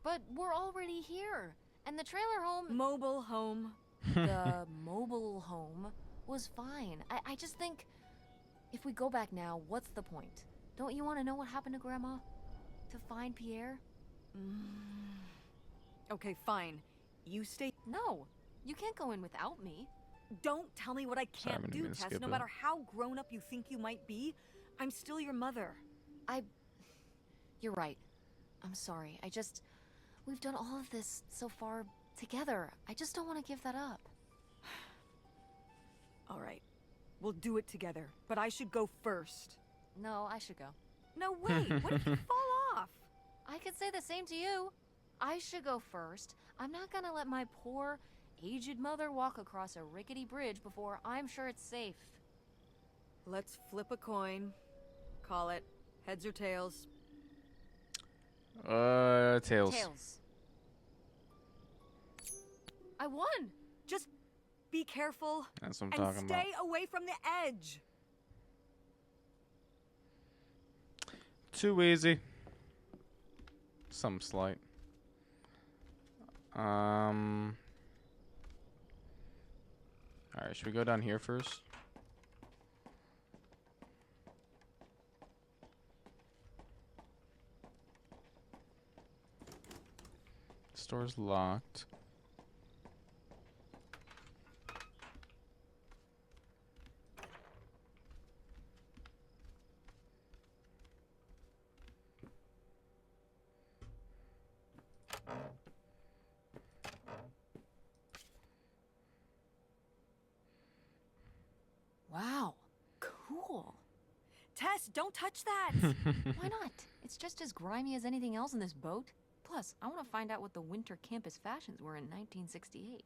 But we're already here. And the trailer home... Mobile home. The mobile home was fine. I just think... If we go back now, what's the point? Don't you want to know what happened to Grandma? To find Pierre? Okay, fine. You stay... No, you can't go in without me. Don't tell me what I Sorry, I can't didn't do, mean to Tess. skip No it. matter how grown up you think you might be, I'm still your mother. You're right. I'm sorry. We've done all of this so far together. I just don't want to give that up. All right. We'll do it together. But I should go first. No, I should go. No, wait. What if you fall off? I could say the same to you. I should go first. I'm not gonna let my poor, aged mother walk across a rickety bridge before I'm sure it's safe. Let's flip a coin. Call it heads or tails. Tails. Tails. I won! Just be careful That's what I'm and talking stay about. away from the edge. Too easy. Some slight. Alright, should we go down here first? Store's locked. Wow. Cool. Tess, don't touch that. Why not? It's just as grimy as anything else in this boat. Plus, I want to find out what the winter campus fashions were in 1968.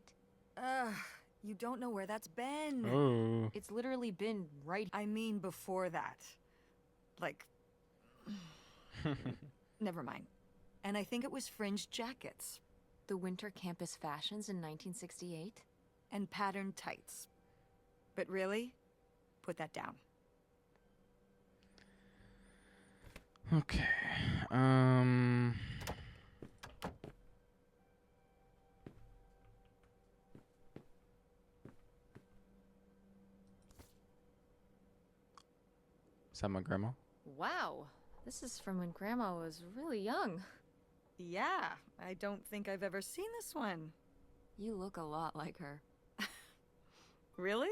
You don't know where that's been. Oh. It's literally been right. I mean before that. Like, never mind. And I think it was fringed jackets The winter campus fashions in 1968? and patterned tights. But really, put that down. Okay. Is that my grandma? Wow. This is from when Grandma was really young. Yeah, I don't think I've ever seen this one. You look a lot like her. Really?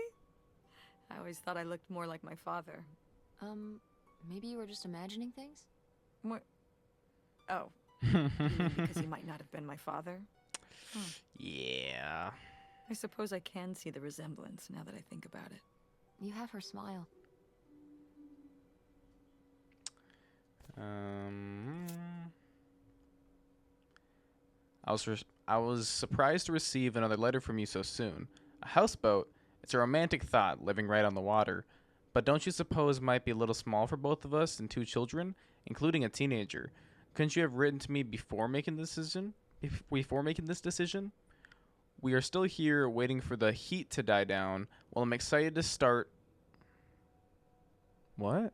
I always thought I looked more like my father. Maybe you were just imagining things? More. Oh, you mean because he might not have been my father? Yeah. I suppose I can see the resemblance now that I think about it. You have her smile. I was surprised to receive another letter from you so soon. A houseboat? It's a romantic thought, living right on the water. But don't you suppose it might be a little small for both of us and 2 children, including a teenager? Couldn't you have written to me before making this decision? We are still here waiting for the heat to die down. Well, I'm excited to start. What?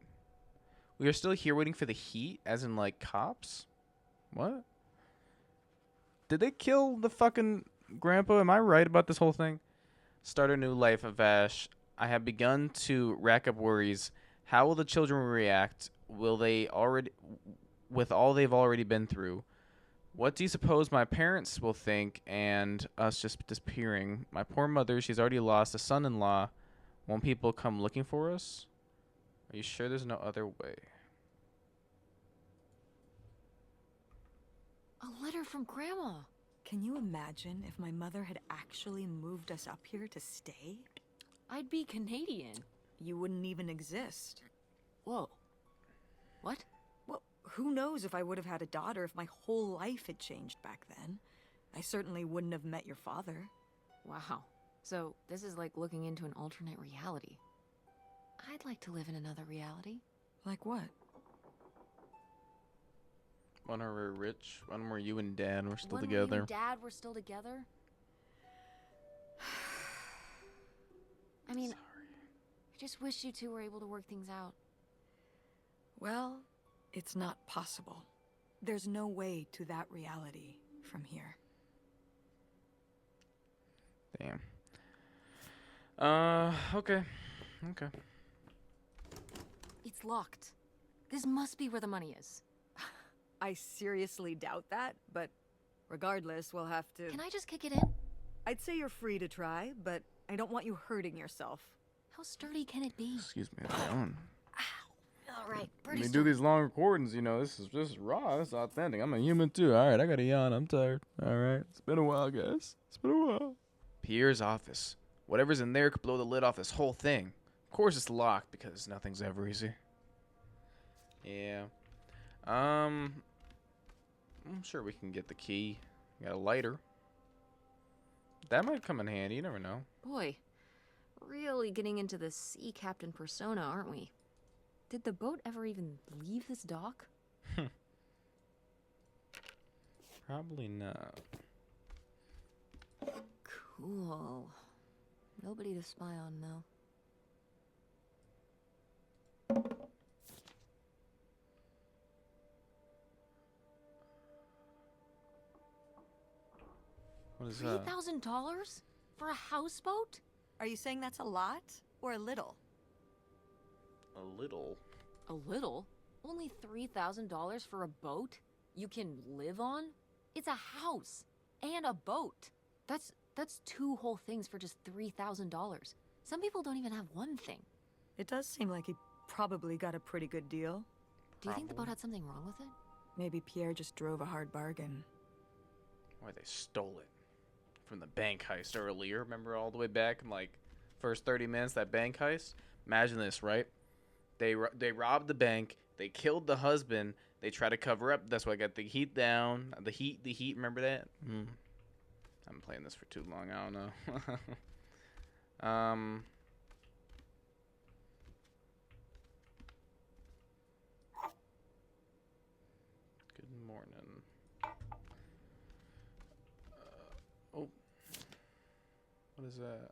We are still here waiting for the heat, as in like cops? What? Did they kill the fucking grandpa? Am I right about this whole thing? Start a new life of Ash. I have begun to rack up worries. How will the children react? Will they already, with all they've already been through? What do you suppose my parents will think and us just disappearing? My poor mother, she's already lost a son-in-law. Won't people come looking for us? Are you sure there's no other way? A letter from Grandma. Can you imagine if my mother had actually moved us up here to stay? I'd be Canadian. You wouldn't even exist. Whoa. What? Well, who knows if I would have had a daughter if my whole life had changed back then. I certainly wouldn't have met your father. Wow. So, this is like looking into an alternate reality. I'd like to live in another reality. Like what? One where we're rich, one where you and Dad were still One where you together. and Dad were still together? I mean, I just wish you two were able to work things out. Well, it's not possible. There's no way to that reality from here. Damn. Okay. Okay. It's locked. This must be where the money is. I seriously doubt that, but regardless, we'll have to... Can I just kick it in? I'd say you're free to try, but I don't want you hurting yourself. How sturdy can it be? Excuse me. Ow. All right, Let pretty me do sturdy. these long recordings, you know, this is raw, this is authentic. I'm a human too. Alright, I gotta yawn, I'm tired. Alright. It's been a while, guys. It's been a while. Pierre's office. Whatever's in there could blow the lid off this whole thing. Of course it's locked because nothing's ever easy. Yeah. I'm sure we can get the key. Got a lighter. That might come in handy. You never know. Boy, really getting into the sea captain persona, aren't we? Did the boat ever even leave this dock? Probably not. Cool. Nobody to spy on, though. What is that? $3,000 for a houseboat? Are you saying that's a lot or a little? A little. A little? Only $3,000 for a boat you can live on? It's a house and a boat. That's two whole things for just $3,000. Some people don't even have one thing. It does seem like he probably got a pretty good deal. Do you think the boat had something wrong with it? Maybe Pierre just drove a hard bargain. Why, they stole it from the bank heist earlier. Remember all the way back in like first 30 minutes, that bank heist? Imagine this, right? They robbed the bank. They killed the husband. They try to cover up. That's why I got the heat down. The heat. Remember that? I'm playing this for too long. I don't know. Good morning. Oh. What is that?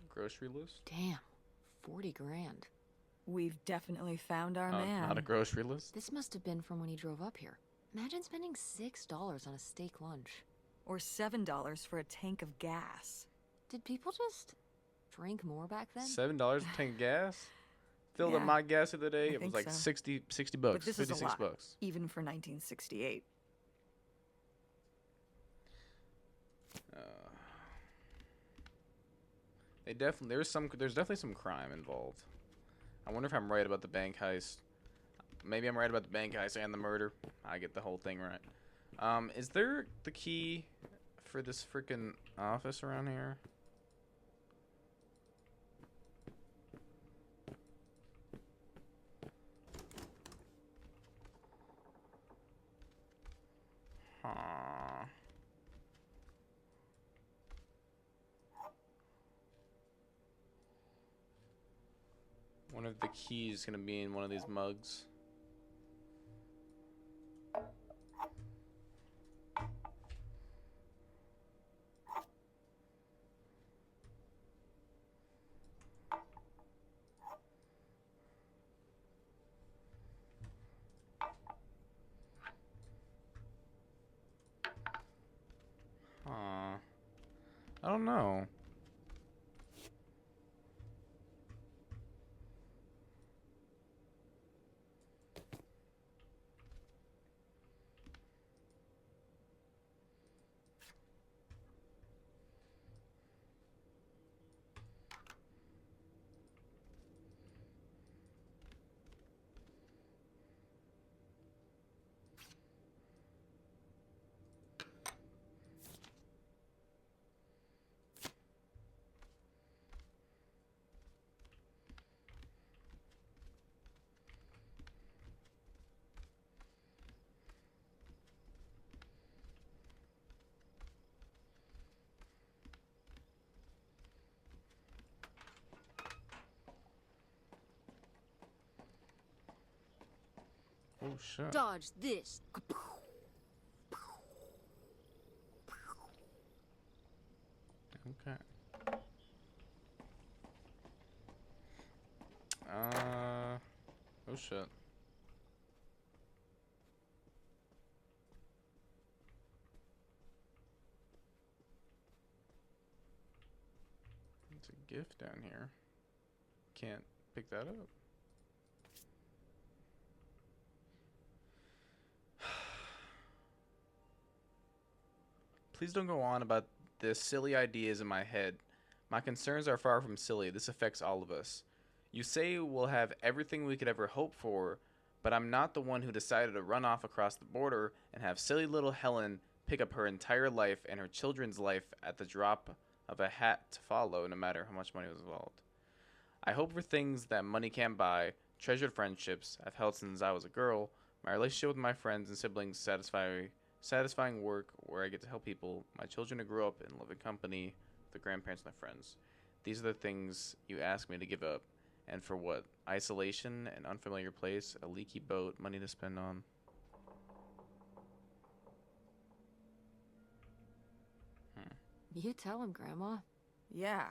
Grocery list? Damn, 40 grand. We've definitely found our man. Not a grocery list. This must have been from when he drove up here. Imagine spending $6 on a steak lunch. Or $7 for a tank of gas. Did people just drink more back then? $7 a tank of gas? Filled up Yeah, my gas the other day. I It was think like so. 60 But bucks. this is a 56 lot, bucks. even for 1968. There's definitely some crime involved. I wonder if I'm right about the bank heist. Maybe I'm right about the bank heist and the murder. I get the whole thing right. Is there the key for this freaking office around here? Huh. One of the keys is gonna be in one of these mugs. Huh. I don't know. Oh shit. Dodge this. Okay. Oh shit. It's a gift down here. Can't pick that up. Please don't go on about the silly ideas in my head. My concerns are far from silly. This affects all of us. You say we'll have everything we could ever hope for, but I'm not the one who decided to run off across the border and have silly little Helen pick up her entire life and her children's life at the drop of a hat to follow, no matter how much money was involved. I hope for things that money can't buy, treasured friendships I've held since I was a girl, my relationship with my friends and siblings, satisfying work where I get to help people, my children to grow up in loving company, the grandparents and their friends. These are the things you ask me to give up. And for what? Isolation, an unfamiliar place, a leaky boat, money to spend on. You tell him, Grandma. Yeah,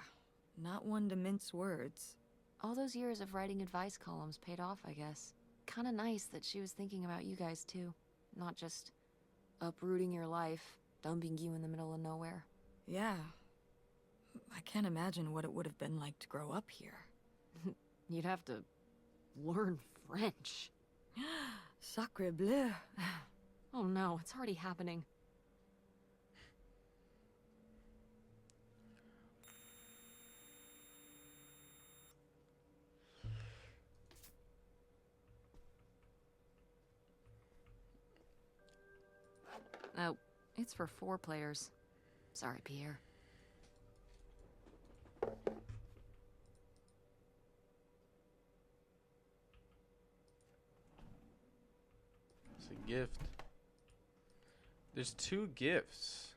not one to mince words. All those years of writing advice columns paid off, I guess. Kinda nice that she was thinking about you guys, too. Not just uprooting your life, dumping you in the middle of nowhere. Yeah. I can't imagine what it would have been like to grow up here. You'd have to learn French. Sacre bleu. Oh no, it's already happening. Oh, it's for 4 players. Sorry, Pierre. It's a gift. There's 2 gifts.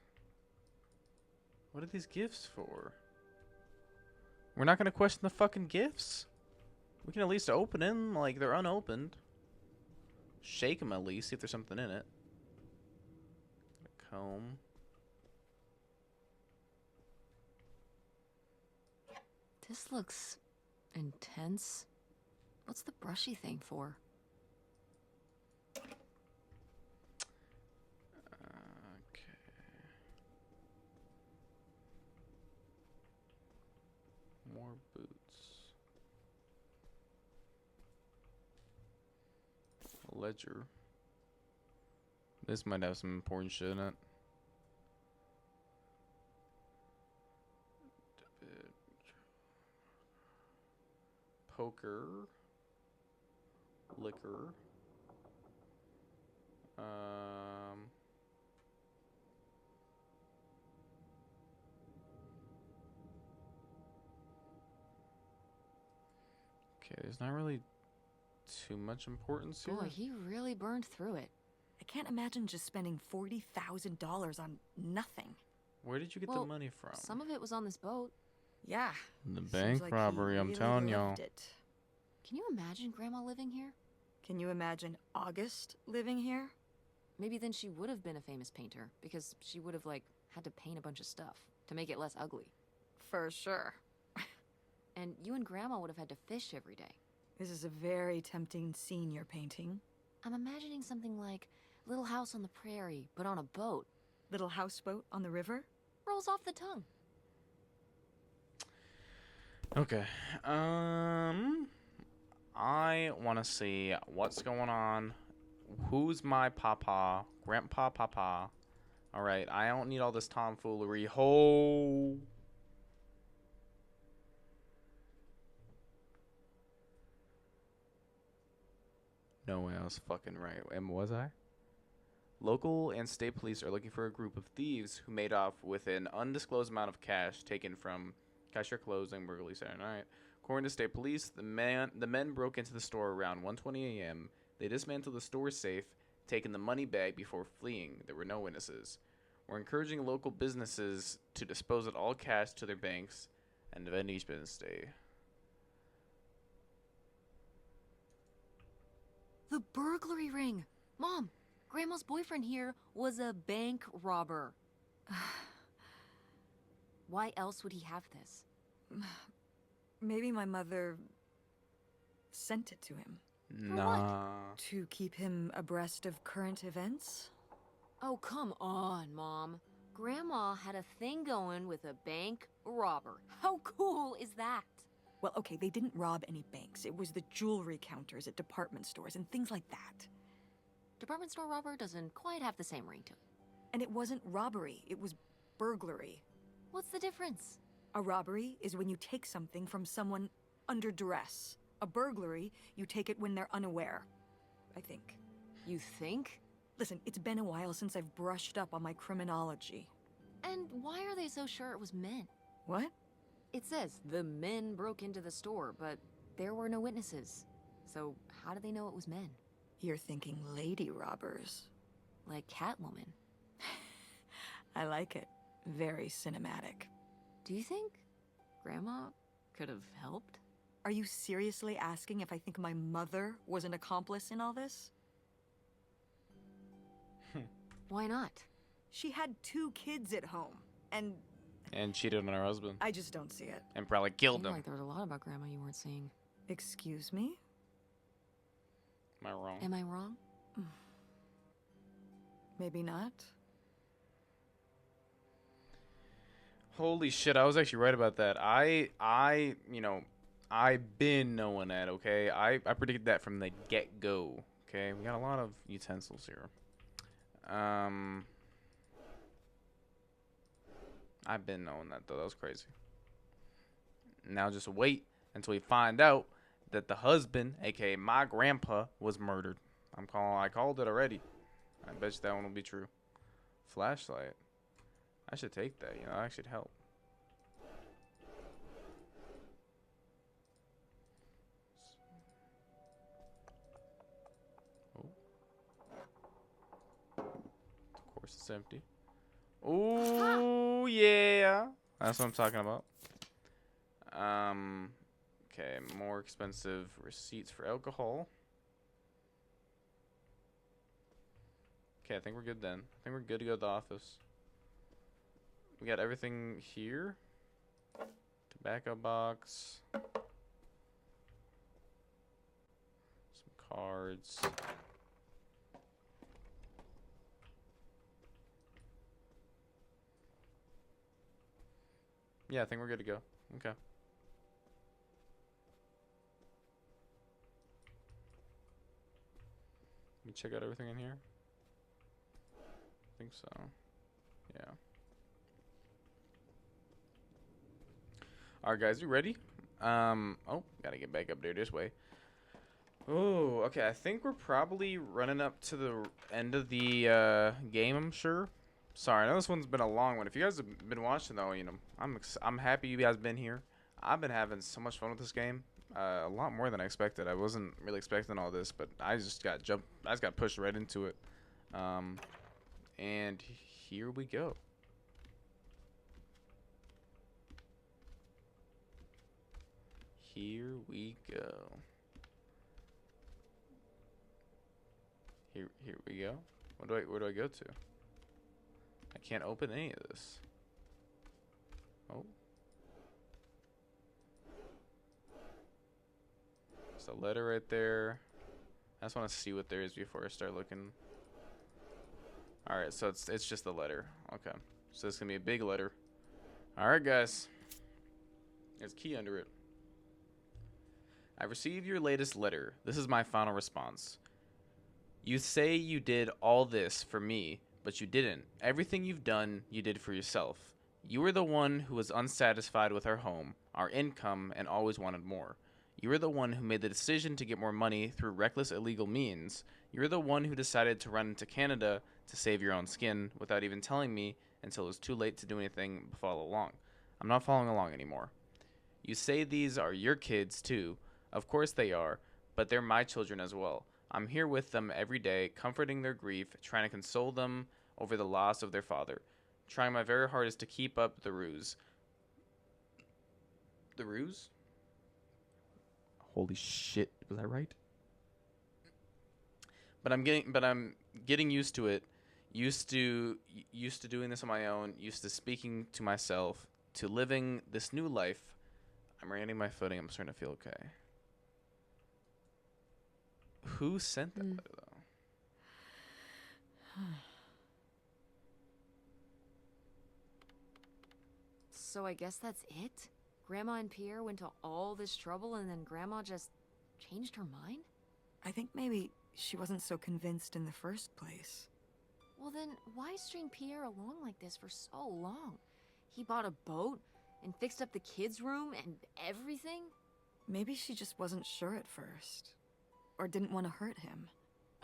What are these gifts for? We're not gonna question the fucking gifts? We can at least open them like they're unopened. Shake them at least, see if there's something in it. A comb. This looks intense. What's the brushy thing for? Okay. More boots. A ledger. This might have some important shit in it. Debit. Poker. Liquor. Okay, there's not really too much importance here. Boy, he really burned through it. I can't imagine just spending $40,000 on nothing. Where did you get Well, the money from? Some of it was on this boat. Yeah. The seems bank like he robbery, I'm really telling y'all. loved it. Can you imagine Grandma living here? Can you imagine August living here? Maybe then she would have been a famous painter, because she would have, like, had to paint a bunch of stuff to make it less ugly. For sure. And you and Grandma would have had to fish every day. This is a very tempting scene you're painting. I'm imagining something like Little House on the Prairie, but on a boat. Little houseboat on the river? Rolls off the tongue. Okay. I want to see what's going on. Who's my papa? Grandpa papa. All right, I don't need all this tomfoolery. Ho. No way, I was fucking right. And was I? Local and state police are looking for a group of thieves who made off with an undisclosed amount of cash taken from cashier closing burglary Saturday night. According to state police, the men broke into the store around 1:20 a.m. They dismantled the store safe, taking the money bag before fleeing. There were no witnesses. We're encouraging local businesses to dispose of all cash to their banks and end each business day. The burglary ring! Mom, Grandma's boyfriend here was a bank robber. Why else would he have this? Maybe my mother sent it to him. Nah. To keep him abreast of current events? Oh, come on, Mom. Grandma had a thing going with a bank robber. How cool is that? Well, okay, they didn't rob any banks. It was the jewelry counters at department stores and things like that. Department store robber doesn't quite have the same ring to it. And it wasn't robbery, it was burglary. What's the difference? A robbery is when you take something from someone under duress. A burglary, you take it when they're unaware. I think. You think? Listen, it's been a while since I've brushed up on my criminology. And why are they so sure it was men? What? It says the men broke into the store, but there were no witnesses. So how do they know it was men? You're thinking lady robbers. Like Catwoman. I like it. Very cinematic. Do you think Grandma could have helped? Are you seriously asking if I think my mother was an accomplice in all this? Why not? She had 2 kids at home, and And cheated on her husband. I just don't see it. And probably killed Seemed him. like there was a lot about Grandma you weren't seeing. Excuse me? Am I wrong? Am I wrong? Maybe not. Holy shit, I was actually right about that. I've been knowing that, okay? I predicted that from the get-go, okay? We got a lot of utensils here. I've been knowing that, though. That was crazy. Now just wait until we find out that the husband, aka my grandpa, was murdered. I called it already. I bet you that one will be true. Flashlight. I should take that, that should help. Oh. Of course it's empty. Oh yeah. That's what I'm talking about. Okay, more expensive receipts for alcohol. Okay, I think we're good then. I think we're good to go to the office. We got everything here. Tobacco box. Some cards. Yeah, I think we're good to go. Okay. Let me check out everything in here. I think so. Yeah. Alright guys, you ready? Oh, gotta get back up there this way. Oh, okay, I think we're probably running up to the end of the game, I'm sure. Sorry, I know this one's been a long one. If you guys have been watching though, I'm happy you guys been here. I've been having so much fun with this game. A lot more than I expected. I wasn't really expecting all this, but I just got pushed right into it. And here we go. Here we go. Here we go. Where do I go to? I can't open any of this. Oh. There's a letter right there. I just want to see what there is before I start looking. Alright, so it's just the letter. Okay. So it's gonna be a big letter. Alright guys. There's a key under it. I received your latest letter. This is my final response. You say you did all this for me, but you didn't. Everything you've done, you did for yourself. You were the one who was unsatisfied with our home, our income, and always wanted more. You were the one who made the decision to get more money through reckless illegal means. You were the one who decided to run into Canada to save your own skin without even telling me until it was too late to do anything but follow along. I'm not following along anymore. You say these are your kids too. Of course they are, but they're my children as well. I'm here with them every day, comforting their grief, trying to console them over the loss of their father, trying my very hardest to keep up the ruse. The ruse? Holy shit, was that right? But I'm getting used to it. Used to doing this on my own, used to speaking to myself, to living this new life. I'm regaining my footing. I'm starting to feel okay. Who sent that letter, though? So I guess that's it? Grandma and Pierre went to all this trouble and then Grandma just changed her mind? I think maybe she wasn't so convinced in the first place. Well then, why string Pierre along like this for so long? He bought a boat and fixed up the kids' room and everything? Maybe she just wasn't sure at first. Or didn't want to hurt him.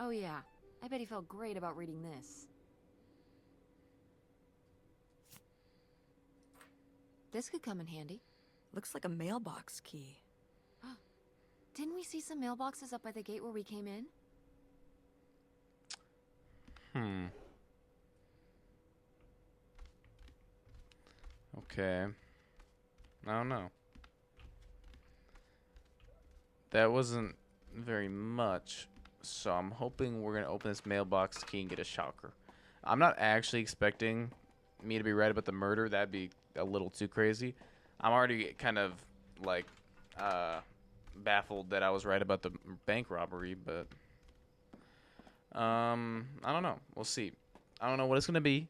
Oh yeah, I bet he felt great about reading this. This could come in handy. Looks like a mailbox key. Didn't we see some mailboxes up by the gate where we came in? Okay. I don't know. That wasn't very much, so I'm hoping we're gonna open this mailbox key and get a shocker. I'm not actually expecting me to be right about the murder. That'd be a little too crazy. I'm already kind of like baffled that I was right about the bank robbery, but I don't know. We'll see. I don't know what it's gonna be.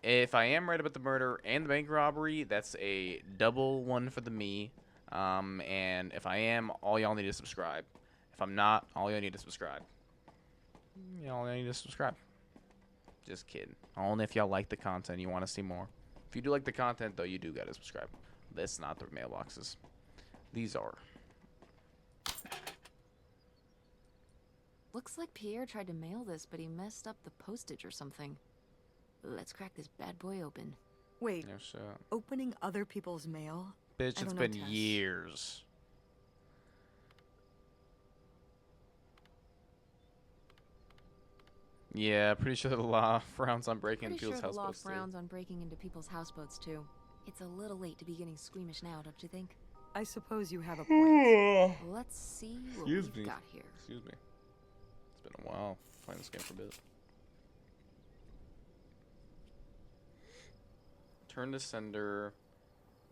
If I am right about the murder and the bank robbery, that's a double one for the me. And if I am, all y'all need to subscribe. If I'm not, all y'all need to subscribe. Y'all need to subscribe. Just kidding. Only if y'all like the content, you want to see more. If you do like the content, though, you do gotta subscribe. That's not the mailboxes. These are. Looks like Pierre tried to mail this, but he messed up the postage or something. Let's crack this bad boy open. Wait, No shit. opening other people's mail? Bitch, I it's don't know, been Tess. years. Yeah, pretty sure the law frowns on breaking Pretty into sure people's the law houseboats, too. frowns on breaking into people's houseboats too. It's a little late to be getting squeamish now, don't you think? I suppose you have a point. Let's see what Excuse we've me. got here. Excuse me. It's been a while playing this game for a bit. Turn to sender.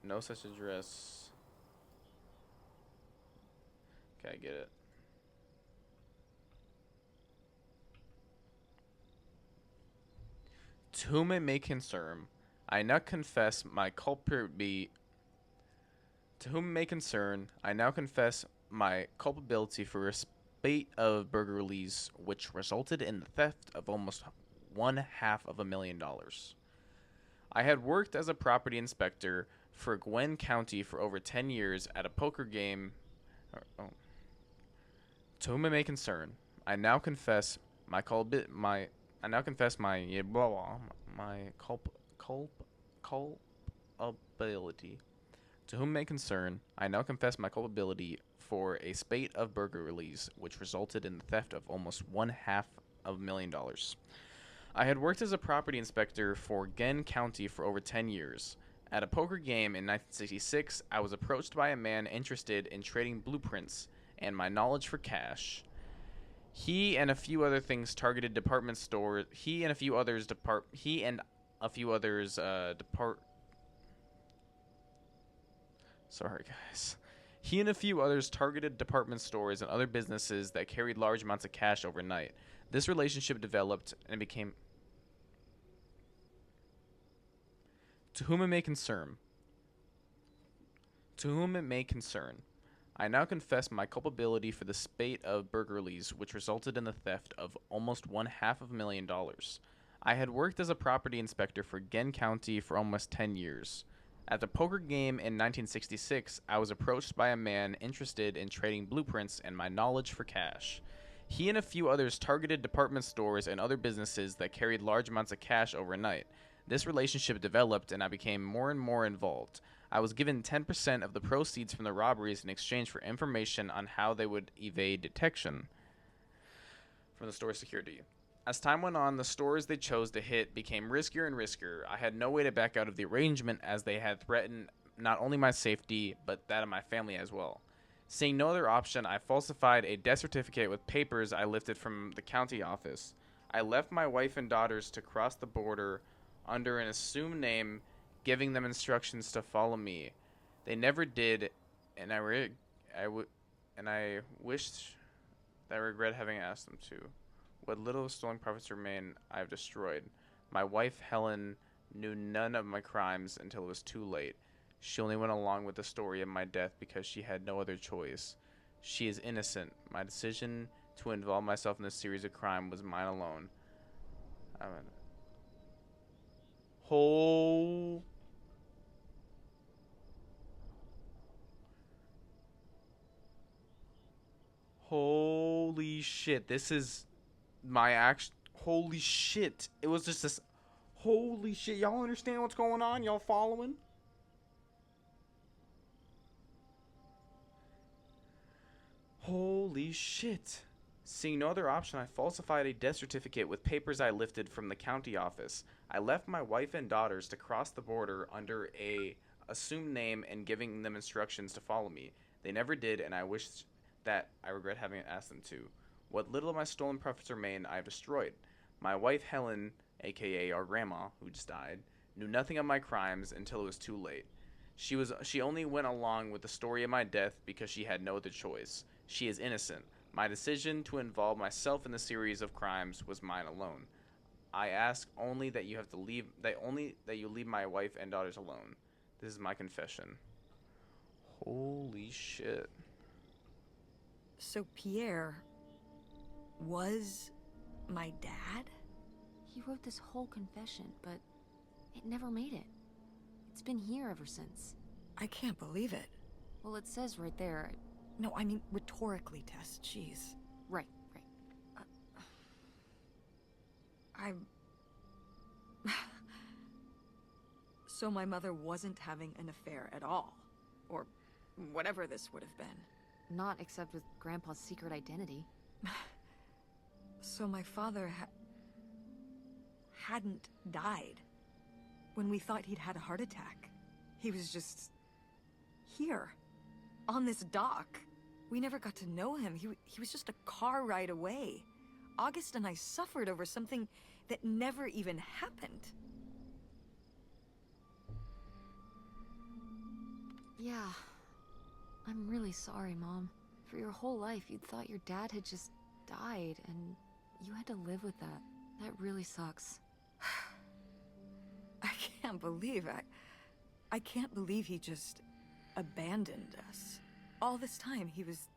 No such address. Okay, I get it. To whom it may concern, I now confess my culpability. To whom it may concern, I now confess my culpability for a spate of burglaries which resulted in the theft of almost $500,000. I had worked as a property inspector for Gwen County for over 10 years at a poker game. To whom it may concern, I now confess my culpability. To whom may concern, I now confess my culpability for a spate of burglaries which resulted in the theft of almost $500,000. I had worked as a property inspector for Gwen County for over 10 years. At a poker game in 1966, I was approached by a man interested in trading blueprints and my knowledge for cash. He and a few other things targeted department stores. Sorry, guys. He and a few others targeted department stores and other businesses that carried large amounts of cash overnight. This relationship developed and became. To whom it may concern. To whom it may concern. I now confess my culpability for the spate of burglaries which resulted in the theft of almost $500,000. I had worked as a property inspector for Gwen County for almost 10 years. At the poker game in 1966, I was approached by a man interested in trading blueprints and my knowledge for cash. He and a few others targeted department stores and other businesses that carried large amounts of cash overnight. This relationship developed and I became more and more involved. I was given 10% of the proceeds from the robberies in exchange for information on how they would evade detection from the store security. As time went on, the stores they chose to hit became riskier and riskier. I had no way to back out of the arrangement as they had threatened not only my safety, but that of my family as well. Seeing no other option, I falsified a death certificate with papers I lifted from the county office. I left my wife and daughters to cross the border under an assumed name, giving them instructions to follow me. They never did, and I wished that I regret having asked them to. What little of stolen profits remain, I have destroyed. My wife, Helen, knew none of my crimes until it was too late. She only went along with the story of my death because she had no other choice. She is innocent. My decision to involve myself in this series of crime was mine alone. Holy shit. This is my action. Holy shit. It was just this. Holy shit. Y'all understand what's going on? Y'all following? Holy shit. Seeing no other option, I falsified a death certificate with papers I lifted from the county office. I left my wife and daughters to cross the border under a assumed name and giving them instructions to follow me. They never did, and I wish that I regret having asked them to. What little of my stolen profits remain, I have destroyed. My wife Helen, aka our grandma, who just died, knew nothing of my crimes until it was too late. She only went along with the story of my death because she had no other choice. She is innocent. My decision to involve myself in the series of crimes was mine alone. I ask only that you leave my wife and daughters alone. This is my confession. Holy shit. So Pierre was my dad? He wrote this whole confession, but it never made it. It's been here ever since. I can't believe it. Well, it says right there. No, I mean rhetorically, Tess. Jeez. Right. I'm... So my mother wasn't having an affair at all. Or whatever this would have been. Not except with Grandpa's secret identity. So my father hadn't died. When we thought he'd had a heart attack. He was just... here. On this dock. We never got to know him. He was just a car ride away. August and I suffered over something that never even happened. Yeah. I'm really sorry, Mom. For your whole life, you'd thought your dad had just died, and you had to live with that. That really sucks. I can't believe I can't believe he just abandoned us. All this time, he was...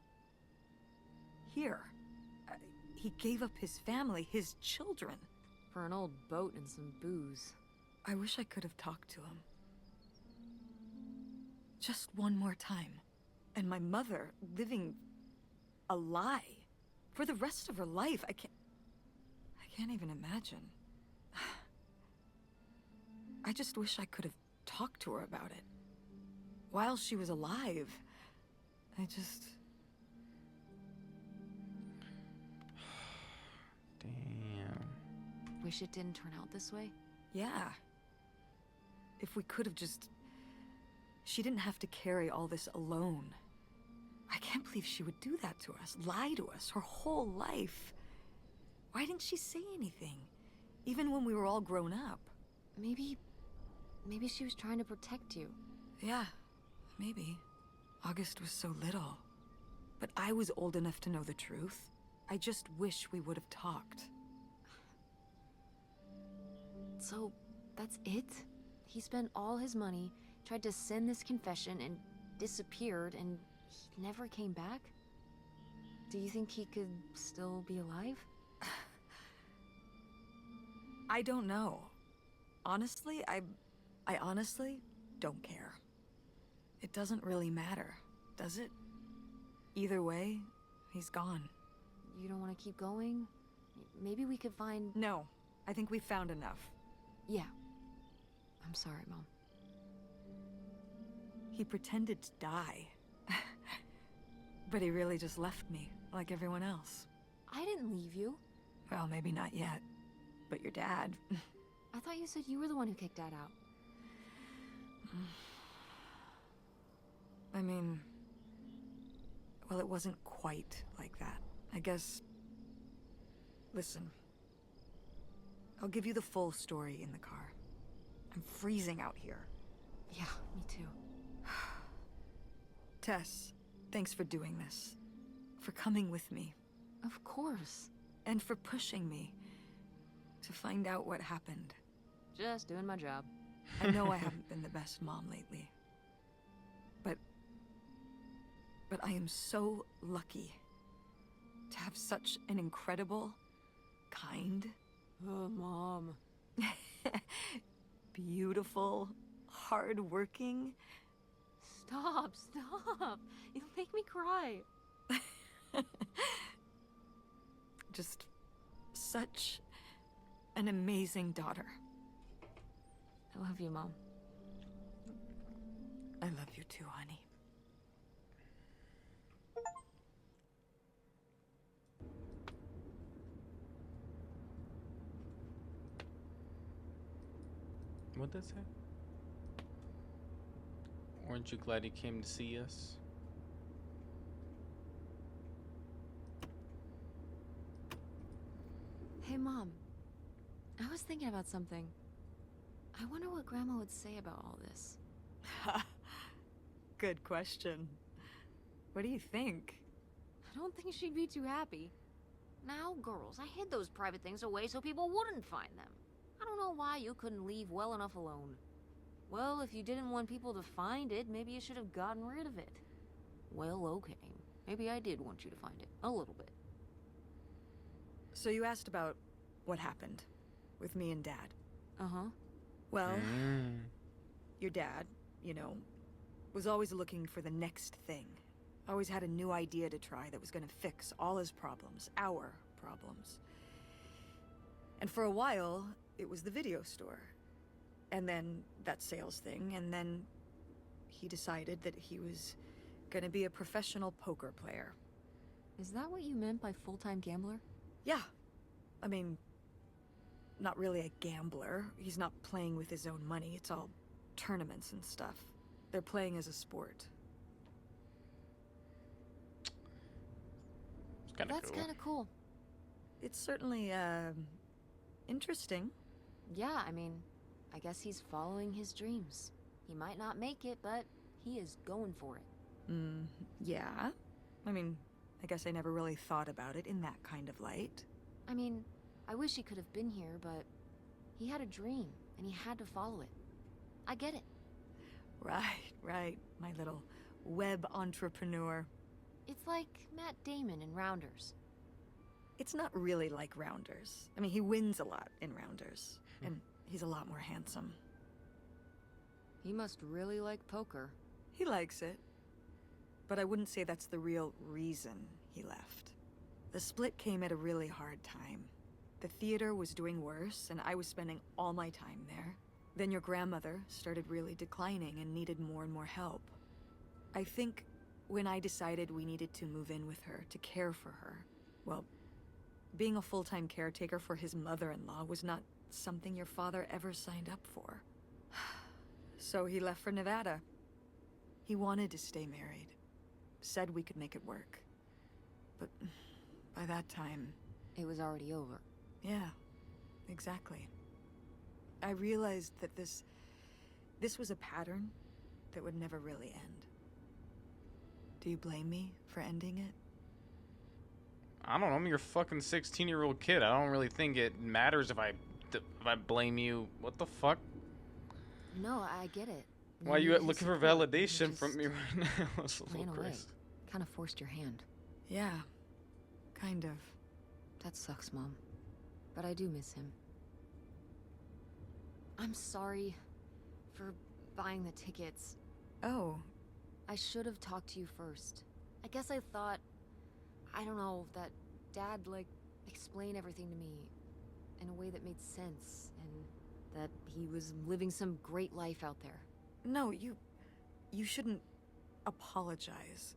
here. He gave up his family, his children. For an old boat and some booze. I wish I could have talked to him. Just one more time. And my mother living a lie. For the rest of her life, I can't even imagine. I just wish I could have talked to her about it. While she was alive. Damn. Wish it didn't turn out this way? Yeah. If we could have just... She didn't have to carry all this alone. I can't believe she would do that to us, lie to us, her whole life. Why didn't she say anything? Even when we were all grown up. Maybe she was trying to protect you. Yeah, maybe. August was so little. But I was old enough to know the truth. I just wish we would have talked. So, that's it? He spent all his money, tried to send this confession, and disappeared, and he never came back? Do you think he could still be alive? I don't know. Honestly, I honestly don't care. It doesn't really matter, does it? Either way, he's gone. You don't want to keep going? Maybe we could find... No, I think we've found enough. Yeah. I'm sorry, Mom. He pretended to die. But he really just left me, like everyone else. I didn't leave you. Well, maybe not yet. But your dad... I thought you said you were the one who kicked Dad out. I mean... Well, it wasn't quite like that. I guess... Listen. I'll give you the full story in the car. I'm freezing out here. Yeah, me too. Tess, thanks for doing this. For coming with me. Of course. And for pushing me to find out what happened. Just doing my job. I know I haven't been the best mom lately. But I am so lucky to have such an incredible, kind, Oh, Mom. beautiful, hardworking... Stop. You'll make me cry. just such an amazing daughter. I love you, Mom. I love you too, honey. What'd that say? Aren't you glad you came to see us? Hey, Mom. I was thinking about something. I wonder what Grandma would say about all this. Good question. What do you think? I don't think she'd be too happy. Now, girls, I hid those private things away so people wouldn't find them. I don't know why you couldn't leave well enough alone. Well, if you didn't want people to find it, maybe you should have gotten rid of it. Well, okay. Maybe I did want you to find it. A little bit. So you asked about what happened with me and Dad. Uh-huh. Well, Mm. your dad, you know, was always looking for the next thing. Always had a new idea to try that was gonna fix all his problems, our problems. And for a while, it was the video store. And then that sales thing, and then he decided that he was gonna be a professional poker player. Is that what you meant by full-time gambler? Yeah. I mean, not really a gambler. He's not playing with his own money. It's all tournaments and stuff. They're playing as a sport. It's kind of That's cool. kind of cool. It's certainly, interesting. Yeah, I mean, I guess he's following his dreams. He might not make it, but he is going for it. Yeah. I mean, I guess I never really thought about it in that kind of light. I mean, I wish he could have been here, but he had a dream, and he had to follow it. I get it. Right, my little web entrepreneur. It's like Matt Damon in Rounders. It's not really like Rounders. I mean, he wins a lot in Rounders, and he's a lot more handsome. He must really like poker. He likes it. But I wouldn't say that's the real reason he left. The split came at a really hard time. The theater was doing worse, and I was spending all my time there. Then your grandmother started really declining and needed more and more help. I think when I decided we needed to move in with her to care for her, well, being a full-time caretaker for his mother-in-law was not something your father ever signed up for. So he left for Nevada. He wanted to stay married. Said we could make it work. But by that time... It was already over. Yeah, exactly. I realized that this was a pattern that would never really end. Do you blame me for ending it? I don't know. I'm your fucking 16-year-old kid. I don't really think it matters if I blame you. What the fuck? No, I get it. Why are you Maybe looking for support. You validation from just me right now? That's a ran little away. crazy. Kind of forced your hand. Yeah, kind of. That sucks, Mom. But I do miss him. I'm sorry for buying the tickets. Oh, I should have talked to you first. I guess I thought, I don't know, that Dad, explained everything to me in a way that made sense, and that he was living some great life out there. no, you shouldn't apologize.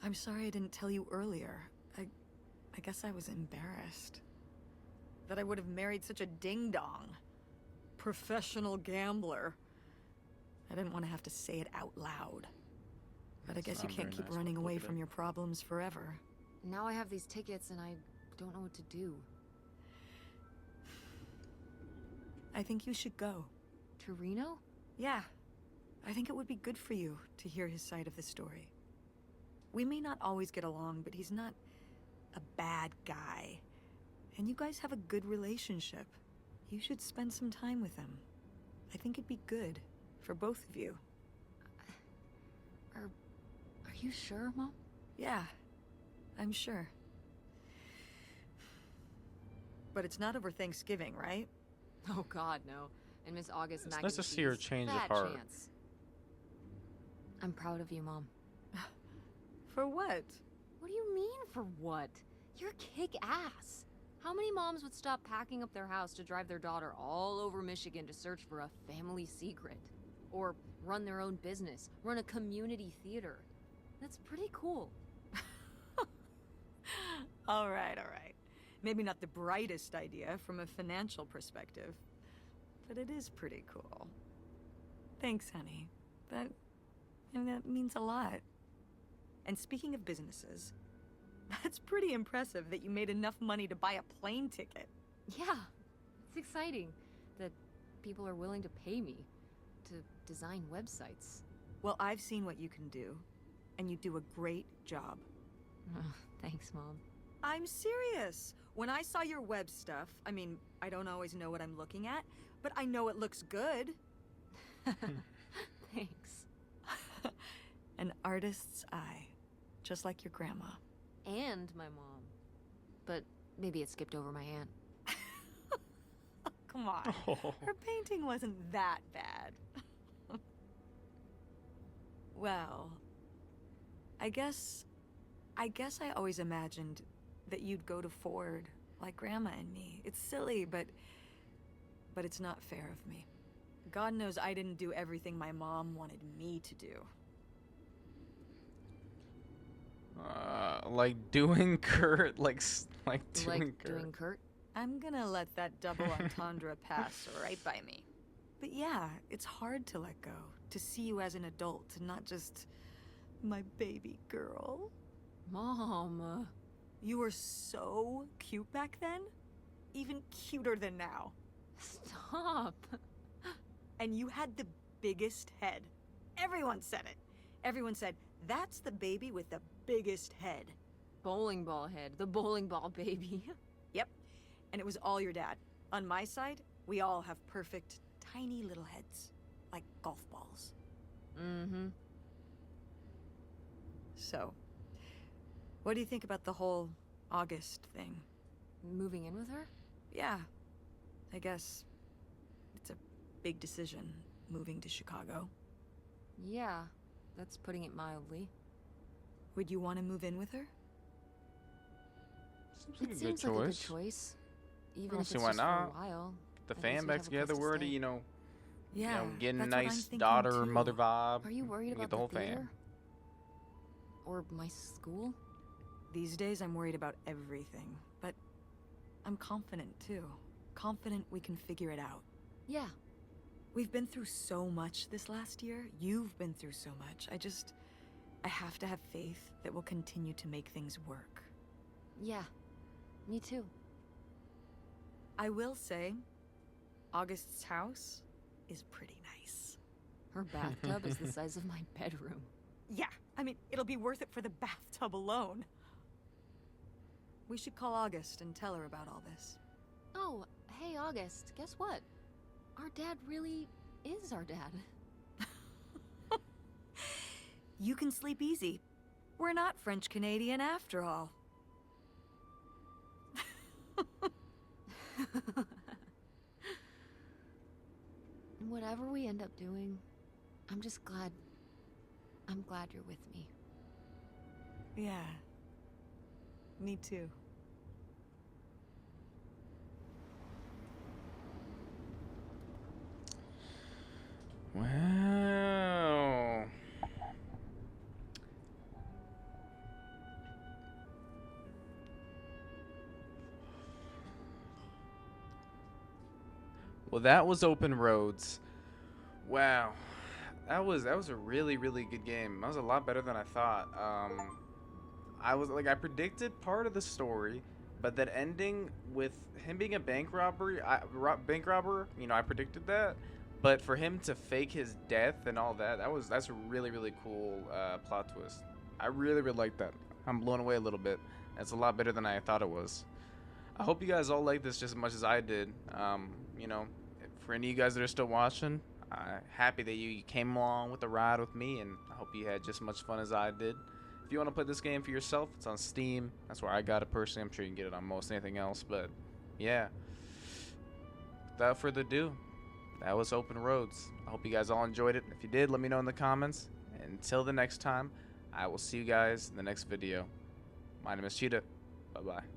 I'm sorry I didn't tell you earlier. I guess I was embarrassed. That I would have married such a ding-dong. Professional gambler. I didn't want to have to say it out loud. But I guess you not can't very keep nice, running but away look at from it. your problems forever. Now I have these tickets, and I don't know what to do. I think you should go. To Reno? Yeah. I think it would be good for you to hear his side of the story. We may not always get along, but he's not a bad guy. And you guys have a good relationship. You should spend some time with him. I think it'd be good for both of you. Are you sure, Mom? Yeah, I'm sure. But it's not over Thanksgiving, right? Oh God, no. And Miss August It's mac nice and to see her cheese. change of Fat heart. chance. I'm proud of you, Mom. For what? What do you mean, for what? You're kick-ass. How many moms would stop packing up their house to drive their daughter all over Michigan to search for a family secret? Or run their own business, run a community theater? That's pretty cool. All right. Maybe not the brightest idea from a financial perspective. but it is pretty cool. Thanks, honey. That means a lot. And speaking of businesses, that's pretty impressive that you made enough money to buy a plane ticket. Yeah, it's exciting that people are willing to pay me to design websites. Well, I've seen what you can do, and you do a great job. Thanks, Mom. I'm serious. When I saw your web stuff, I mean, I don't always know what I'm looking at, but I know it looks good. Thanks. An artist's eye, just like your grandma. And my mom. But maybe it skipped over my aunt. Come on. Her painting wasn't that bad. Well, I guess I always imagined that you'd go to Ford like Grandma and me. It's silly, but it's not fair of me. God knows I didn't do everything my mom wanted me to do. Like doing Kurt, like doing Kurt. Doing Kurt? I'm gonna let that double entendre pass right by me. But yeah, it's hard to let go, to see you as an adult, and not just my baby girl. Mom. You were so cute back then, even cuter than now. Stop. And you had the biggest head. Everyone said it. Everyone said, that's the baby with the biggest head. Bowling ball head. The bowling ball baby. Yep. And it was all your dad. On my side, we all have perfect, tiny little heads. Like golf balls. Mm-hmm. So, what do you think about the whole August thing? Moving in with her? Yeah. I guess it's a big decision, moving to Chicago. Yeah, that's putting it mildly. Would you want to move in with her? Seems like It a good seems like a good choice. choice. Even don't if see it's why just for not. a while. The At least fam we'd back have a place together, to we're already, stay. Yeah, getting that's what I'm nice thinking daughter, too. mother vibe. Are you worried Get about the whole theater? fam. Or my school? These days I'm worried about everything, but I'm confident too. Confident we can figure it out. Yeah. We've been through so much this last year. You've been through so much. I have to have faith that we'll continue to make things work. Yeah. Me too. I will say, August's house is pretty nice. Her bathtub is the size of my bedroom. Yeah, I mean, it'll be worth it for the bathtub alone. We should call August and tell her about all this. Oh, hey August, guess what? Our dad really is our dad. You can sleep easy. We're not French Canadian after all. Whatever we end up doing, I'm just glad. I'm glad you're with me. Yeah. Me too. Wow. Well, that was Open Roads. Wow. That was a really good game. That was a lot better than I thought. I predicted part of the story, but that ending with him being a bank robber, I predicted that. But for him to fake his death and all that, that's a really cool plot twist. I really like that. I'm blown away a little bit. It's a lot better than I thought it was. I hope you guys all like this just as much as I did. For any of you guys that are still watching, happy that you came along with the ride with me, and I hope you had just as much fun as I did. If you want to play this game for yourself, it's on Steam. That's where I got it personally. I'm sure you can get it on most anything else, but yeah. Without further ado, that was Open Roads. I hope you guys all enjoyed it. If you did, let me know in the comments. And until the next time, I will see you guys in the next video. My name is Cheetah. Bye-bye.